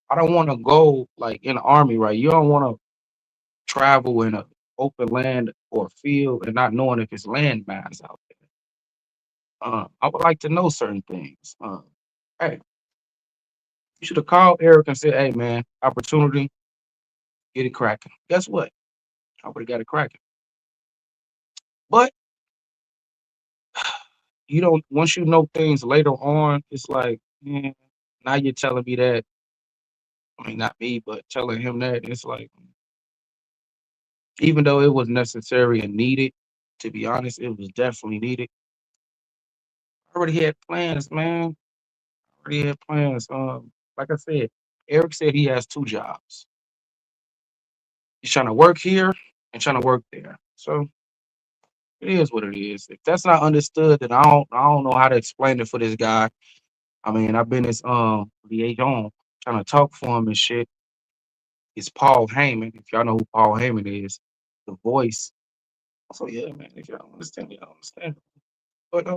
I don't want to go like in the army, right? You don't want to travel in a open land or field and not knowing if it's landmines out there. I would like to know certain things. Hey, you should have called Eric and said, "Hey, man, opportunity, get it cracking." Guess what? I would have got it cracking. But you don't. Once you know things later on, it's like, now you're telling me that. I mean, not me, but telling him that. It's like, even though it was necessary and needed, to be honest, it was definitely needed. I already had plans, man. Already had plans. Like I said, Eric said he has 2 jobs. He's trying to work here and trying to work there. So it is what it is. If that's not understood, then I don't know how to explain it for this guy. I mean, I've been his liaison trying to talk for him and shit. It's Paul Heyman. If y'all know who Paul Heyman is, the voice. So yeah, man, if y'all don't understand, y'all don't understand. But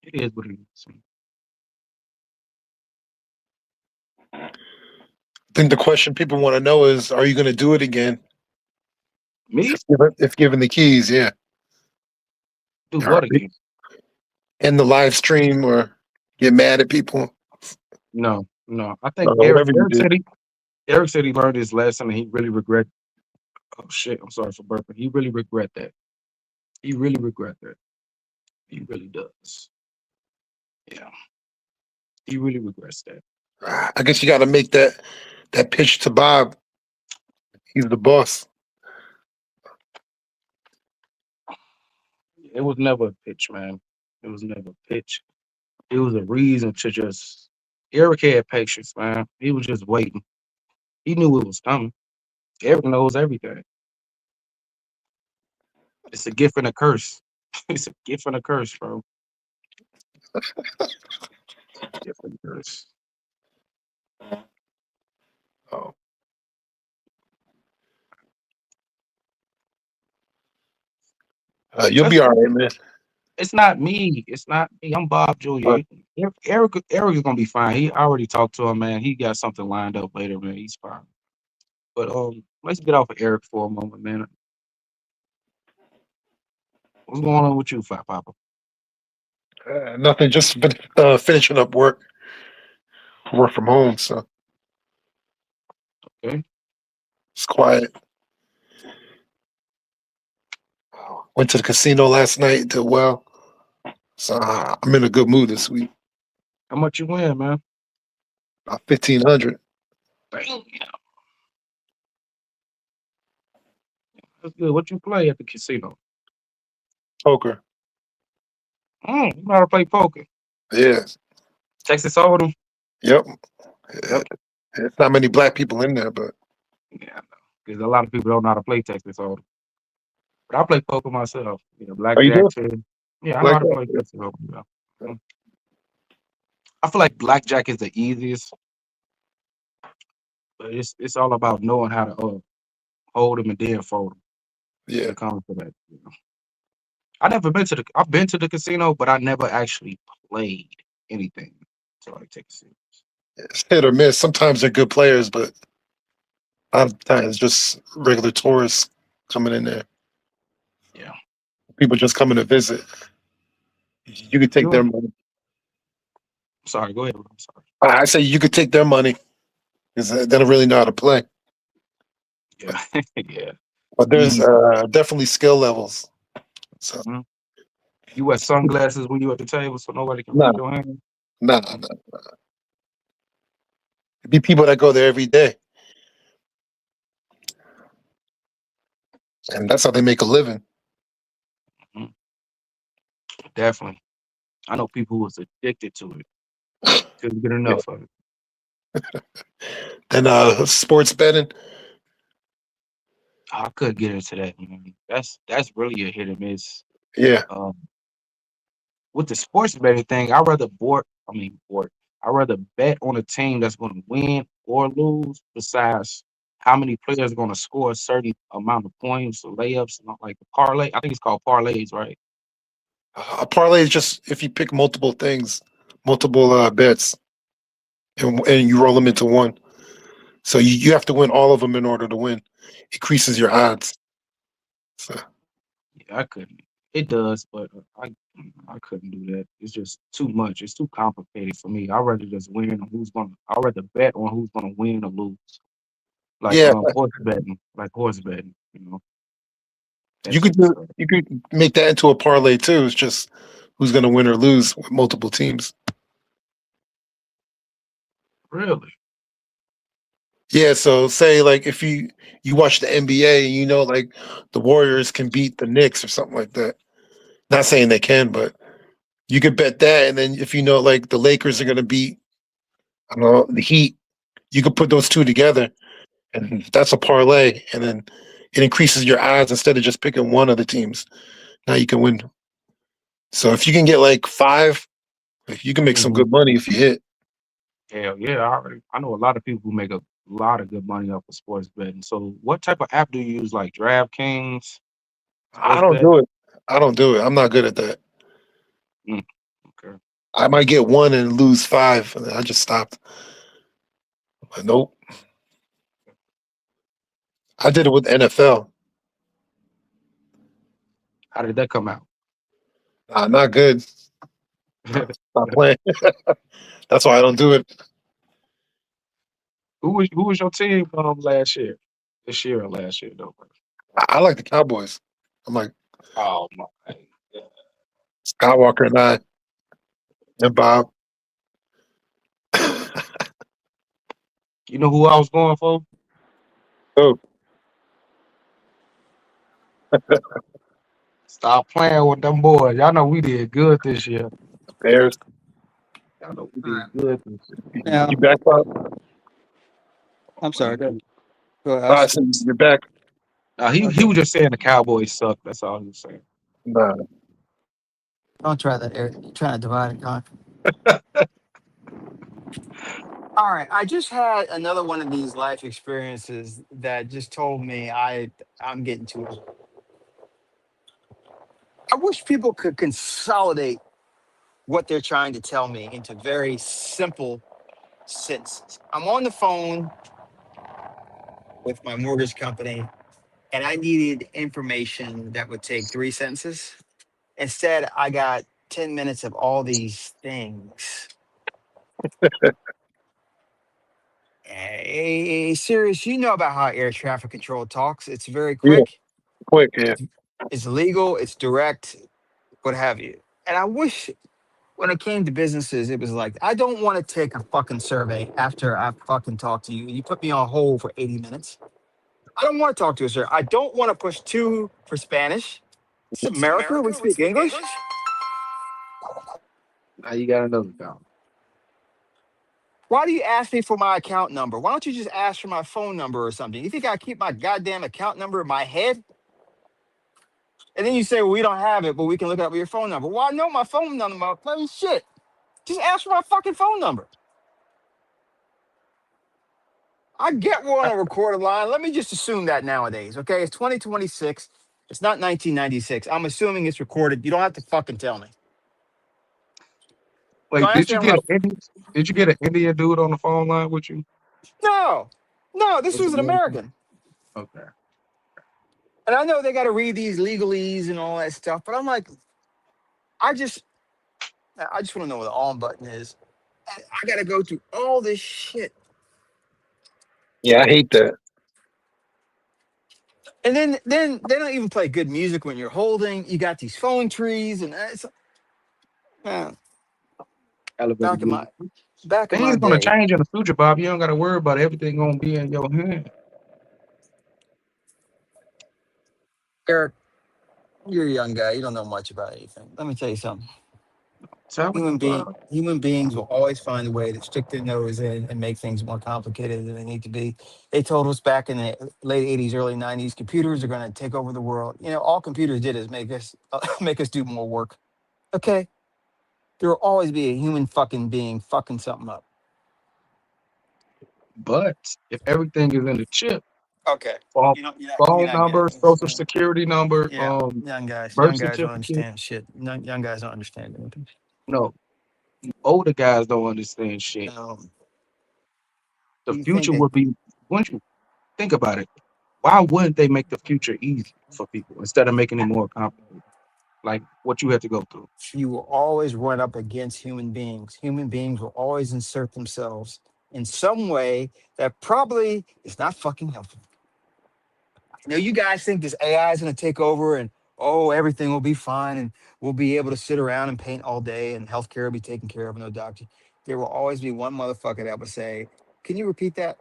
it is what it is. I think the question people want to know is, are you going to do it again Me if given the keys? Yeah, do or what again? end the live stream or get mad at people No. I think or whatever you do. Eric said he learned his lesson and he really regret. Oh shit! I'm sorry for burping. He really regret that. He really regret that. He really does. Yeah, he really regrets that. I guess you got to make that pitch to Bob. He's the boss. It was never a pitch, man. It was never a pitch. It was a reason to just. Eric had patience, man. He was just waiting. He knew it was coming. Eric knows everything. It's a gift and a curse. It's a gift and a curse, bro. Gift and a curse. Oh. You'll be all right, man. It's not me. It's not me. I'm Bob Julia. Eric is gonna be fine. He I already talked to him, man. He got something lined up later, man. He's fine. But let's get off of Eric for a moment, man. What's going on with you, Fat Papa? Nothing. Just been finishing up work from home, so Okay. it's quiet. Went to the casino last night. Did well, so I'm in a good mood this week. How much you win, man? About 1,500. Damn. That's good. What you play at the casino? Poker. You know how to play poker. Yeah. Texas Hold'em. Yep. There's not many black people in there, but Yeah, because a lot of people don't know how to play Texas Hold'em. But I play poker myself. You know, are you blackjack doing too. Yeah, I know how to play Texas Hold'em. Yeah. I feel like blackjack is the easiest, but it's all about knowing how to hold them and then fold them. Yeah. It comes to that. You know. I've been to the casino, but I never actually played anything to like take it serious. It's hit or miss. Sometimes they're good players, but a lot of times it's just regular tourists coming in there. Yeah. People just coming to visit. You could take their money. Sorry, go ahead. I'm sorry. I say you could take their money because they don't really know how to play. Yeah. Yeah. But there's definitely skill levels. So You wear sunglasses when you at the table so nobody can Nah. read your hand? nah. It'd be people that go there every day. And that's how they make a living. Definitely. I know people who was addicted to it. Couldn't get enough of it. Then sports betting. I could get into that, man. That's really a hit and miss. Yeah. With the sports betting thing, I'd rather bet on a team that's going to win or lose. Besides, how many players are going to score a certain amount of points or layups, and like the parlay. I think it's called parlays, right? A parlay is just if you pick multiple things, multiple bets, and you roll them into one. So you have to win all of them in order to win. Increases your odds. So Yeah, I couldn't. It does, but I couldn't do that. It's just too much. It's too complicated for me. I'd rather just win on I'd rather bet on who's gonna win or lose. Like yeah, horse betting. Like horse betting, you know. you could make that into a parlay too. It's just who's going to win or lose with multiple teams. Really? Yeah. So say like if you watch the NBA and you know like the Warriors can beat the Knicks or something like that. Not saying they can, but you could bet that. And then if you know like the Lakers are going to beat, I don't know, the Heat, you could put those two together, and that's a parlay. And then it increases your odds instead of just picking one of the teams. Now you can win. So if you can get like 5, you can make some good money if you hit. Hell yeah. I know a lot of people who make a lot of good money off of sports betting. So what type of app do you use? Like DraftKings? I don't do it. I don't do it. I'm not good at that. Okay. I might get one and lose 5, and I just stopped. Like, nope. I did it with NFL. How did that come out? Not good. Stop playing. That's why I don't do it. Who was your team last year? This year or last year though? I like the Cowboys. I'm like Oh my. Skywalker and I and Bob. You know who I was going for? Oh, Stop playing with them boys. Y'all know we did good this year. Bears. Y'all know we All did right. good this year. Yeah. You back, Bob? I'm sorry. Go ahead. I said you're back. He Okay. was just saying the Cowboys suck. That's all he was saying. Nah. Don't try that, Eric. You're trying to divide and conquer. All right. I just had another one of these life experiences that just told me I'm getting too old. I wish people could consolidate what they're trying to tell me into very simple sentences. I'm on the phone with my mortgage company and I needed information that would take 3 sentences. Instead, I got 10 minutes of all these things. Hey, serious, you know about how air traffic control talks. It's very Yeah, quick, quick. Yeah. it's legal, it's direct, what have you. And I wish when it came to businesses, it was like, I don't want to take a fucking survey after I fucking talk to you. You put me on hold for 80 minutes. I don't want to talk to a sir. I don't want to push 2 for Spanish. It's America. We speak English. Now you got another count. Why do you ask me for my account number? Why don't you just ask for my phone number or something? You think I keep my goddamn account number in my head? And then you say, well, we don't have it, but we can look up your phone number. Well, I know my phone number, motherfucker. Shit. Just ask for my fucking phone number. I get we're on a recorded line. Let me just assume that nowadays, okay? It's 2026. It's not 1996. I'm assuming it's recorded. You don't have to fucking tell me. So Wait, I understand did you get an Indian dude on the phone line with you? No, this Was was it an American? American. Okay. And I know they got to read these legalese and all that stuff, but I'm like, I just want to know where the on button is. And I got to go through all this shit. Yeah, I hate that. And then they don't even play good music when you're holding. You got these phone trees, and it's Elevator back in music. my Things gonna day. change in the future, Bob. You don't gotta worry about everything gonna be in your hand. Eric, you're a young guy. You don't know much about anything. Let me tell you something. Tell me, Bob. Human beings will always find a way to stick their nose in and make things more complicated than they need to be. They told us back in the late 80s, early 90s, computers are going to take over the world. You know, all computers did is make us make us do more work. Okay, there will always be a human fucking being fucking something up. But if everything is in the chip, Okay, phone, you're phone not number, getting social this. security number, Yeah, birth young guys don't certificate. understand shit. Young guys don't understand anything. No, older guys don't understand shit. The You think future that would be, once you think about it, why wouldn't they make the future easy for people instead of making it more complicated? Like what you had to go through. you will always run up against human beings. Human beings will always insert themselves in some way that probably is not fucking helpful. You know, you guys think this AI is going to take over and everything will be fine and we'll be able to sit around and paint all day and healthcare will be taken care of, no doctor. There will always be one motherfucker that will say, "Can you repeat that?"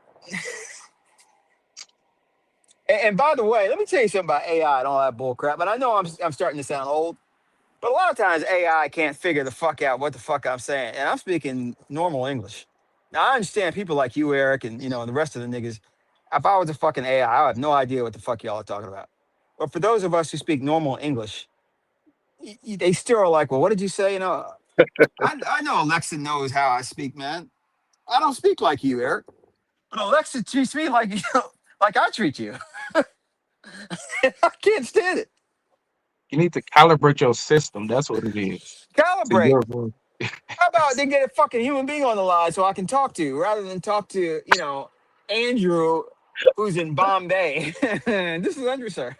And by the way, let me tell you something about AI and all that bull crap. But I know I'm starting to sound old. But a lot of times AI can't figure the fuck out what the fuck I'm saying. And I'm speaking normal English. Now I understand people like you, Eric, and and the rest of the niggas. If I was a fucking AI, I have no idea what the fuck y'all are talking about. But for those of us who speak normal English, they still are like, well, what did you say? I know Alexa knows how I speak, man. I don't speak like you, Eric. But Alexa treats me like like I treat you. I can't stand it. You need to calibrate your system. That's what it is. To Calibrate. your voice. How about they get a fucking human being on the line so I can talk to rather than talk to, Andrew, who's in Bombay. This is Andrew, sir.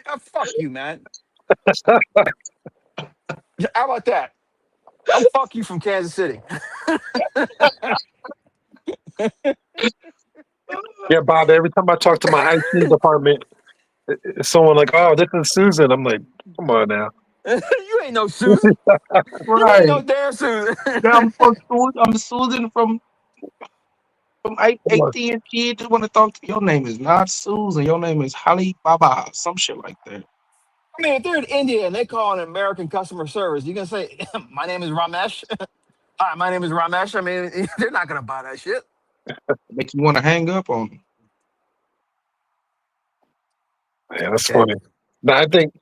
Oh, fuck you, man. How about that? I'll fuck you from Kansas City. Yeah, Bob. Every time I talk to my IT department, it's someone like, "Oh, this is Susan." I'm like, "Come on now." You ain't no Susan. You ain't no Right. damn Susan. Yeah, I'm Susan from Come on. AT&T. Just want to talk to your name is not Susan. Your name is Holly Baba. Some shit like that. I mean, if they're in India and they call an American customer service, you can say, "My name is Ramesh." Hi, my name is Ramesh. I mean, they're not gonna buy that shit. Make you want to hang up on them. Yeah, that's Okay. funny. No, I think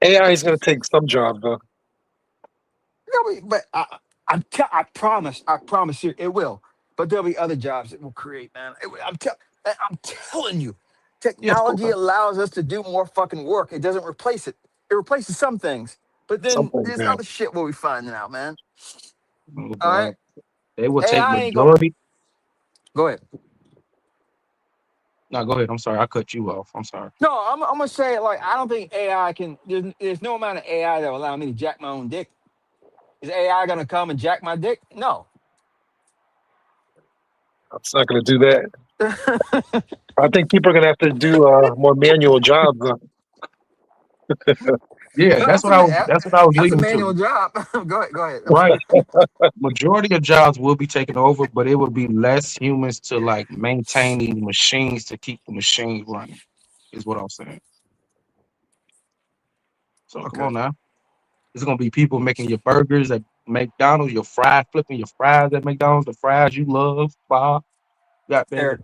AI is going to take some jobs though. No, but I promise you, it will. But there'll be other jobs it will create, man. I'm telling you, Yeah, of course. technology allows us to do more fucking work. It doesn't replace it. It replaces some things, but then Something. there's Yeah. other shit we'll be finding out, man. Oh, All right, God. They will take AI ain't gonna majority. go ahead. No, go ahead. I'm sorry. I cut you off. I'm sorry. No, I'm gonna say like I don't think AI can. There's no amount of AI that will allow me to jack my own dick. Is AI gonna come and jack my dick? No. It's not going to do that. I think people are going to have to do more manual jobs. Yeah, that's what I was. That's what I was That's a leading manual to. job. Go ahead. Go ahead. I'm Right. sorry. Majority of jobs will be taken over, but it will be less humans to like maintain these machines to keep the machines running. Is what I'm saying. So come Okay. on now. It's gonna be people making your burgers at McDonald's, your fries, flipping your fries at McDonald's, the fries you love, Bob. God damn Eric, it.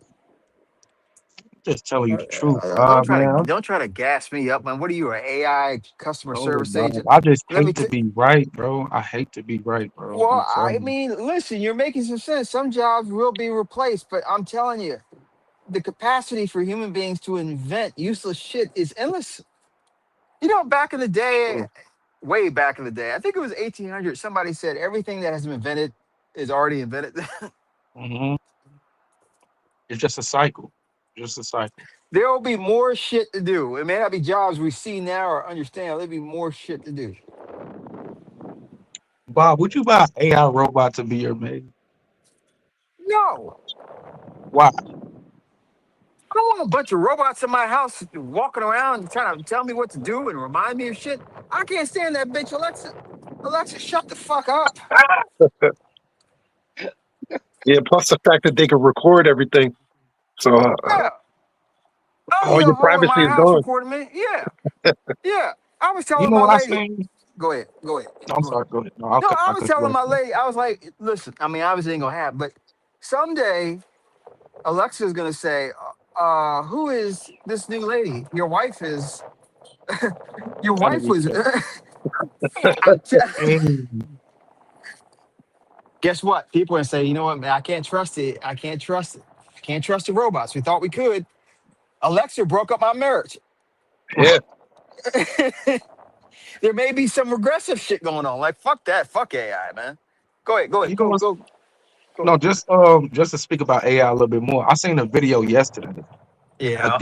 Just telling you the truth, Bob, man. don't try to gas me up, man. What are you, an AI customer Oh, service Bob. agent? I just Let me. hate to be right, bro. I hate to be right, bro. I'm Well, I telling you. mean, listen, you're making some sense. Some jobs will be replaced, but I'm telling you, the capacity for human beings to invent useless shit is endless. Back in the day, way back in the day, I think it was 1800. Somebody said everything that has been invented is already invented. Hmm. It's just a cycle. Just a cycle. There will be more shit to do. It may not be jobs we see now or understand. There'll be more shit to do. Bob, would you buy an AI robot to be your maid? No, Why? I don't want a bunch of robots in my house walking around trying to tell me what to do and remind me of shit. I can't stand that bitch, Alexa. Alexa, shut the fuck up. Yeah. Plus the fact that they can record everything, so Yeah, I don't all need a your hoe in privacy my is house gone. recording me. Yeah, yeah. I was You telling know my what I lady. seen? Go ahead. Go ahead. No, I'm Go ahead. sorry. Go ahead. No, No, I I was cut you telling off. my lady. I was like, listen. I mean, obviously ain't gonna happen, but someday Alexa's gonna say, "Who is this new lady? Your wife is. Your Gotta wife be was." careful. I'm t- Hey, Guess what? People are gonna say, you know what, man? I can't trust it. I can't trust it. I can't trust the robots. We thought we could. Alexa broke up my marriage. Yeah. There may be some regressive shit going on. Like fuck that. Fuck AI, man. Go ahead. Go ahead. you know Go. what's Go. Go no, ahead. just to speak about AI a little bit more. I seen a video yesterday. Yeah.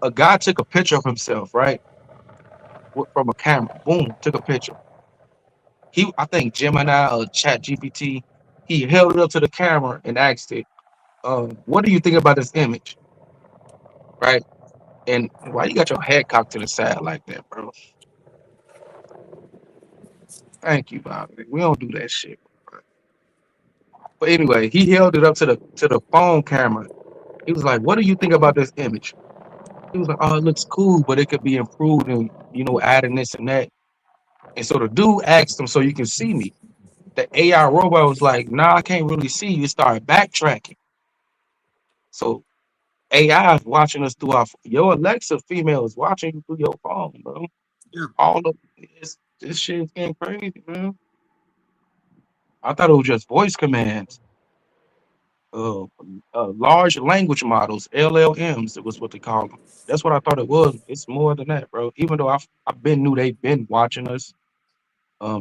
A guy took a picture of himself, right? From a camera. Boom, took a picture. I think Gemini or Chat GPT, he held it up to the camera and asked it, what do you think about this image? Right? And why you got your head cocked to the side like that, bro? Thank you, Bobby. We don't do that shit. Bro. But anyway, he held it up to the phone camera. He was like, "What do you think about this image?" He was like, "Oh, it looks cool, but it could be improved and adding this and that." And so the dude asked him, "So you can see me?" The AI robot was like, "Nah, I can't really see you." It started backtracking. So AI is watching us through your Alexa female is watching you through your phone, bro. All of this shit is getting crazy, man. I thought it was just voice commands. uh, large language models, LLMs. It was what they call them. That's what I thought it was. It's more than that, bro. Even though I've been knew they've been watching us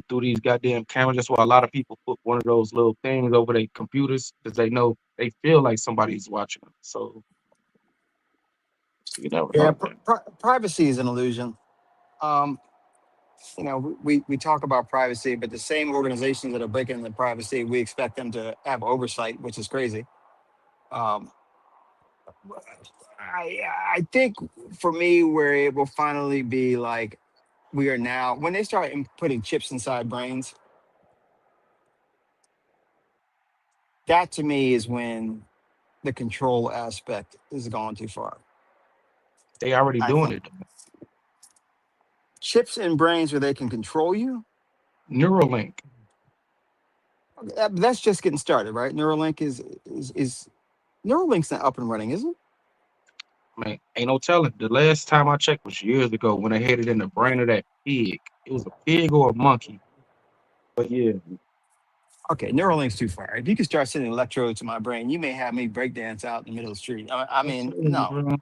through these goddamn cameras. That's why a lot of people put one of those little things over their computers because they know they feel like somebody's watching them. So you never Yeah, know, man. privacy is an illusion. Um, we talk about privacy, but the same organizations that are breaking the privacy, we expect them to have oversight, which is crazy. Um, I think for me, where it will finally be like we are now, when they start putting chips inside brains, that to me is when the control aspect is gone too far. They already I doing think it. chips in brains where they can control you. Neuralink. That's just getting started, right? Neuralink is Neuralink's not up and running, is it? Man, ain't no telling. The last time I checked was years ago when they had it in the brain of that pig. It was a pig or a monkey. But yeah, Okay, Neuralink's too far. If you could start sending electrodes to my brain, you may have me breakdance out in the middle of the street. I I'm mean, telling you, no. bro.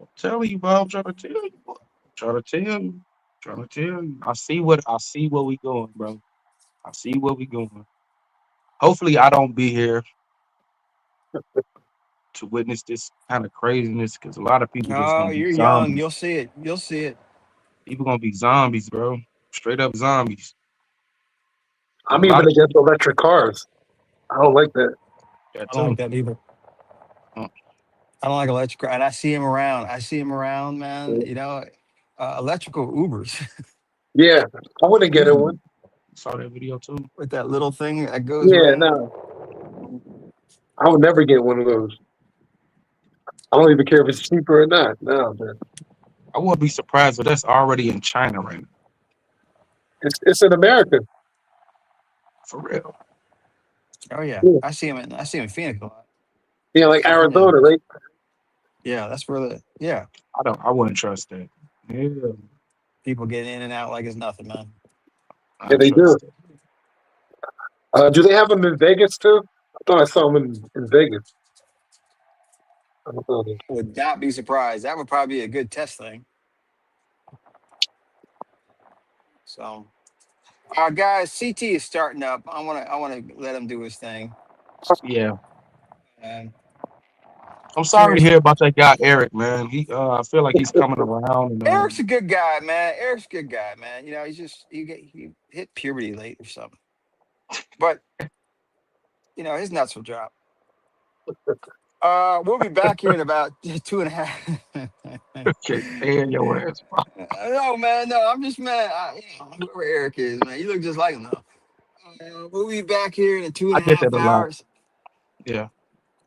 I'm telling you, bro. I'm trying to tell you. Bro. I'm trying to tell you. Trying to tell you. I see where we going, bro. I see where we going. Hopefully, I don't be here to witness this kind of craziness because a lot of people just Oh, gonna be you're young. zombies. You'll see it. You'll see it. People gonna be zombies, bro. Straight up zombies. A I'm lot even of against electric cars. I don't like that. that I don't too. like that either. Uh, I don't like electrical, and I see him around. I see him around, man. Electrical Ubers Yeah, I wouldn't get in one. Saw that video too. with that little thing that goes Yeah, around. no, I would never get one of those. I don't even care if it's cheaper or not. No, man. I wouldn't be surprised if that's already in China right now. It's in America. For real. Oh yeah, Yeah, I see him in Phoenix a lot. yeah, like California. Arizona, right? Yeah, that's where the I wouldn't trust that. Yeah, people get in and out like it's nothing, man. I Yeah, don't they do. trust it. Do they have them in Vegas too? I thought I saw them in Vegas. I don't know. Would not be surprised. That would probably be a good test thing. So, guys, CT is starting up. I wanna let him do his thing. Yeah. And I'm sorry to seriously, hear about that guy Eric, man. I feel like he's coming around and Eric's a good guy, man. Eric's a good guy, man. He's just he hit puberty late or something. But his nuts will drop. We'll be back here in about 2.5. can't stand your ass. No, man, no, I'm just mad. Whoever Eric is, man, you look just like him though. We'll be back here in two I and a get half that a lot. hours. Yeah.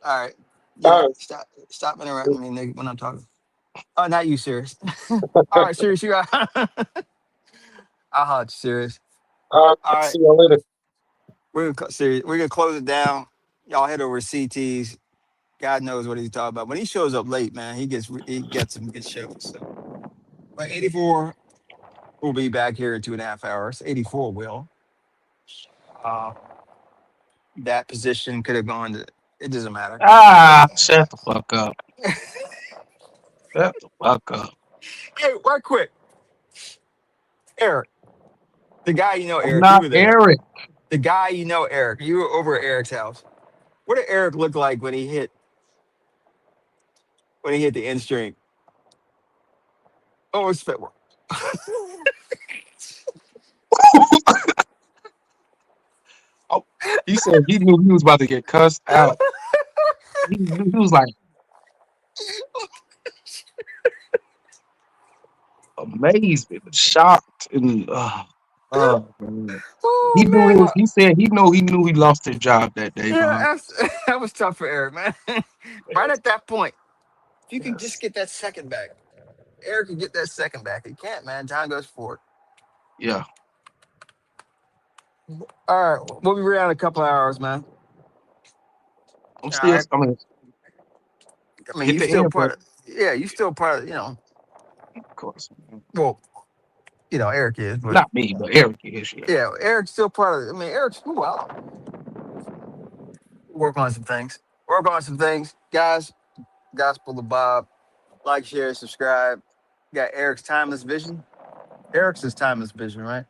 All right, All right, stop interrupting me, nigga, when I'm talking. Oh, not you, serious. All right, serious, you got. I'll holler at you, serious. all All right. right, See you later. serious. We're gonna close it down. Y'all head over to CT's. God knows what he's talking about. When he shows up late, man, he gets some good shows. So. But 84 will be back here in 2.5 hours. 84 will. Uh, that position could have gone to. It doesn't matter. Shut the fuck up. Shut the fuck up. Hey, right quick, Eric, the guy I'm Eric, you not were there. Eric. The guy Eric, you were over at Eric's house. What did Eric look like when he hit the end string? Oh, it's fit. Oh, he said he knew he was about to get cussed out. He was like amazed and shocked and man. He Oh knew man, he said he knew he lost his job that day, man. that was tough for Eric, man. Right at that point, if you can just Yes. get that second back, Eric can get that second back. He can't, man. Time goes forward. Yeah. All right, we'll be around in a couple hours, man. I'm All still right. I mean hit You the still end, but part of. Yeah, you still part of. of course. Well, Eric is, but Not me, but Eric is, yeah. yeah, Eric's still part of it. I mean, Eric's Work on some things. Work on some things, guys. Gospel of Bob. Like, share, subscribe. Got Eric's Timeless Vision. Eric's is Timeless Vision, right?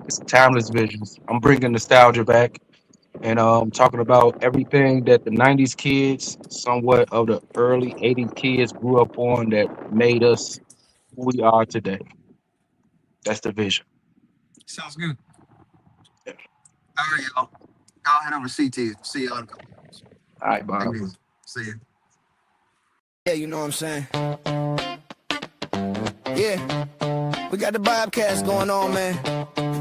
It's timeless visions. I'm bringing nostalgia back, and talking about everything that the '90s kids, somewhat of the early '80s kids, grew up on that made us who we are today. That's the vision. Sounds good. Yeah. All right, y'all. I'll head over to CT. See y'all in a couple. All right, Bob. See you. Yeah, you know what I'm saying? Yeah. We got the Bobcast going on, man.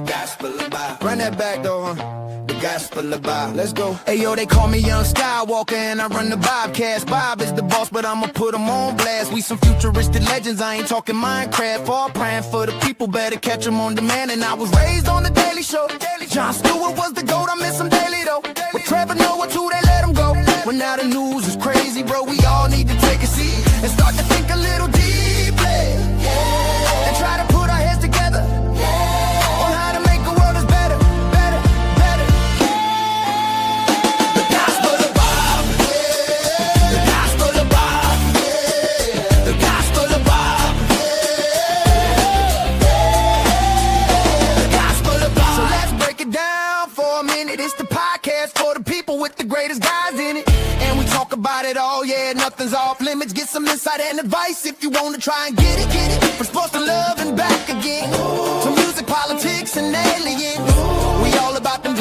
Gospel of Bob. Run that back though, huh? The Gospel of Bob. Let's go. Hey, yo, they call me Young Skywalker and I run the Bobcast. Bob is the boss, but I'ma put him on blast. We some futuristic legends. I ain't talking Minecraft. All praying for the people. Better catch them on demand. And I was raised on the Daily Show. Jon Stewart was the GOAT. I miss him daily, though. With Trevor Noah, too, they let him go. But now the news is crazy, bro. We all need to take a seat and start to think a little deeply. And try to put our heads together on how to make a world that's better, better, better. The Gospel of Bob. The Gospel of Bob. The Gospel of Bob. The Gospel of Bob. So let's break it down for a minute. It's the podcast for the people with the greatest guys in it. And we talk about it all, yeah, nothing's off limits. Get some insight and advice if you want to try and get it, get it. We're supposed to love and back again. Some music, politics, and aliens. We all about them